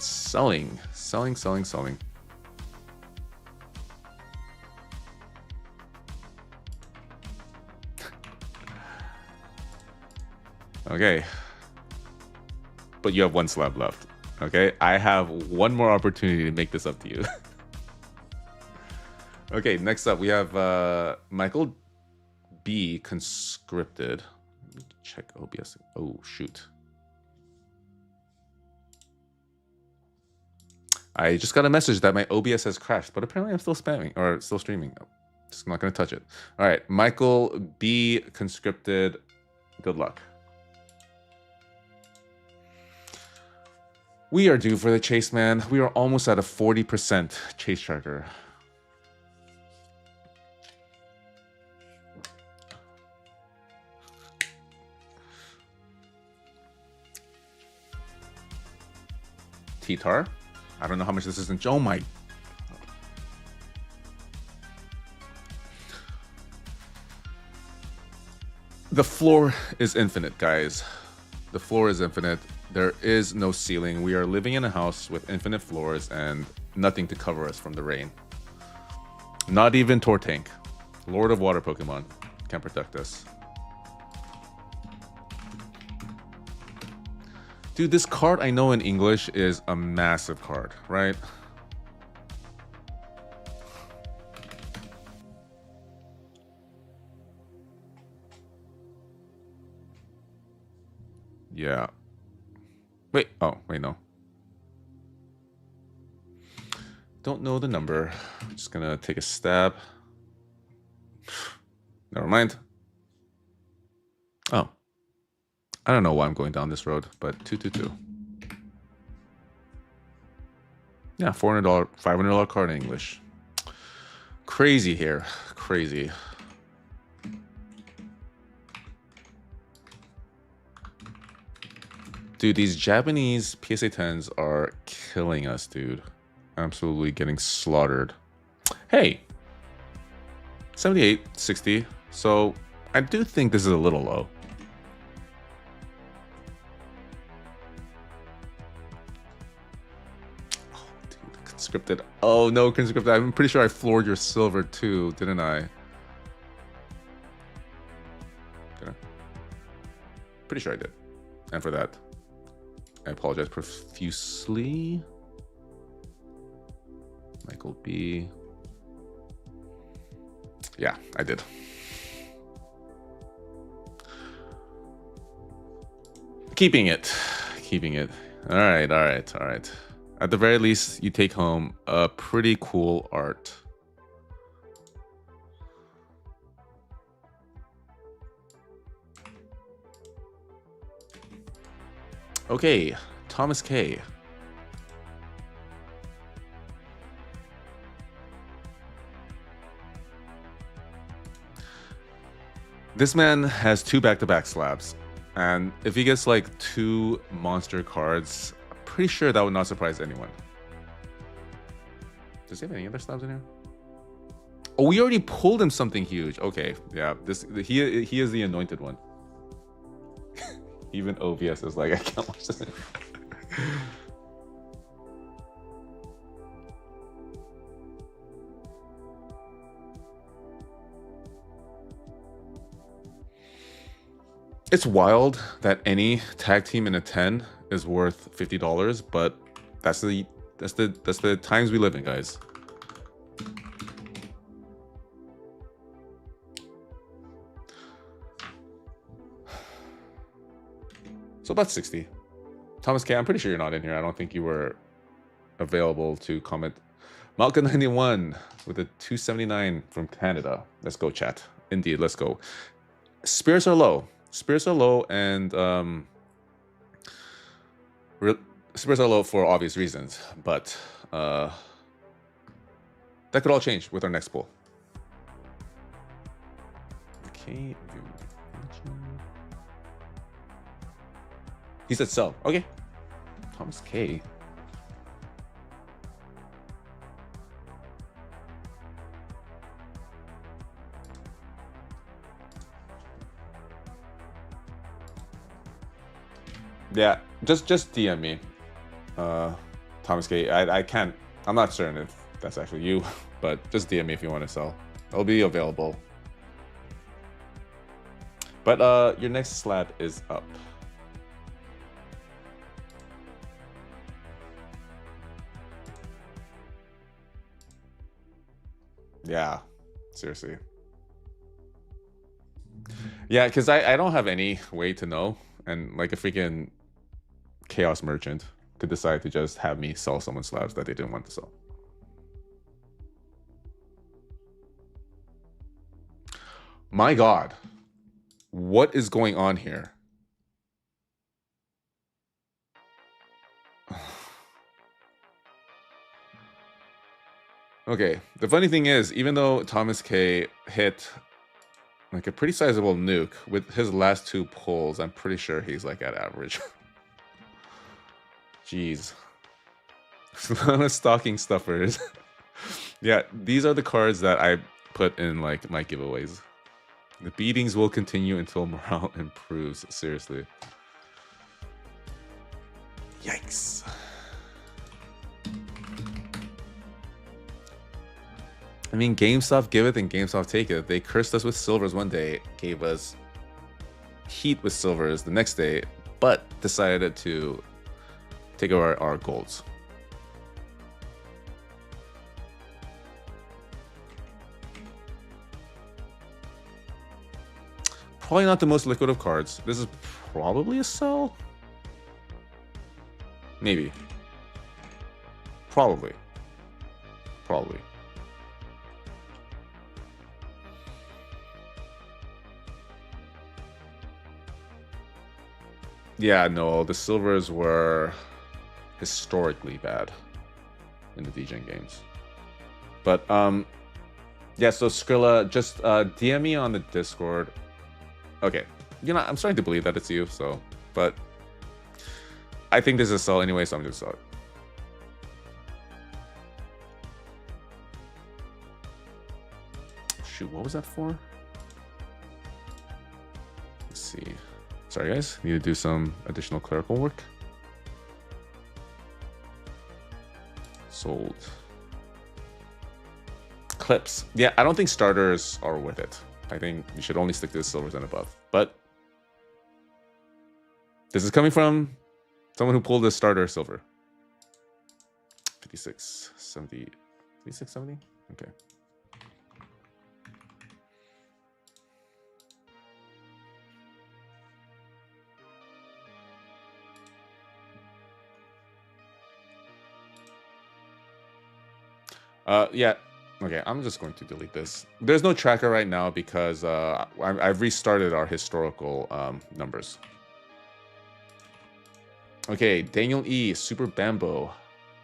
Selling, selling, selling, selling. Okay. But you have one slab left. Okay, I have one more opportunity to make this up to you. Okay, next up we have Michael B. Conscripted. Let me check OBS. Oh, shoot. I just got a message that my OBS has crashed, but apparently I'm still spamming or still streaming. Just not going to touch it. All right, Michael B. Conscripted. Good luck. We are due for the chase, man. We are almost at a 40% chase tracker. T-Tar. I don't know how much this is in. Oh my. The floor is infinite, guys. The floor is infinite. There is no ceiling. We are living in a house with infinite floors and nothing to cover us from the rain. Not even Tortank. Lord of Water Pokemon can protect us. Dude, this card I know in English is a massive card, right? Yeah. Wait, oh, wait, no. Don't know the number. I'm just gonna take a stab. Never mind. Oh. I don't know why I'm going down this road, but 222. Yeah, $400, $500 card in English. Crazy here. Crazy. Dude, these Japanese PSA 10s are killing us, dude. Absolutely getting slaughtered. Hey, 78, 60. So I do think this is a little low. Oh, dude, conscripted. Oh no, conscripted. I'm pretty sure I floored your silver too, didn't I? Did I? Pretty sure I did. And for that, I apologize profusely. Michael B. Yeah, I did. Keeping it. Keeping it. All right, all right, all right. At the very least, you take home a pretty cool art. Okay, Thomas K. This man has 2 back-to-back slabs, and if he gets like 2 monster cards, I'm pretty sure that would not surprise anyone. Does he have any other slabs in here? Oh, we already pulled him something huge. Okay, yeah, he is the anointed one. Even OBS is like, I can't watch this anymore. It's wild that any tag team in a 10 is worth $50, but that's the times we live in, guys. So about 60. Thomas K, I'm pretty sure you're not in here. I don't think you were available to comment. Malka91 with a 279 from Canada. Let's go, chat. Indeed, let's go. Spirits are low. Spirits are low, and spirits are low for obvious reasons, but that could all change with our next pull. Okay. He said sell. Okay. Thomas K. Yeah, just DM me. Thomas K, I can't, I'm not certain if that's actually you, but just DM me if you want to sell. It'll be available. But your next slat is up. Yeah, seriously. Yeah, because I don't have any way to know, and like a freaking chaos merchant could decide to just have me sell someone slabs that they didn't want to sell. My God, what is going on here? Okay, the funny thing is, even though Thomas K hit like a pretty sizable nuke with his last 2 pulls, I'm pretty sure he's like at average. Jeez. Stocking stuffers. Yeah, these are the cards that I put in like my giveaways. The beatings will continue until morale improves. Seriously. Yikes. I mean, GameStop giveth and GameStop taketh. They cursed us with silvers one day, gave us heat with silvers the next day, but decided to take over our golds. Probably not the most liquid of cards. This is probably a sell. Maybe. Probably. Yeah, no, the silvers were historically bad in the DGen games. But yeah, so Skrilla, just DM me on the Discord. Okay, you know, I'm starting to believe that it's you, so, but I think this is a sell anyway, so I'm gonna sell it. Shoot, what was that for? Let's see. Sorry guys, need to do some additional clerical work. Sold. Clips. Yeah, I don't think starters are worth it. I think you should only stick to the silvers and above. But this is coming from someone who pulled a starter silver. 56, 70, 56, 70? Okay. Yeah. Okay, I'm just going to delete this. There's no tracker right now because I've restarted our historical numbers. Okay, Daniel E, Super Bambo,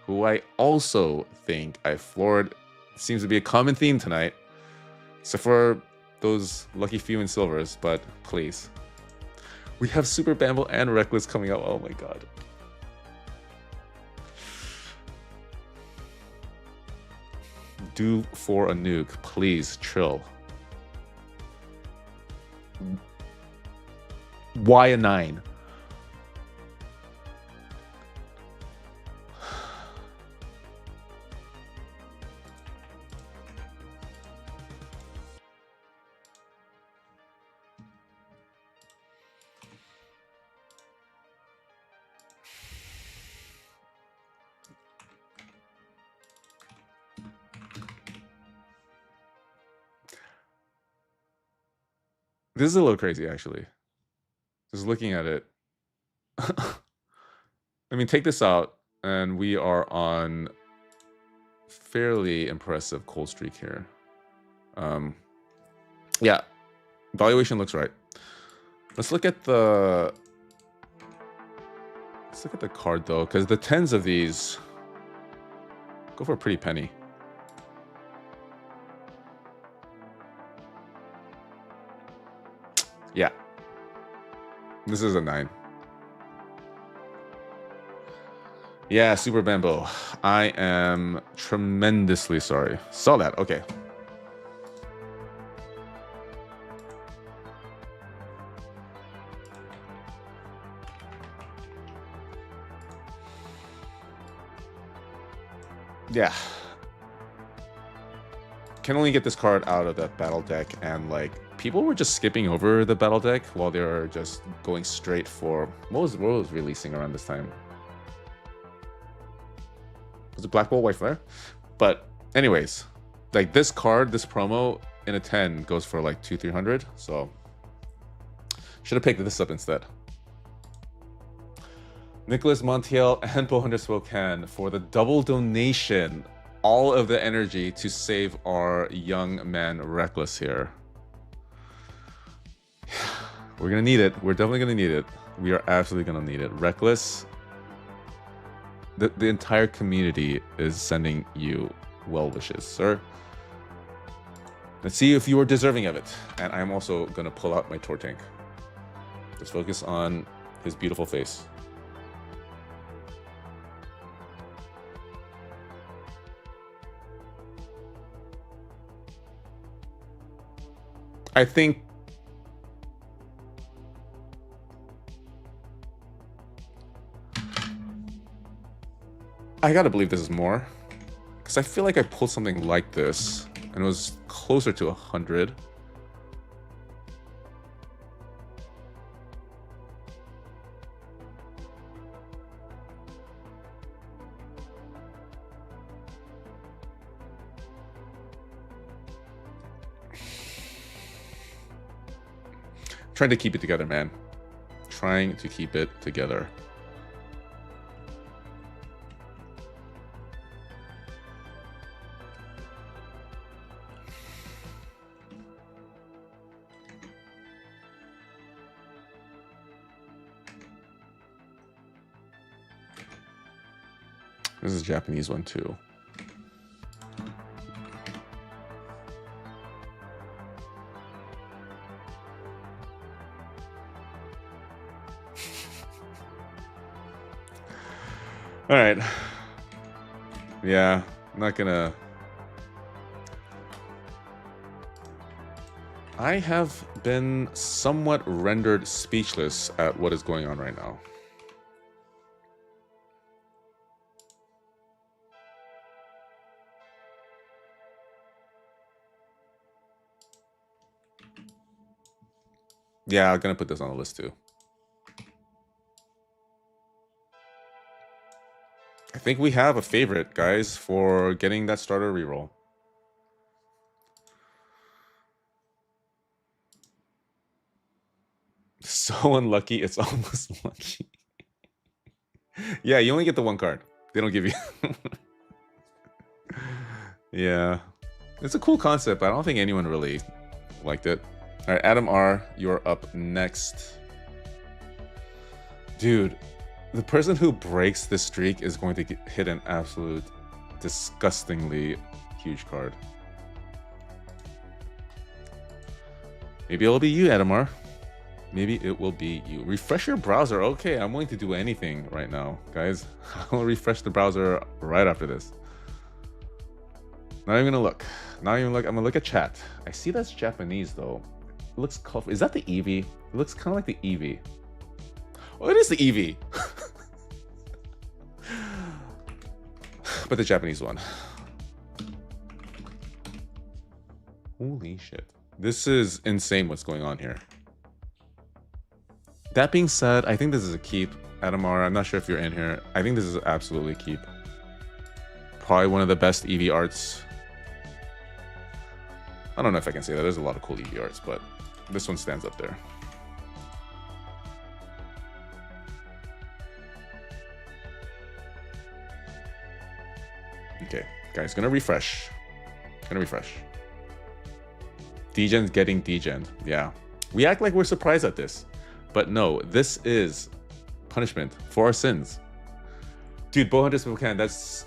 who I also think I floored. Seems to be a common theme tonight, except for those lucky few in silvers, but please. We have Super Bambo and Reckless coming out. Oh my God. Do for a nuke, please chill. Why a 9? This is a little crazy, actually. Just looking at it. I mean, take this out, and we are on fairly impressive cold streak here. Yeah, valuation looks right. Let's look at the card though, because the 10s of these go for a pretty penny. Yeah, this is a 9. Yeah, Super Bambo. I am tremendously sorry. Saw that. Okay. Yeah. Can only get this card out of that battle deck, and like people were just skipping over the battle deck while they were just going straight for what was releasing around this time. Was it Black Bolt White Flare? But anyways, like this card, this promo in a 10 goes for like 200-300. So should have picked this up instead. Nicholas Montiel and Bohunter Spokane for the double donation. All of the energy to save our young man Reckless here. We're gonna need it. We're definitely gonna need it. We are absolutely gonna need it. Reckless. The entire community is sending you well wishes, sir. Let's see if you are deserving of it. And I'm also gonna pull out my Tor Tank. Let's focus on his beautiful face. I think I gotta believe this is more, because I feel like I pulled something like this and it was closer to 100. Trying to keep it together, man. Trying to keep it together. This is a Japanese one too. All right. Yeah, I'm not gonna. I have been somewhat rendered speechless at what is going on right now. Yeah, I'm gonna put this on the list too. I think we have a favorite, guys, for getting that starter reroll. So unlucky, it's almost lucky. Yeah, you only get the one card. They don't give you. Yeah. It's a cool concept, but I don't think anyone really liked it. All right, Adam R., you're up next. Dude, the person who breaks the streak is going to hit an absolute disgustingly huge card. Maybe it'll be you, Adam R. Maybe it will be you. Refresh your browser. Okay, I'm willing to do anything right now, guys. I'll refresh the browser right after this. Not even gonna look. Not even look. I'm gonna look at chat. I see that's Japanese though. It looks colorful. Is that the Eevee? It looks kind of like the Eevee. Oh, it is the Eevee. But the Japanese one. Holy shit. This is insane what's going on here. That being said, I think this is a keep. Adamar, I'm not sure if you're in here. I think this is absolutely a keep. Probably one of the best Eevee arts. I don't know if I can say that. There's a lot of cool Eevee arts, but this one stands up there. Okay, guys, gonna refresh. Gonna refresh. Degen's getting degen. Yeah. We act like we're surprised at this. But no, this is punishment for our sins. Dude, Bohunter Spokane, that's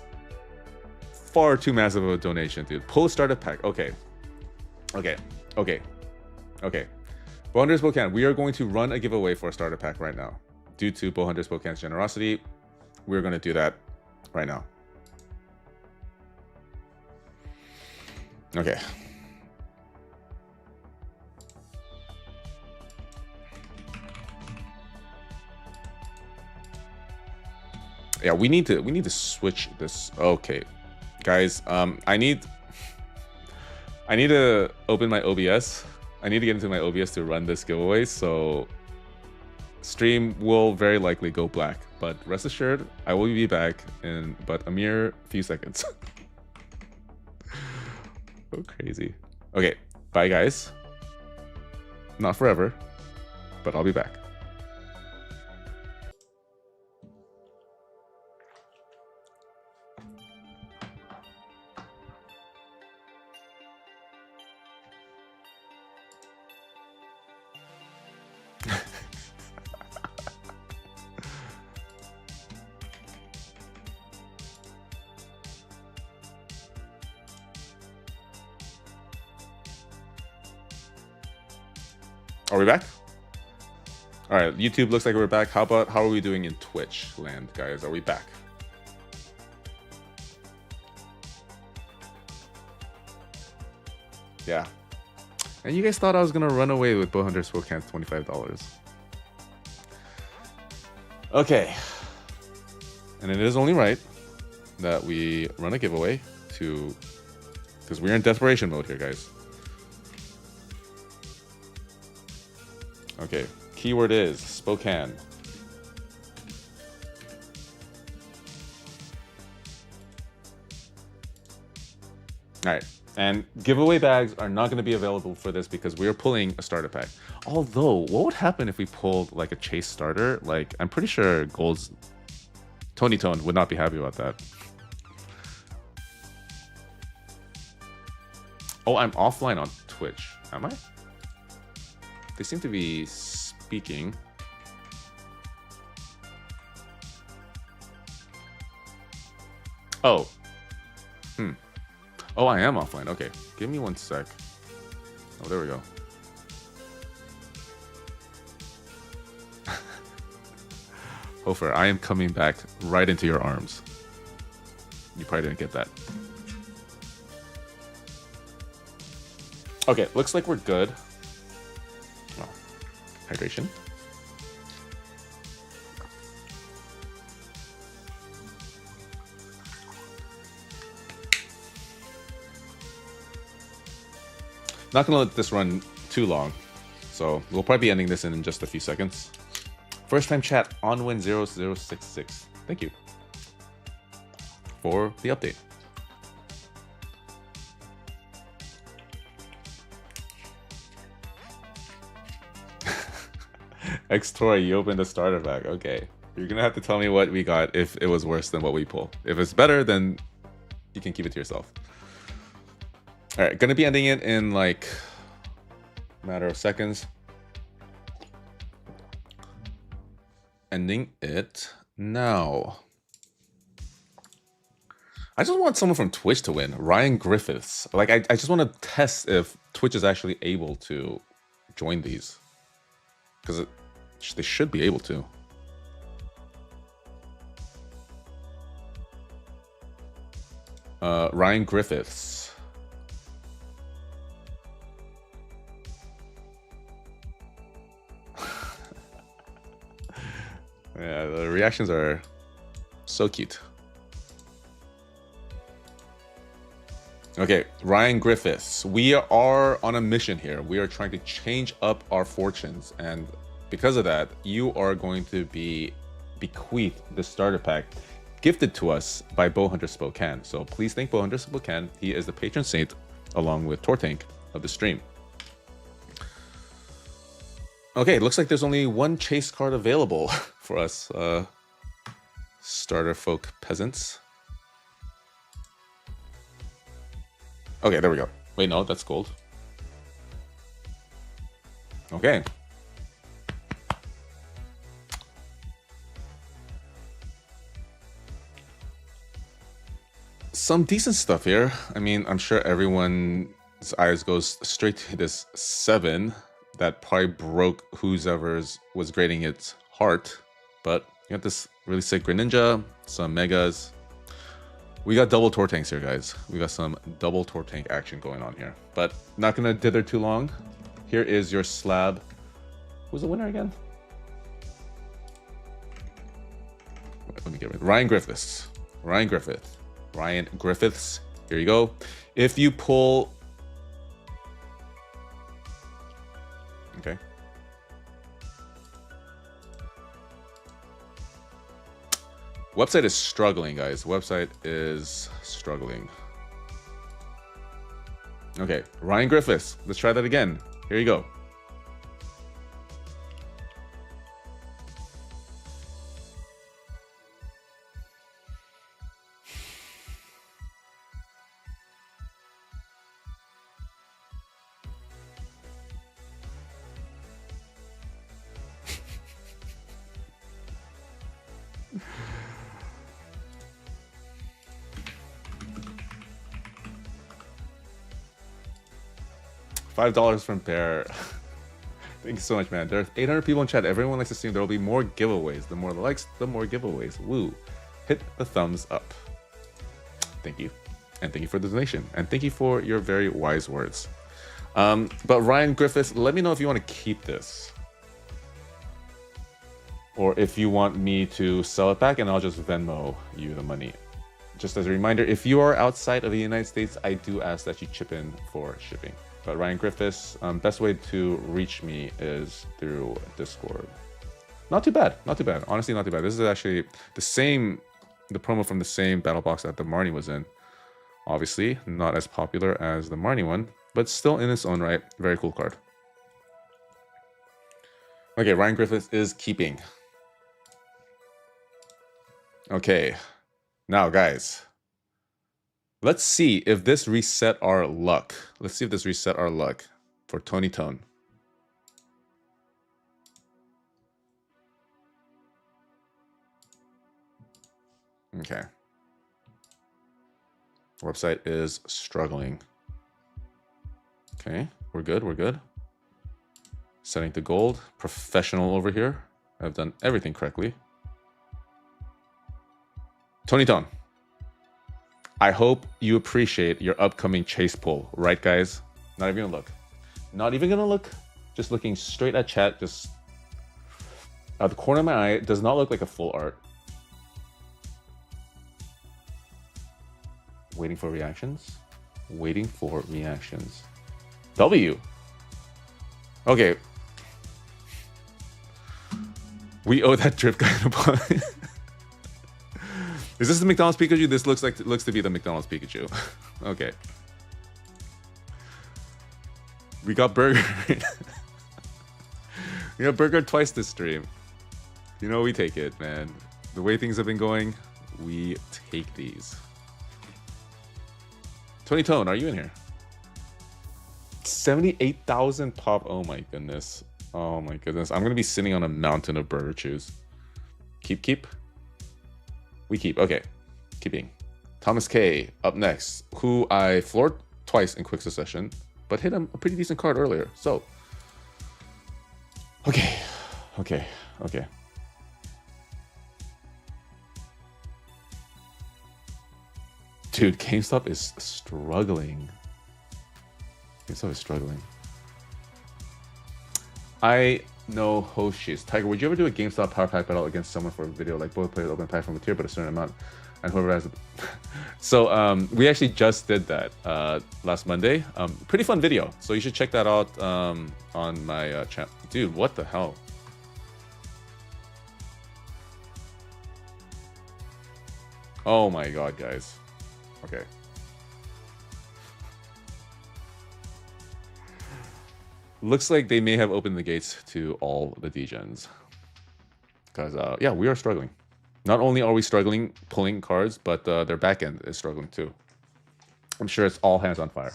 far too massive of a donation, dude. Pull a starter pack. Okay. Okay. Okay. Okay. Bohunter Spokane, we are going to run a giveaway for a starter pack right now. Due to Bohunter Spokane's generosity, we're going to do that right now. Okay. Yeah, we need to switch this. Okay. Guys, I need to open my OBS. I need to get into my OBS to run this giveaway, so stream will very likely go black. But rest assured, I will be back in but a mere few seconds. So crazy. Okay, bye guys. Not forever, but I'll be back. Are we back? All right, YouTube looks like we're back. How are we doing in Twitch land, guys? Are we back? Yeah. And you guys thought I was gonna run away with Bowhunter Spokane's $25. Okay. And it is only right that we run a giveaway because we're in desperation mode here, guys. Okay, keyword is Spokane. All right, and giveaway bags are not going to be available for this because we are pulling a starter pack. Although, what would happen if we pulled like a chase starter? Like, I'm pretty sure Tony Tone would not be happy about that. Oh, I'm offline on Twitch. Am I? They seem to be speaking. Oh. Oh, I am offline. Okay. Give me 1 sec. Oh, there we go. Hofer, I am coming back right into your arms. You probably didn't get that. Okay, looks like we're good. Oh, hydration. Not gonna let this run too long, so we'll probably be ending this in just a few seconds. First time chat, onwin0066. Thank you for the update. X-Toy, you opened a starter pack. Okay. You're gonna have to tell me what we got if it was worse than what we pull. If it's better, then you can keep it to yourself. All right, gonna be ending it in like a matter of seconds. Ending it now. I just want someone from Twitch to win. Ryan Griffiths. Like, I just want to test if Twitch is actually able to join these. Because they should be able to. Ryan Griffiths. Yeah, the reactions are so cute. Okay, Ryan Griffiths. We are on a mission here. We are trying to change up our fortunes, and because of that, you are going to be bequeathed the starter pack gifted to us by Bowhunter Spokane. So please thank Bowhunter Spokane. He is the patron saint along with Tortank of the stream. Okay, looks like there's only one chase card available for us starter folk peasants. Okay, there we go. Wait, no, that's gold. Okay. Some decent stuff here. I mean, I'm sure everyone's eyes goes straight to this 7 that probably broke whoever's was grading its heart. But you got this really sick Greninja, some Megas. We got double Tortanks here, guys. We got some double Tortank action going on here. But not gonna dither too long. Here is your slab. Who's the winner again? Let me get rid. Ryan Griffiths. Ryan Griffith. Ryan Griffiths. Here you go. If you pull... Okay. Website is struggling, guys. Website is struggling. Okay, Ryan Griffiths. Let's try that again. Here you go. $5 from Bear. Thank you so much, man. There's 800 people in chat. Everyone likes to see there will be more giveaways. The more likes, the more giveaways. Woo. Hit the thumbs up. Thank you. And thank you for the donation. And thank you for your very wise words. But Ryan Griffiths, let me know if you want to keep this. Or if you want me to sell it back and I'll just Venmo you the money. Just as a reminder, if you are outside of the United States, I do ask that you chip in for shipping. But Ryan Griffiths, best way to reach me is through Discord. Not too bad, not too bad. Honestly, not too bad. This is actually the promo from the same battle box that the Marnie was in. Obviously, not as popular as the Marnie one, but still in its own right, very cool card. Okay, Ryan Griffiths is keeping. Okay, now guys. Let's see if this reset our luck. Let's see if this reset our luck for Tony Tone. Okay. Website is struggling. Okay, we're good, we're good. Setting to gold. Professional over here. I've done everything correctly. Tony Tone. I hope you appreciate your upcoming chase pull, right, guys? Not even gonna look. Not even gonna look. Just looking straight at chat. Just out the corner of my eye. It does not look like a full art. Waiting for reactions. Waiting for reactions. W. Okay. We owe that drip guy a bunch. Is this the McDonald's Pikachu? This looks to be the McDonald's Pikachu. Okay. We got burger. We got burger twice this stream. You know, we take it, man. The way things have been going, we take these. Tony Tone, are you in here? 78,000 pop. Oh my goodness. Oh my goodness. I'm gonna be sitting on a mountain of burger chews. Keep. We keep. Okay. Keeping. Thomas K up next, who I floored twice in quick succession, but hit him a pretty decent card earlier. So, okay. Dude, Gamestop is struggling. I know Hoshi's. Tiger, would you ever do a GameStop Power Pack battle against someone for a video? Like both players open a pack from a tier, but a certain amount, and whoever has it. So we actually just did that last Monday. Pretty fun video. So you should check that out on my channel. Dude, what the hell? Oh my god, guys. Okay. Looks like they may have opened the gates to all the degens. Because, yeah, we are struggling. Not only are we struggling pulling cards, but their back end is struggling too. I'm sure it's all hands on fire.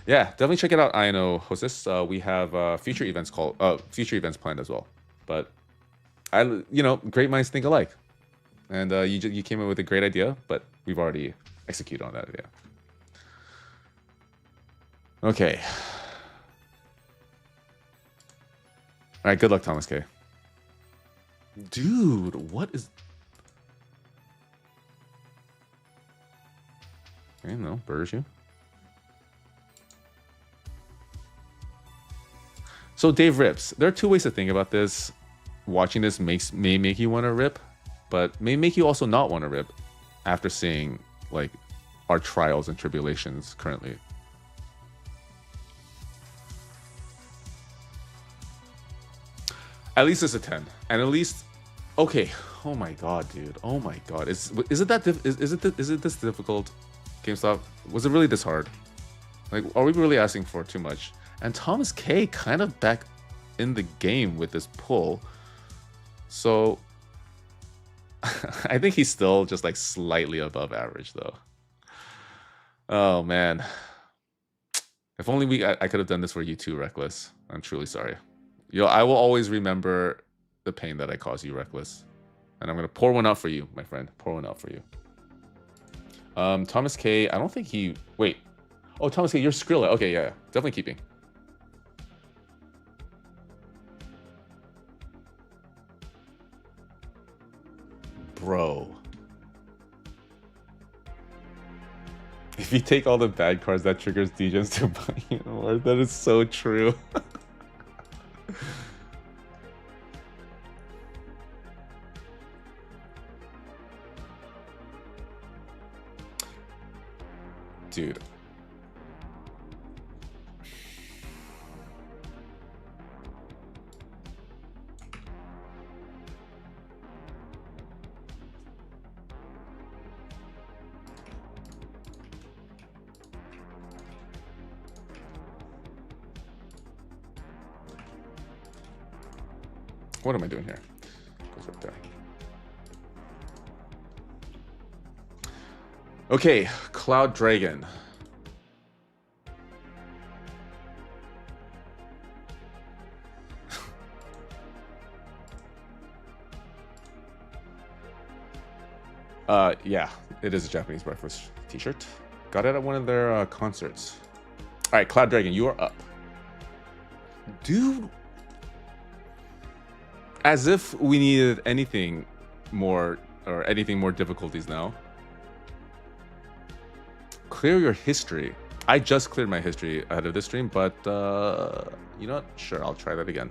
Yeah, definitely check it out, INO Hostess. We have future events planned as well. But, great minds think alike. And you came in with a great idea, but we've already executed on that idea. Okay. All right, good luck, Thomas K. Dude, what is... Okay, no, burger shoe. So Dave rips. There are two ways to think about this. Watching this may make you want to rip, but may make you also not want to rip after seeing like our trials and tribulations currently. At least it's a 10, and at least okay. Oh my god, dude. Oh my god. Is it that is it this difficult? GameStop, was it really this hard? Like, are we really asking for too much? And Thomas K kind of back in the game with this pull. So I think he's still just like slightly above average though. Oh man. If only I could have done this for you too, Reckless. I'm truly sorry. Yo, I will always remember the pain that I caused you, Reckless. And I'm gonna pour one out for you, my friend. Pour one out for you. Thomas K, I don't think he... Wait. Oh, Thomas K, you're Skrilla. Okay, yeah. Definitely keeping. Bro. If you take all the bad cards, that triggers degens to buy you more. That is so true. Dude. What am I doing here? Goes right there. Okay, Cloud Dragon. Yeah, it is a Japanese breakfast t-shirt. Got it at one of their concerts. All right, Cloud Dragon, you are up. Dude. As if we needed anything more or anything more difficulties now. Clear your history. I just cleared my history ahead of this stream, but you know what? Sure, I'll try that again.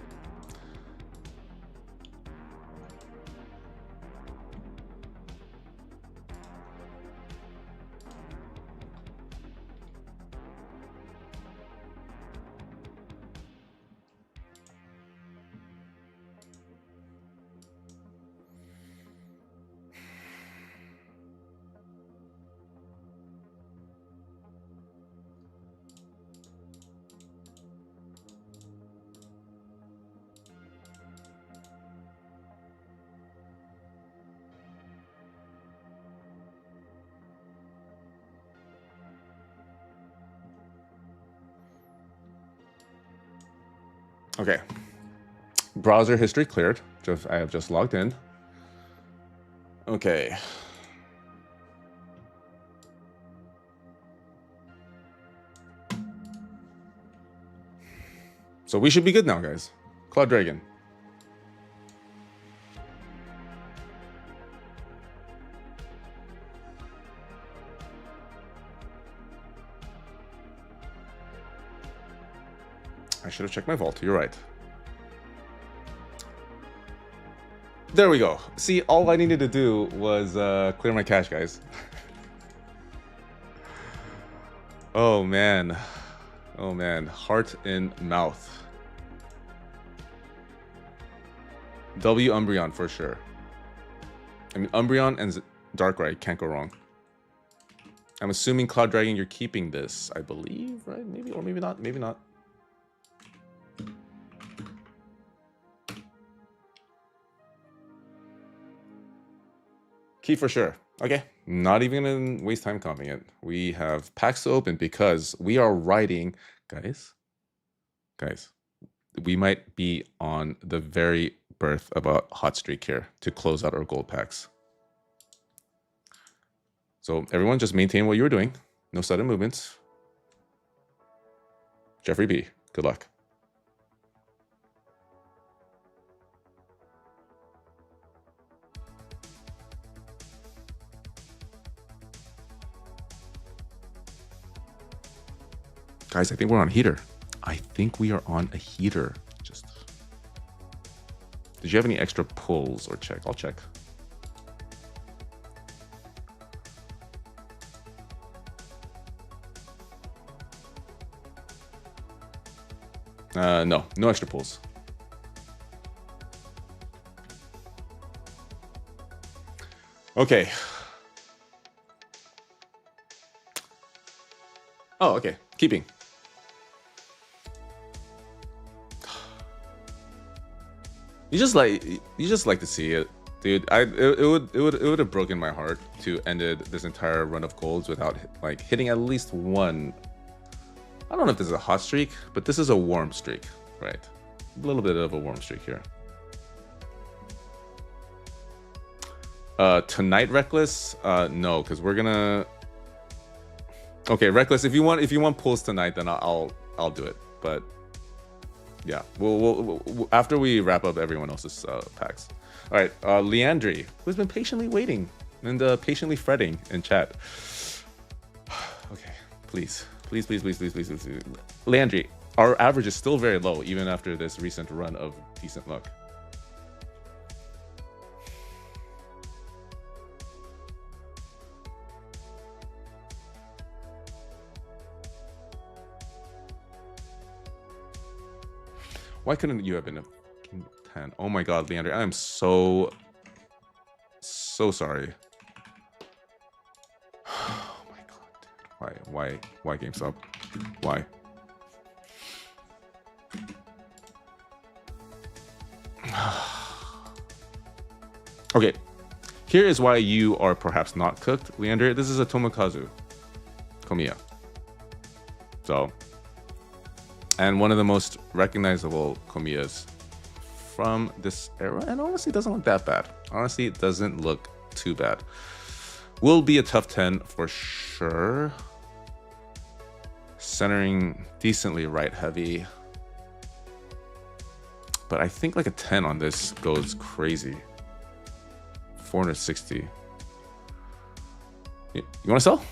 Okay. Browser history cleared. I have just logged in. Okay. So we should be good now, guys. Cloud Dragon. I should have checked my vault. You're right. There we go. See, all I needed to do was clear my cache, guys. Oh, man. Oh, man. Heart in mouth. W Umbreon for sure. I mean, Umbreon and Darkrai can't go wrong. I'm assuming Cloud Dragon, you're keeping this, I believe, right? Maybe, or maybe not. Maybe not. Key for sure. Okay, not even gonna waste time comping it. We have packs to open because we are riding, guys, we might be on the very birth of a hot streak here to close out our gold packs. So everyone just maintain what you were doing. No sudden movements. Jeffrey B, good luck. Guys, I think we're on a heater. I think we are on a heater. Just. Did you have any extra pulls or check? I'll check. No extra pulls. Okay. Oh, okay. Keeping. You just like to see it, dude. It would have broken my heart to ended this entire run of golds without like hitting at least one. I don't know if this is a hot streak, but this is a warm streak, right? A little bit of a warm streak here. Tonight, Reckless? No, because we're gonna. Okay, Reckless. If you want pulls tonight, then I'll do it. But yeah, we'll after we wrap up everyone else's packs. All right, Leandri, who's been patiently waiting and patiently fretting in chat. Okay, please. Leandri, our average is still very low even after this recent run of decent luck. Why couldn't you have been a King 10? Oh my god, Leander, I am so sorry. Oh my god, dude. Why GameStop? Why? Okay, here is why you are perhaps not cooked, Leander. This is a Tomokazu Komiya. So, and one of the most recognizable Komiyas from this era, and honestly doesn't look that bad. Honestly, it doesn't look too bad. Will be a tough 10 for sure. Centering decently right heavy. But I think like a 10 on this goes crazy. 460. You want to sell?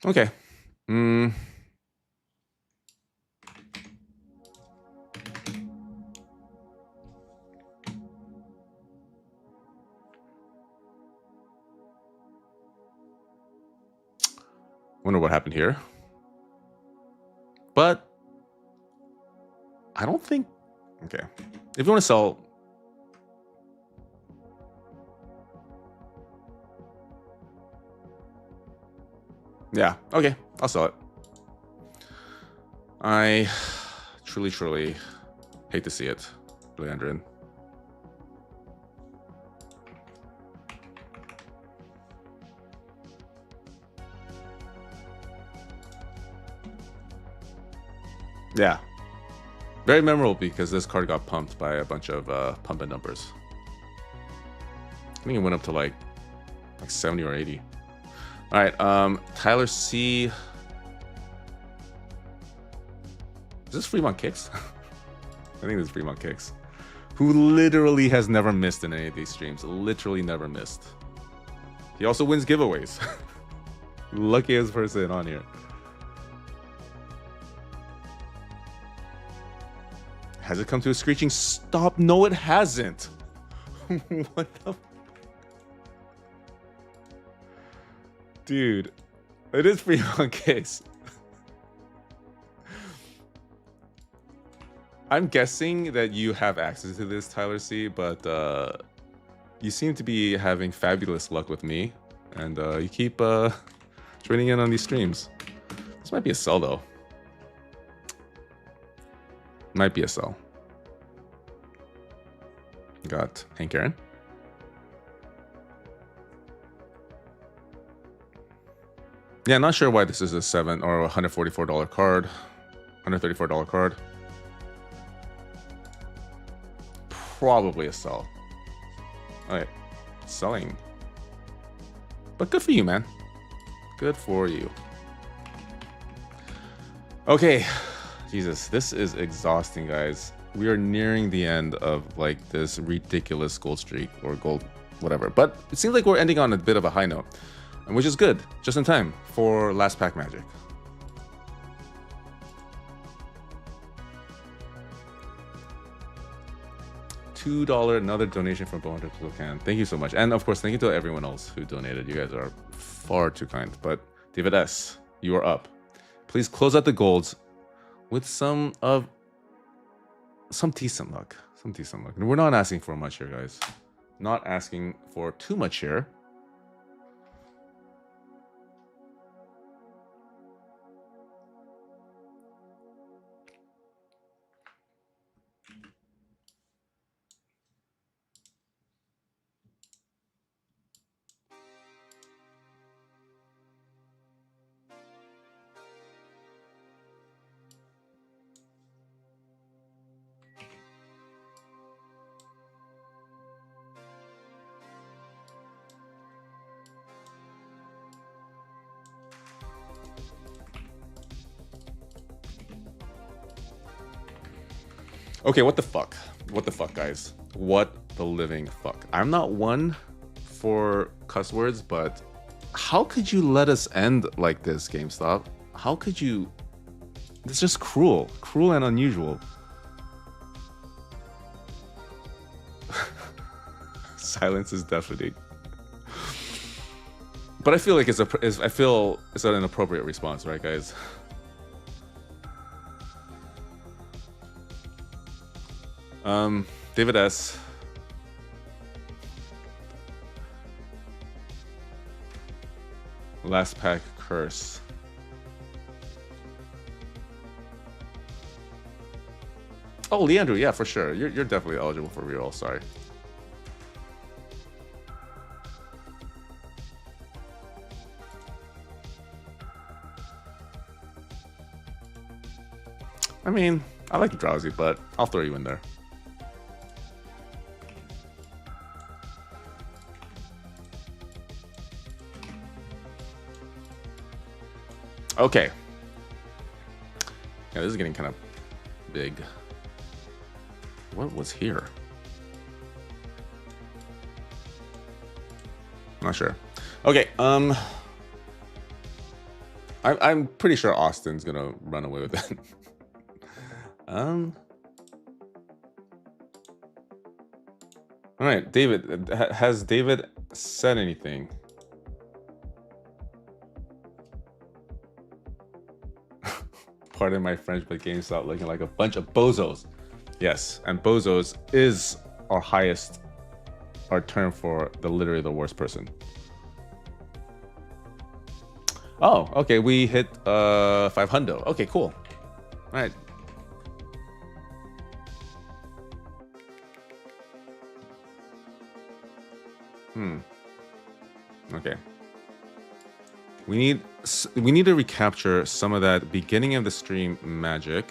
Okay. Wonder what happened here. But I don't think. Okay. If you want to sell. Yeah, okay, I'll sell it. I truly hate to see it, Leandrin. Yeah, very memorable because this card got pumped by a bunch of pumping numbers. I think it went up to like 70 or 80. All right, Tyler C. Is this Fremont Kicks? I think this is Fremont Kicks. Who literally has never missed in any of these streams. Literally never missed. He also wins giveaways. Luckiest person on here. Has it come to a screeching stop? No, it hasn't. What the... Dude, it is Fremont Kicks. I'm guessing that you have access to this, Tyler C, but you seem to be having fabulous luck with me, and you keep joining in on these streams. This might be a sell, though. Might be a sell. Got Hank Aaron. Yeah, not sure why this is a $7 or $144 card. $134 card. Probably a sell. Alright. Selling. But good for you, man. Good for you. Okay. Jesus, this is exhausting, guys. We are nearing the end of like this ridiculous gold streak or gold whatever. But it seems like we're ending on a bit of a high note. Which is good, just in time for last pack magic. $2 another donation from Bowhunter Can. Thank you so much. And of course, thank you to everyone else who donated. You guys are far too kind. But David S., you are up. Please close out the golds with some decent luck. Some decent luck. We're not asking for much here, guys. Not asking for too much here. Okay, what the fuck? What the fuck, guys? What the living fuck? I'm not one for cuss words, but how could you let us end like this, GameStop? How could you? It's just cruel. Cruel and unusual. Silence is deafening. But I feel like it's an appropriate response, right, guys? David S. Last pack curse. Oh, Leandro, yeah, for sure. You're definitely eligible for reroll. Sorry. I mean, I like Drowsy, but I'll throw you in there. Okay. Yeah, this is getting kind of big. What was here? Not sure. Okay, I'm pretty sure Austin's gonna run away with it. All right, David. Has David said anything? Pardon my French, but GameStop looking like a bunch of bozos. Yes, and bozos is our term for literally the worst person. Oh, okay, we hit 500. Okay, cool. All right. Okay. We need to recapture some of that beginning of the stream magic.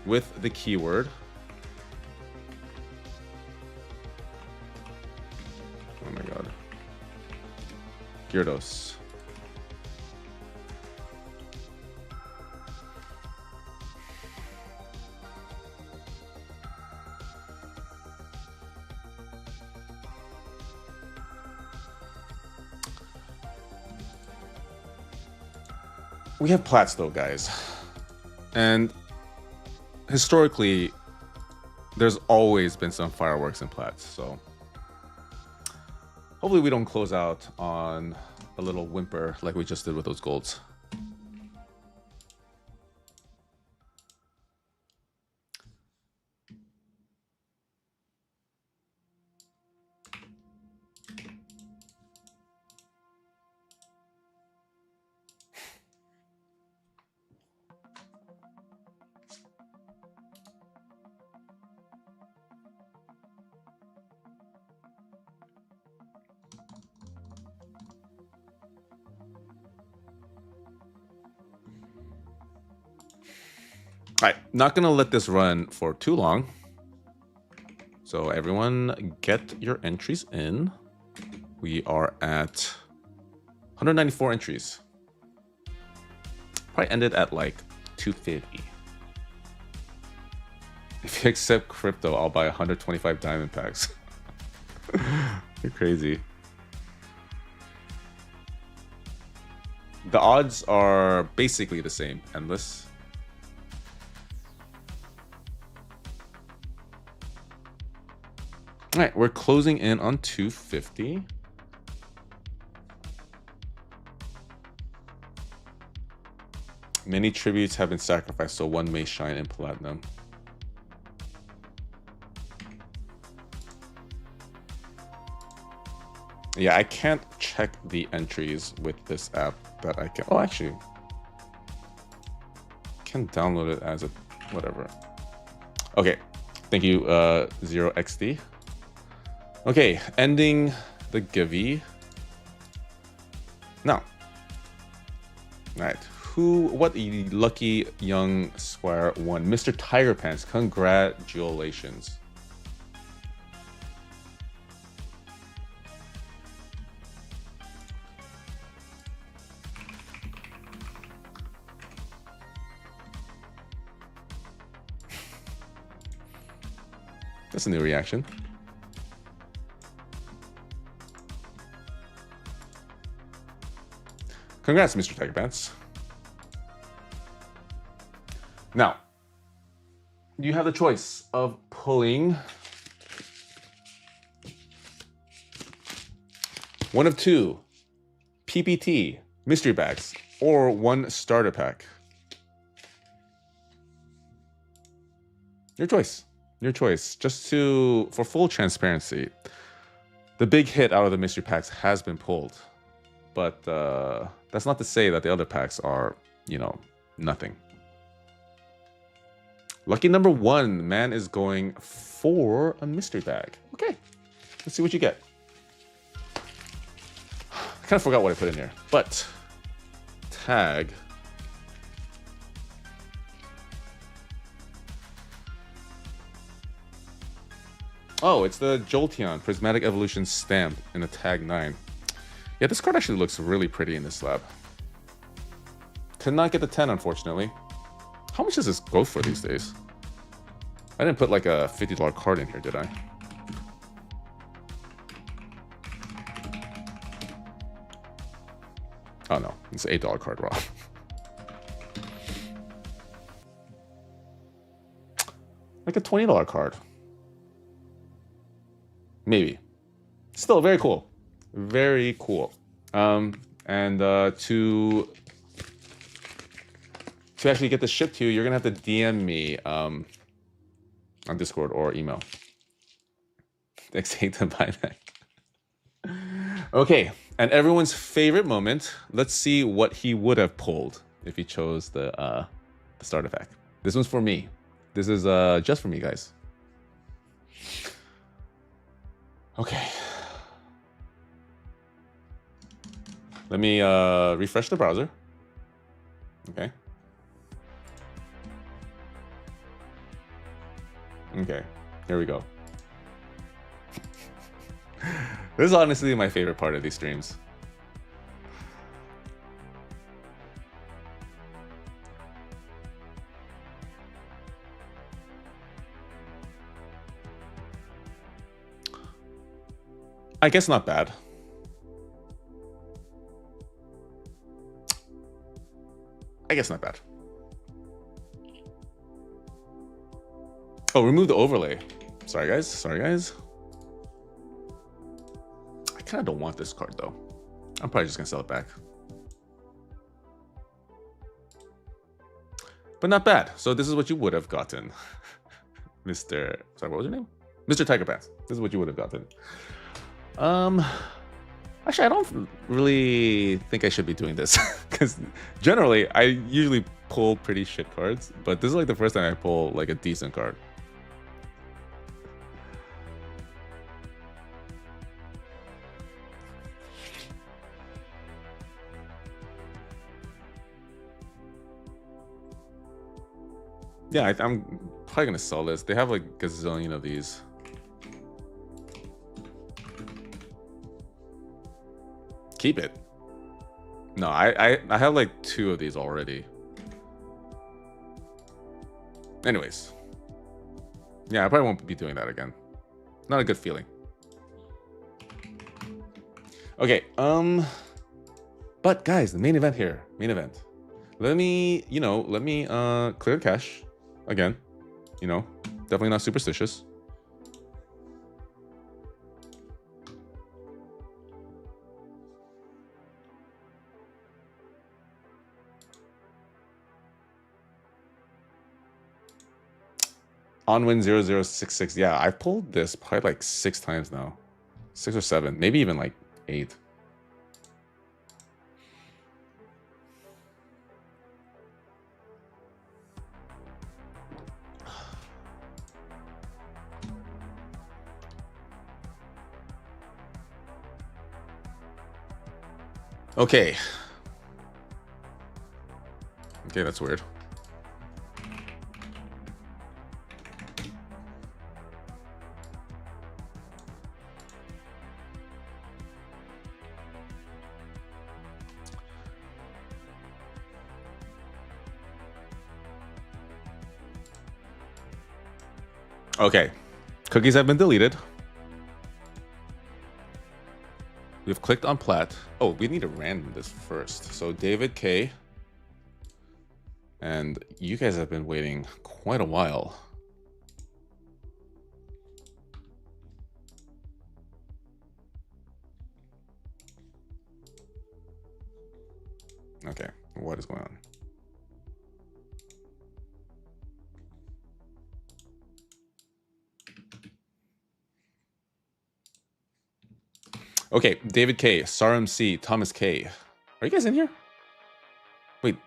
With the keyword. Oh my god. Gyarados. We have plats though, guys. And historically, there's always been some fireworks in plats, so hopefully we don't close out on a little whimper like we just did with those golds. All right, not gonna let this run for too long. So everyone get your entries in. We are at 194 entries. Probably ended at like 250. If you accept crypto, I'll buy 125 diamond packs. You're crazy. The odds are basically the same. Endless. All right, we're closing in on 250. Many tributes have been sacrificed, so one may shine in platinum. Yeah, I can't check the entries with this app that I can. Oh, actually, can download it as a whatever. Okay, thank you, 0xd. Okay, ending the givey. Now, all right. What lucky young squire won? Mr. Tiger Pants, congratulations. That's a new reaction. Congrats, Mr. Tiger Pants. Now, you have the choice of pulling one of two PPT mystery bags or one starter pack. Your choice. Your choice. Just for full transparency, the big hit out of the mystery packs has been pulled, but that's not to say that the other packs are, nothing. Lucky number one, man is going for a mystery bag. Okay, let's see what you get. I kind of forgot what I put in here, but tag. Oh, it's the Jolteon Prismatic Evolution stamped in a tag 9. Yeah, this card actually looks really pretty in this slab. Could not get the 10, unfortunately. How much does this go for these days? I didn't put like a $50 card in here, did I? Oh no, it's an $8 card raw. Like a $20 card. Maybe. Still very cool. Very cool. To actually get this shipped to you, you're gonna have to DM me on Discord or email. Thanks, hate to buy that. Okay, and everyone's favorite moment. Let's see what he would have pulled if he chose the starter pack. This one's for me. This is just for me, guys. Okay. Let me refresh the browser. Okay. Okay, here we go. This is honestly my favorite part of these streams. I guess not bad. I guess not bad. Oh, remove the overlay. Sorry, guys. Sorry, guys. I kind of don't want this card, though. I'm probably just going to sell it back. But not bad. So this is what you would have gotten. Mr. Sorry, what was your name? Mr. Tiger Pants. This is what you would have gotten. Actually, I don't really think I should be doing this. Because generally, I usually pull pretty shit cards. But this is like the first time I pull like a decent card. Yeah, I'm probably gonna sell this. They have like a gazillion of these. Keep it. No, I have like 2 of these already. Anyways. Yeah, I probably won't be doing that again. Not a good feeling. Okay, but guys, the main event here, main event. Let me, clear the cache again. Definitely not superstitious. On win 0066. Yeah, I've pulled this probably like 6 times now. 6 or 7, maybe even like 8. Okay. Okay, that's weird. Okay, cookies have been deleted. We've clicked on plat. Oh, we need to random this first. So David K. And you guys have been waiting quite a while. Okay, what is going on? Okay, David K, Sarum C, Thomas K. Are you guys in here? Wait,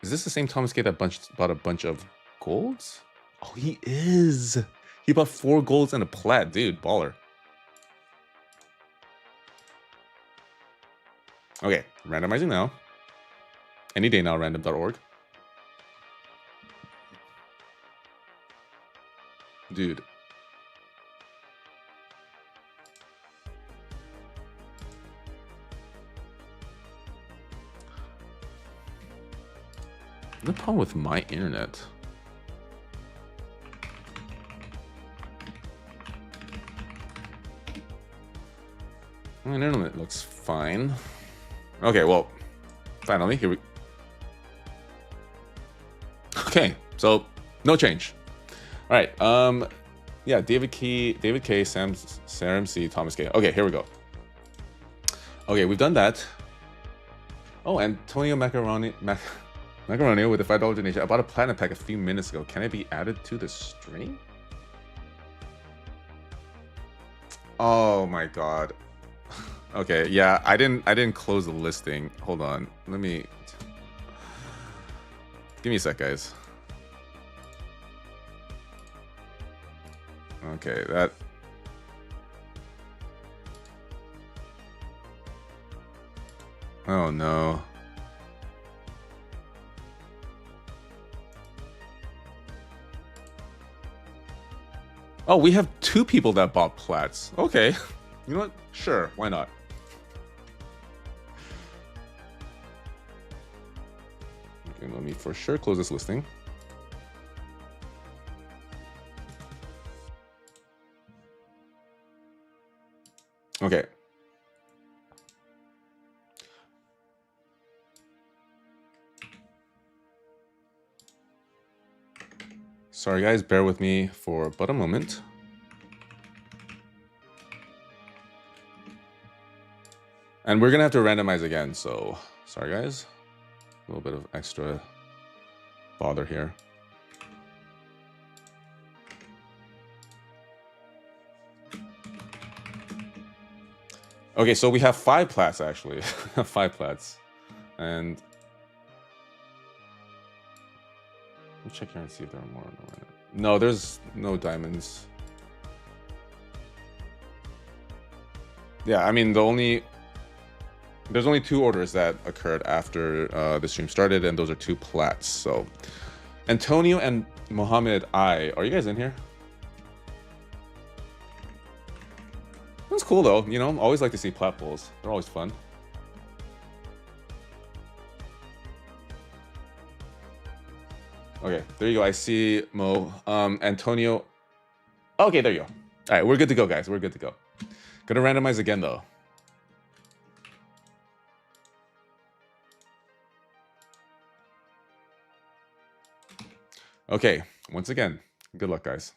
is this the same Thomas K that bought a bunch of golds? Oh, he is. He bought 4 golds and a plat. Dude, baller. Okay, randomizing now. Any day now, random.org. Dude. The problem with my internet. My internet looks fine. Okay, well, finally, here we... Okay, so no change. All right, yeah, David K, Sam C, Thomas K. Okay, here we go. Okay, we've done that. Oh, Antonio Macaroni with a $5 donation. I bought a platinum pack a few minutes ago. Can it be added to the stream? Oh my god. Okay, yeah, I didn't close the listing. Hold on. Let me... Give me a sec, guys. Okay, that... Oh no. Oh, we have 2 people that bought plats. Okay. You know what? Sure, why not? Okay, let me for sure close this listing. Okay. Sorry guys, bear with me for but a moment. And we're gonna have to randomize again, so sorry guys. A little bit of extra bother here. Okay, so we have 5 plats actually. 5 plats. And let me check here and see if there are more. No, there's no diamonds. Yeah, I mean there's only 2 orders that occurred after the stream started, and those are 2 plats. So Antonio and Mohammed are you guys in here? That's cool though, you know, always like to see plat pulls. They're always fun. Okay, there you go. I see Mo. Antonio. Okay, there you go. All right, we're good to go, guys. We're good to go. Gonna randomize again though. Okay, once again, good luck, guys.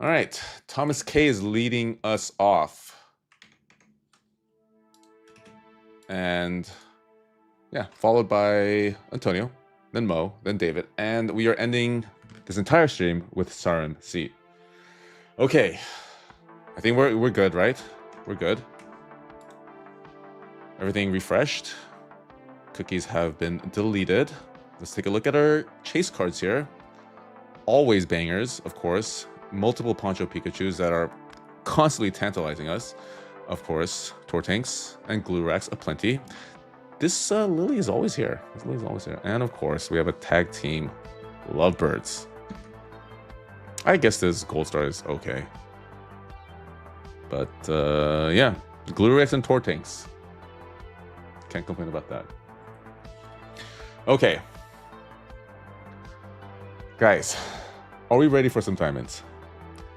All right, Thomas K is leading us off. And yeah, followed by Antonio, then Mo, then David. And we are ending this entire stream with Sarim C. Okay, I think we're good, right? We're good. Everything refreshed. Cookies have been deleted. Let's take a look at our chase cards here. Always bangers, of course. Multiple Poncho Pikachus that are constantly tantalizing us. Of course, Tortanks and Glue-Racks aplenty. This Lily is always here. This Lily's always here. And of course, we have a tag team, Lovebirds. I guess this Gold Star is okay. But yeah, Glue-Racks and Tortanks. Can't complain about that. Okay. Guys, are we ready for some diamonds?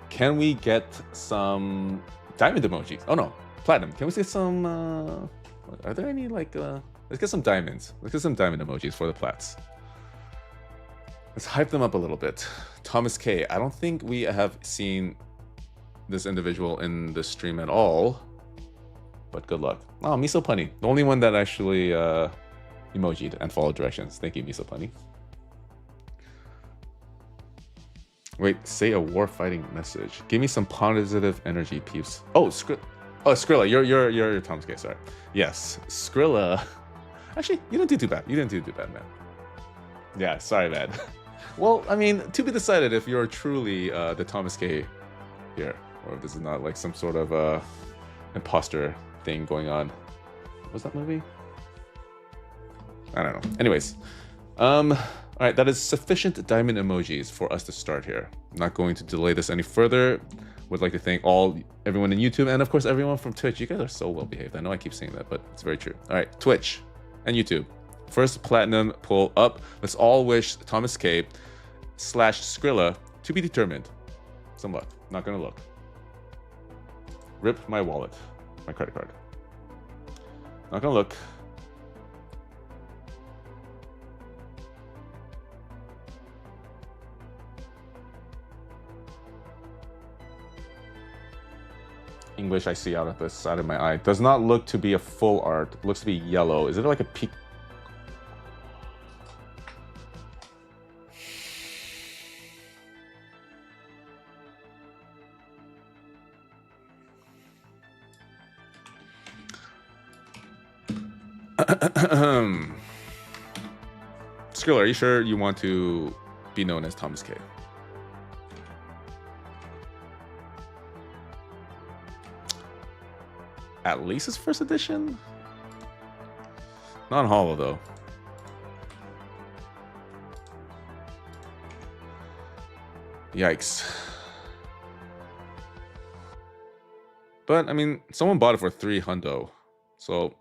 Can we get some diamond emojis? Oh no, platinum. Can we get some, are there any like, let's get some diamonds. Let's get some diamond emojis for the plats. Let's hype them up a little bit. Thomas K, I don't think we have seen this individual in the stream at all, but good luck. Oh, Miso Punny, the only one that actually emojied and followed directions. Thank you, Miso Punny. Wait, say a war fighting message. Give me some positive energy, peeps. Oh, Skrilla, you're Thomas K. Sorry. Yes, Skrilla. Actually, you didn't do too bad. You didn't do too bad, man. Yeah, sorry, man. Well, I mean, to be decided if you're truly the Thomas K. here, or if this is not like some sort of imposter thing going on. What was that movie? I don't know. Anyways, all right, that is sufficient diamond emojis for us to start here. I'm not going to delay this any further. Would like to thank everyone in YouTube and of course everyone from Twitch. You guys are so well behaved. I know I keep saying that, but it's very true. All right, Twitch and YouTube. First platinum pull up. Let's all wish Thomas K / Skrilla to be determined. Some luck. Not gonna look. Rip my wallet, my credit card. Not gonna look. English I see out of the side of my eye. Does not look to be a full art. It looks to be yellow. Is it like a peak? Skrilla, are you sure you want to be known as Thomas K? At least it's first edition? Not hollow though. Yikes. But I mean, someone bought it for $300, so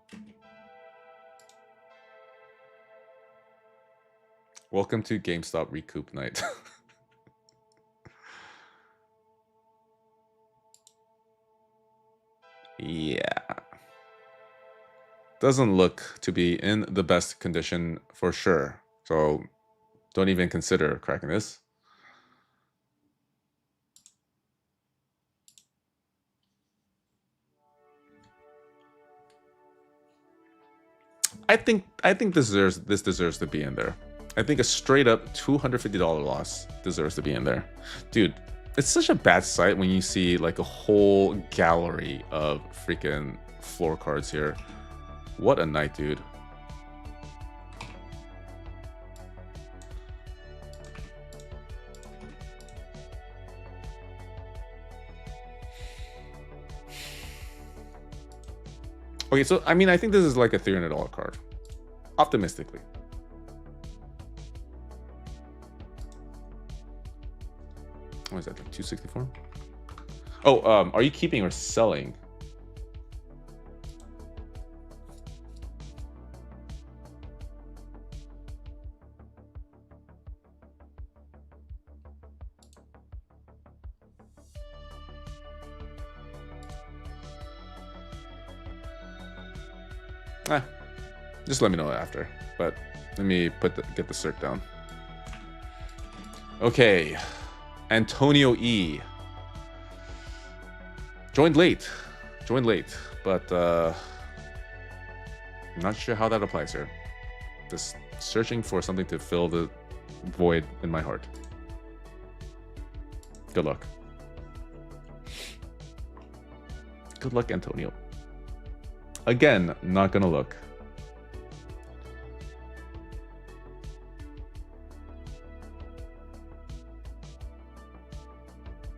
welcome to GameStop recoup night. Yeah. Doesn't look to be in the best condition for sure. So don't even consider cracking this. I think this deserves to be in there. I think a straight up $250 loss deserves to be in there. Dude, it's such a bad sight when you see like a whole gallery of freaking floor cards here. What a night, dude. Okay, so I mean, I think this is like a $300 card. Optimistically. What is that, like 264? Oh, are you keeping or selling? Just let me know after. But let me get the cert down. Okay. Antonio E. Joined late, but I'm not sure how that applies here. Just searching for something to fill the void in my heart. Good luck. Good luck, Antonio. Again, not gonna look.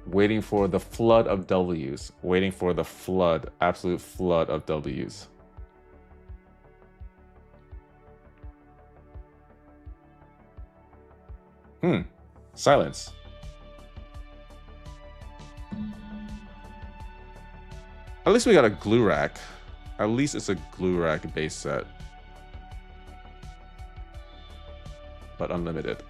Waiting for the flood of W's. Waiting for the flood, absolute flood of W's. Silence. At least we got a glue rack. At least it's a glue rack base set. But unlimited.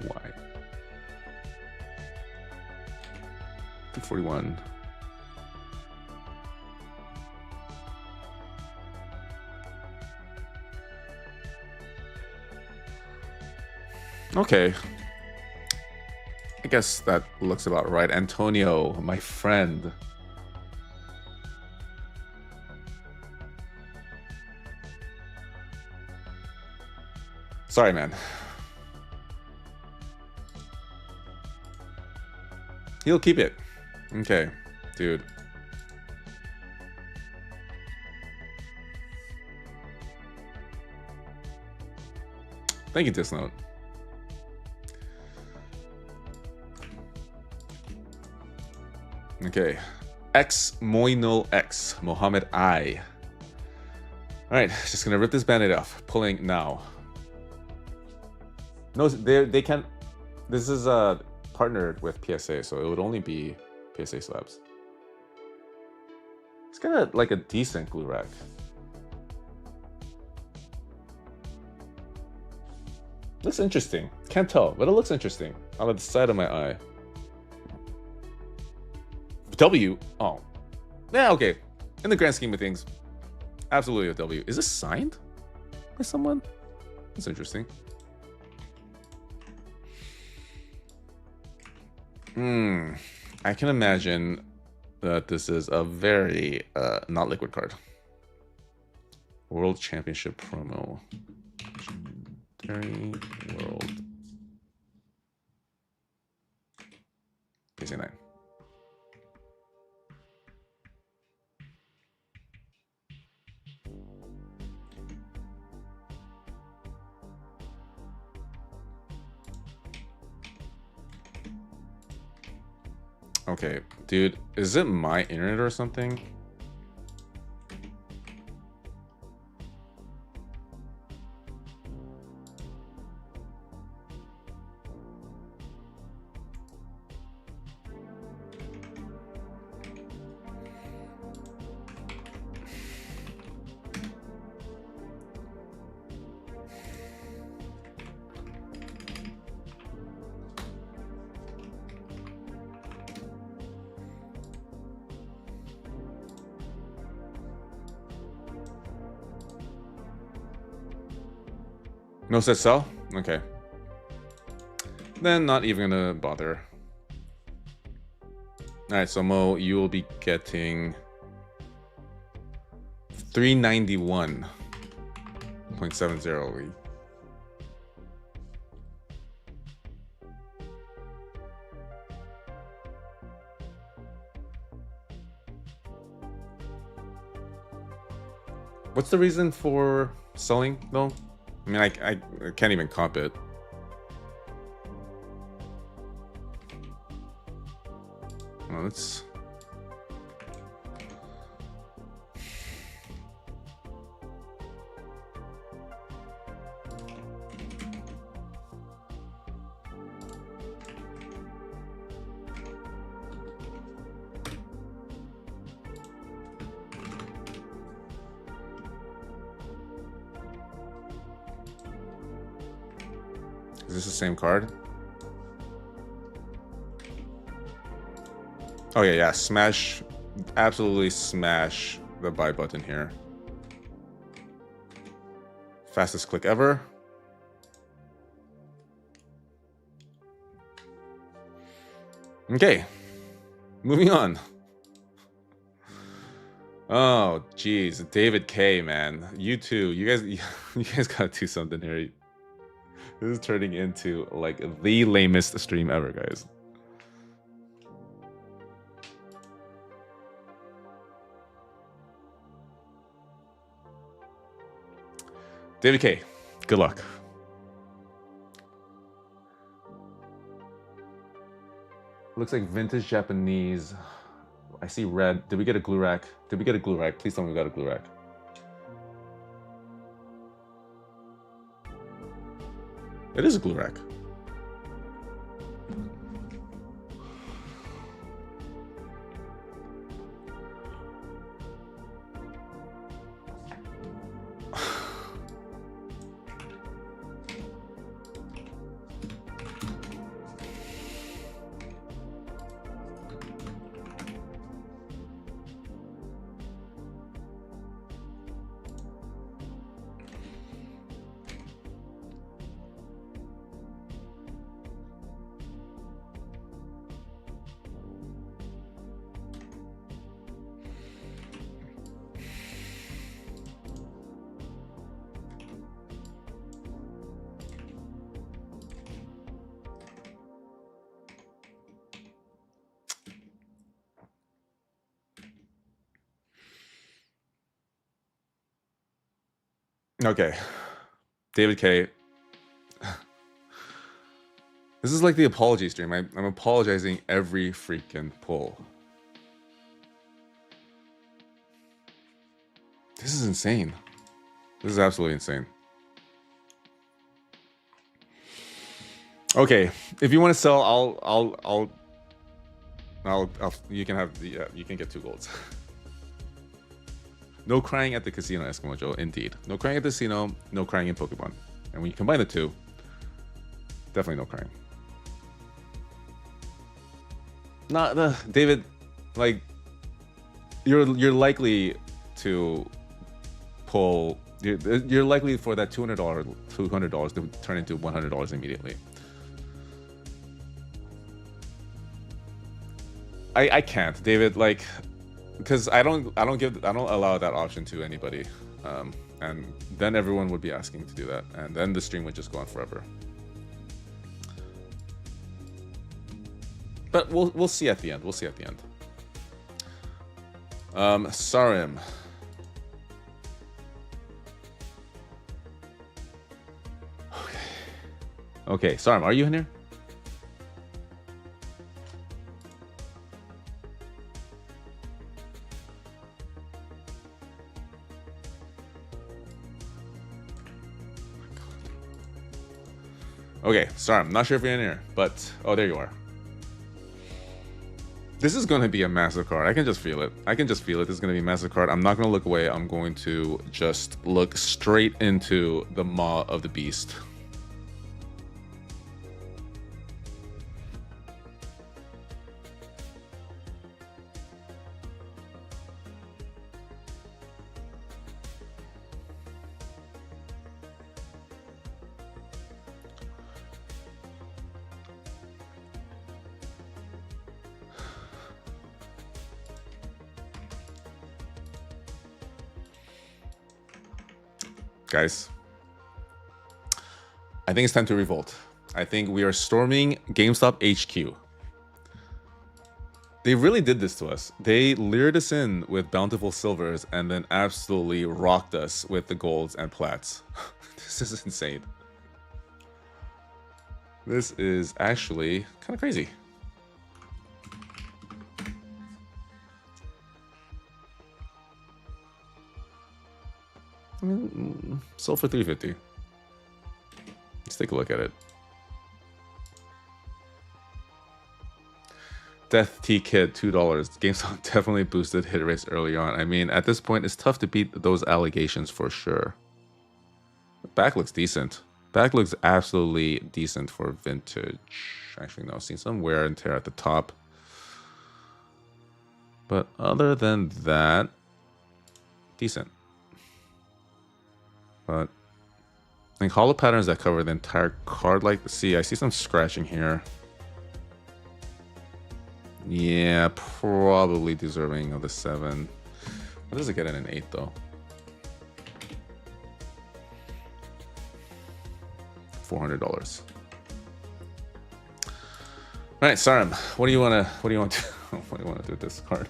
Why? 241. Okay. I guess that looks about right. Antonio, my friend. Sorry, man. He'll keep it. Okay, dude. Thank you, Disnote. Okay. X Moino X. Mohammed I. Alright, just gonna rip this band-aid off. Pulling now. No, they can't. This is partnered with PSA, so it would only be PSA slabs. It's got a, like a decent glue rack. Looks interesting. Can't tell, but it looks interesting out of the side of my eye. W. Oh. Yeah, okay. In the grand scheme of things, absolutely a W. Is this signed by someone? That's interesting. I can imagine that this is a very not liquid card. World Championship promo. Legendary World. PC9. Okay, dude, is it my internet or something? No set sell? Okay. Then not even gonna bother. Alright, so Mo, you will be getting 391.70. What's the reason for selling though? I mean, I can't even comp it. Well, let's... Is this the same card? Oh yeah, smash, absolutely smash the buy button here. Fastest click ever. Okay, moving on. Oh, geez, David K, man, you too. You guys gotta do something here. This is turning into like the lamest stream ever, guys. David K, good luck. Looks like vintage Japanese. I see red. Did we get a glue rack? Did we get a glue rack? Please tell me we got a glue rack. It is a glue rack. Okay, David K. This is like the apology stream. I'm apologizing every freaking pull. This is insane. This is absolutely insane. Okay, if you want to sell, I'll you can have the you can get 2 golds. No crying at the casino, Eskimo Joe. Indeed. No crying at the casino, no crying in Pokemon. And when you combine the two, definitely no crying. Not David, like you're likely to pull. You're likely for that $200 to turn into $100 immediately. I can't, David. Like, because I don't allow that option to anybody, and then everyone would be asking to do that, and then the stream would just go on forever. But we'll see at the end. We'll see at the end. Sarim. Okay, Sarim, are you in here? Okay, sorry, I'm not sure if you're in here, but oh, there you are. This is going to be a massive card. I can just feel it. I can just feel it. This is going to be a massive card. I'm not going to look away. I'm going to just look straight into the maw of the beast. Guys, I think it's time to revolt. I think we are storming GameStop HQ. They really did this to us. They lured us in with bountiful silvers and then absolutely rocked us with the golds and plats. This is insane. This is actually kind of crazy. I mean, sold for $350. Let's take a look at it. Death T Kid, $2. GameStop definitely boosted hit rates early on. I mean, at this point, it's tough to beat those allegations for sure. The back looks decent. Back looks absolutely decent for vintage. Actually, no, seen some wear and tear at the top. But other than that, decent. But I think hollow patterns that cover the entire card, like, see, I see some scratching here. Yeah, probably deserving of the 7. What does it get at an 8 though? $400. All right, Sarim, what do you want to do with this card?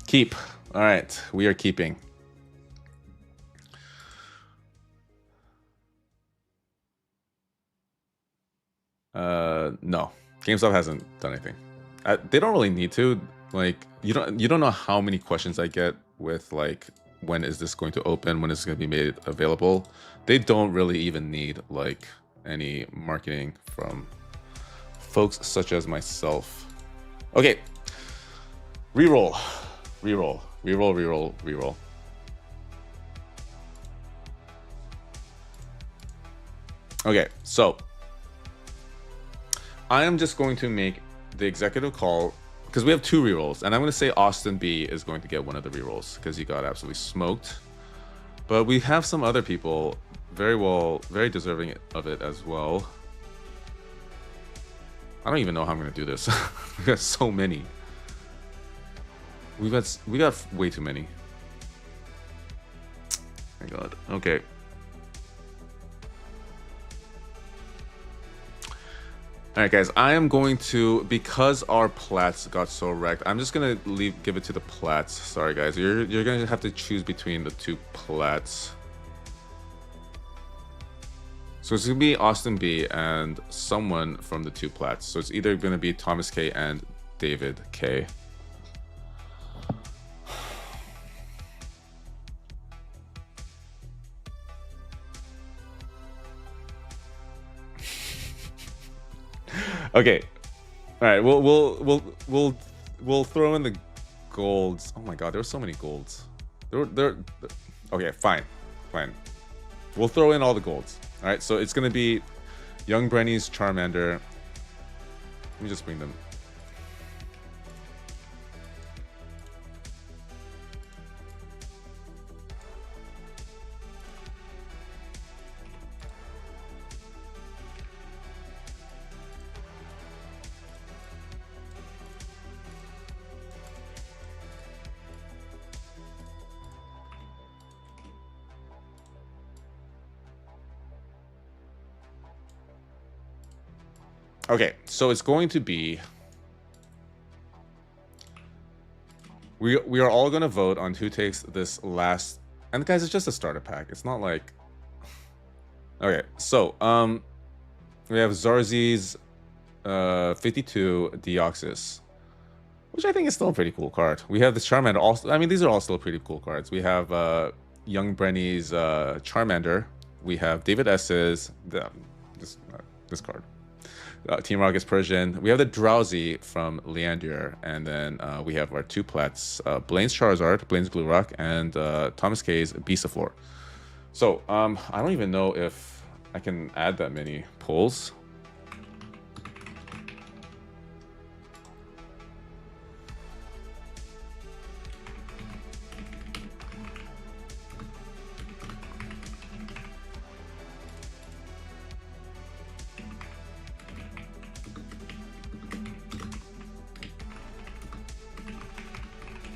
Keep. All right, we are keeping. No, GameStop hasn't done anything. They don't really need to. Like, you don't know how many questions I get with like, when is this going to open? When is it going to be made available? They don't really even need like any marketing from folks such as myself. Okay, reroll. Okay, so I am just going to make the executive call because we have 2 rerolls, and I'm going to say Austin B is going to get one of the rerolls because he got absolutely smoked. But we have some other people very deserving of it as well. I don't even know how I'm going to do this. We got so many. We got way too many. My God. Okay. All right, guys. I am going to, because our plats got so wrecked, I'm just gonna give it to the plats. Sorry, guys. You're gonna have to choose between the 2 plats. So it's gonna be Austin B and someone from the 2 plats. So it's either gonna be Thomas K and David K. Okay, all right. We'll throw in the golds. Oh my God, there were so many golds. Okay, fine. We'll throw in all the golds. All right, so it's gonna be Young Brenny's Charmander. Let me just bring them. Okay, so it's going to be, we are all going to vote on who takes this last, and guys, it's just a starter pack. It's not like, okay, so we have Zarzi's 52 Deoxys, which I think is still a pretty cool card. We have the Charmander also. I mean, these are all still pretty cool cards. We have Young Brenny's Charmander. We have David S's this card. Team Rocket's Persian. We have the Drowsy from Leandier, and then we have our 2 plats, Blaine's Charizard, Blaine's Blue Rock, and Thomas K's Beast of Floor. So I don't even know if I can add that many pulls.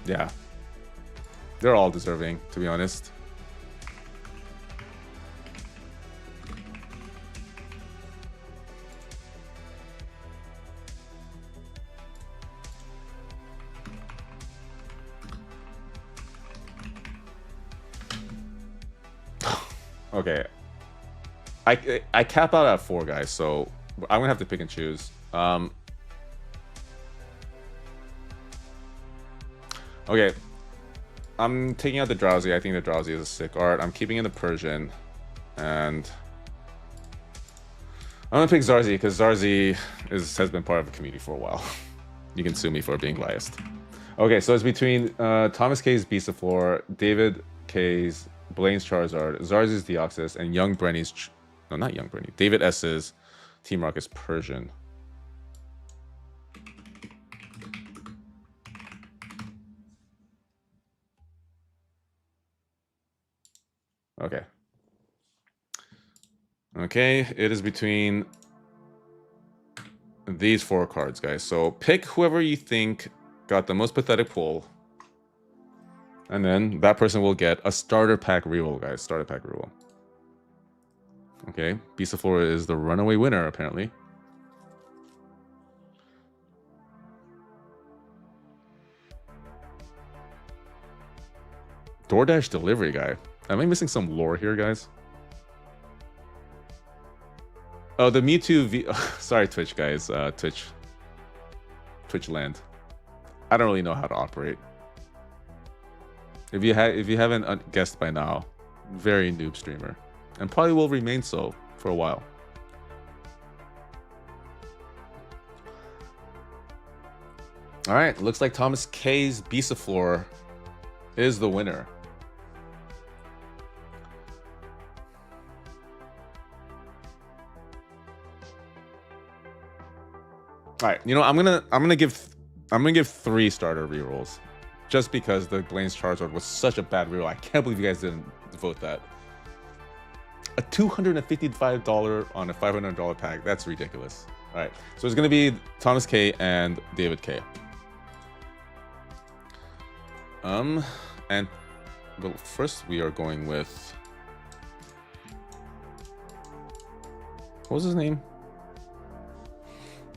Yeah, they're all deserving, to be honest. Okay, I cap out at 4, guys, so I'm gonna have to pick and choose. Okay, I'm taking out the Drowsy. I think the Drowsy is a sick art. I'm keeping in the Persian, and I'm gonna pick Zarzi because Zarzi has been part of the community for a while. You can sue me for being biased. Okay, so it's between Thomas K's Beast of Floor, David K's Blaine's Charizard, Zarzi's Deoxys, and Young Brenny's... No, not Young Brenny. David S's Team Rocket's Persian. Okay. Okay, it is between these 4 cards, guys. So pick whoever you think got the most pathetic pull. And then that person will get a starter pack reroll, guys. Starter pack reroll. Okay, Beast of Flora is the runaway winner, apparently. DoorDash delivery guy. Am I missing some lore here, guys? Oh, the Mewtwo V... Sorry, Twitch, guys. Twitch land. I don't really know how to operate. If you haven't guessed by now, very noob streamer. And probably will remain so for a while. Alright, looks like Thomas K's Beast of Floor is the winner. Alright, you know, I'm gonna give 3 starter rerolls. Just because the Blaine's Charizard was such a bad reroll. I can't believe you guys didn't vote that. A $255 on a $500 pack. That's ridiculous. All right, so it's gonna be Thomas K and David K. And well, first we are going with, what was his name?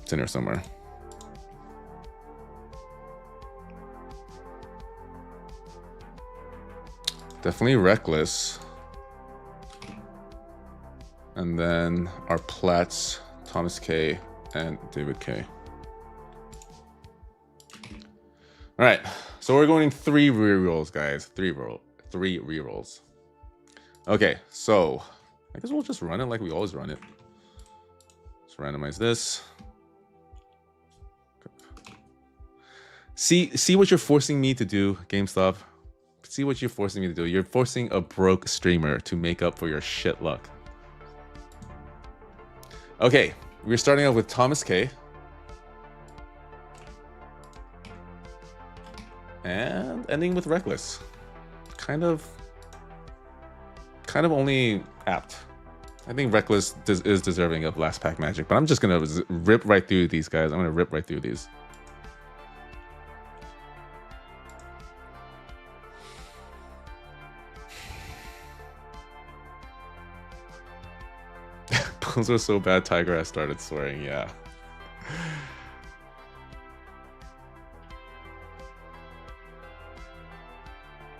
It's in here somewhere. Definitely Reckless. And then our Plats, Thomas K and David K. All right, so we're going 3 rerolls, guys. 3 rerolls. Okay, so I guess we'll just run it like we always run it. Let's randomize this. See what you're forcing me to do, GameStop. See what you're forcing me to do. You're forcing a broke streamer to make up for your shit luck. Okay, we're starting off with Thomas K. And ending with Reckless. Kind of only apt. I think Reckless is deserving of last pack magic, but I'm just gonna rip right through these guys. I'm gonna rip right through these. Those were so bad, Tiger has started swearing, yeah.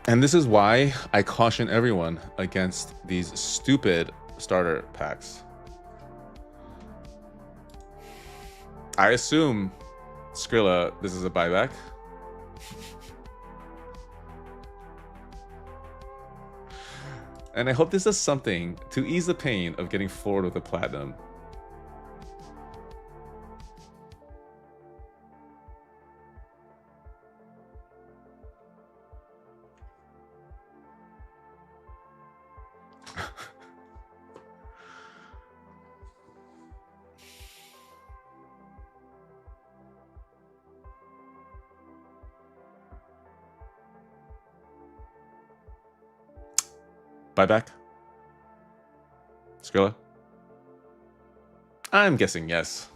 And this is why I caution everyone against these stupid starter packs. I assume, Skrilla, this is a buyback. And I hope this does something to ease the pain of getting forward with the platinum. Buyback? Skrilla? I'm guessing yes.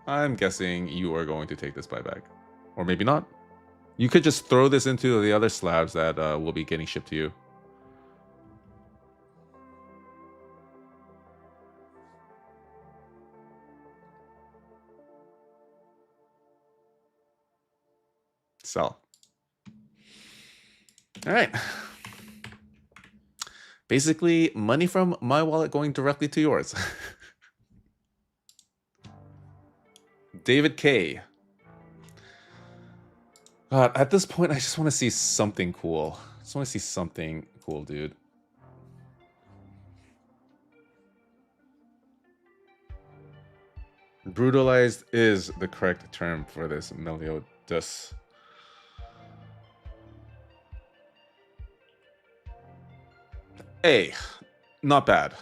I'm guessing you are going to take this buyback. Or maybe not. You could just throw this into the other slabs that will be getting shipped to you. Sell. All right. Basically, money from my wallet going directly to yours. David K. God, at this point, I just want to see something cool. I just want to see something cool, dude. Brutalized is the correct term for this, Meliodas. Hey, not bad.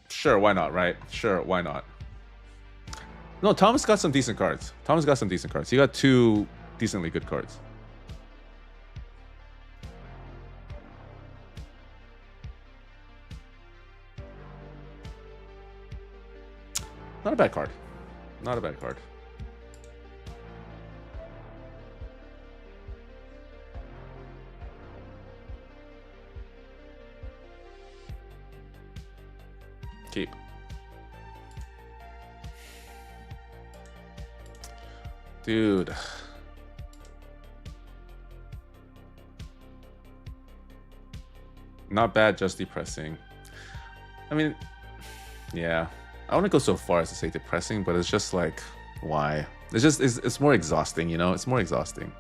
Sure, why not, right? Sure, why not? No, Thomas got some decent cards. Thomas got some decent cards. He got 2 decently good cards. Not a bad card. Not a bad card. Keep. Dude. Not bad, just depressing. I mean, yeah. I wouldn't go so far as to say depressing, but it's just like, why? It's just, it's more exhausting, you know? It's more exhausting.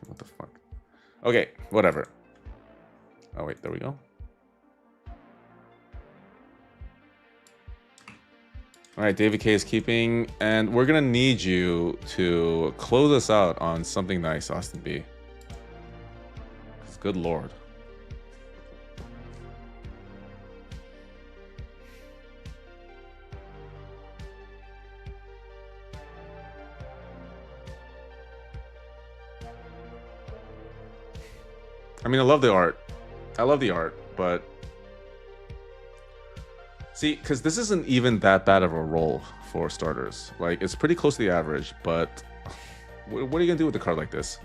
What the fuck? Okay, whatever. Oh, wait, there we go. All right, David K is keeping, and we're gonna need you to close us out on something nice, Austin B. Good lord. I mean, I love the art. I love the art, but see, because this isn't even that bad of a roll for starters. Like, it's pretty close to the average, but what are you gonna do with a card like this?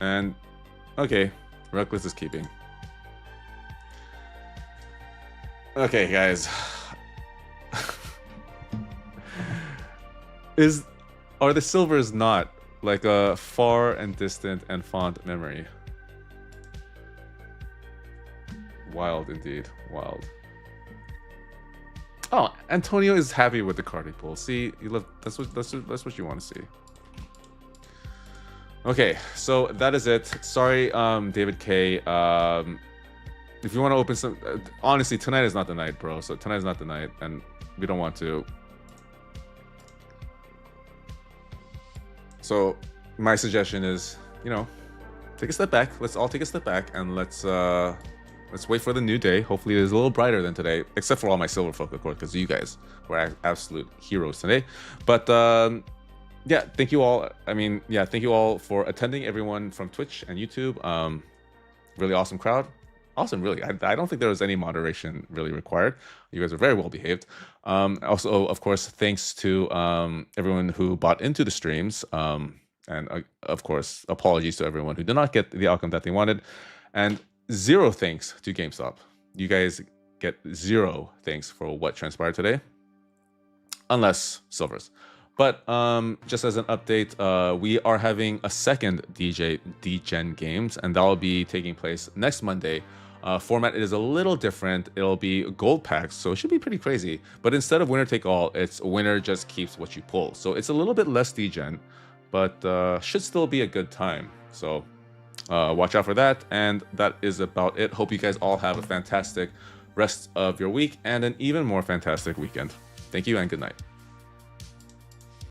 And okay, Reckless is keeping. Okay, guys. Are the silvers not like a far and distant and fond memory? Wild indeed, wild. Oh, Antonio is happy with the card he pulled. See, you love that's what you want to see. Okay, so that is it. Sorry, David K. If you want to open some, honestly, tonight is not the night, bro. So tonight is not the night, and we don't want to. So my suggestion is, you know, take a step back. Let's all take a step back, and let's wait for the new day. Hopefully, it is a little brighter than today, except for all my silver folk, of course, because you guys were absolute heroes today. But yeah, thank you all. I mean, yeah, thank you all for attending, everyone from Twitch and YouTube. Really awesome crowd. Awesome, really. I don't think there was any moderation really required. You guys are very well behaved. Also, of course, thanks to everyone who bought into the streams. And of course, apologies to everyone who did not get the outcome that they wanted. And 0 thanks to GameStop. You guys get 0 thanks for what transpired today. Unless silvers. But just as an update, we are having a second Degen Games, and that will be taking place next Monday. Format is a little different. It'll be gold packs, so it should be pretty crazy. But instead of winner take all, it's winner just keeps what you pull. So it's a little bit less Degen, but should still be a good time. So watch out for that. And that is about it. Hope you guys all have a fantastic rest of your week and an even more fantastic weekend. Thank you and good night.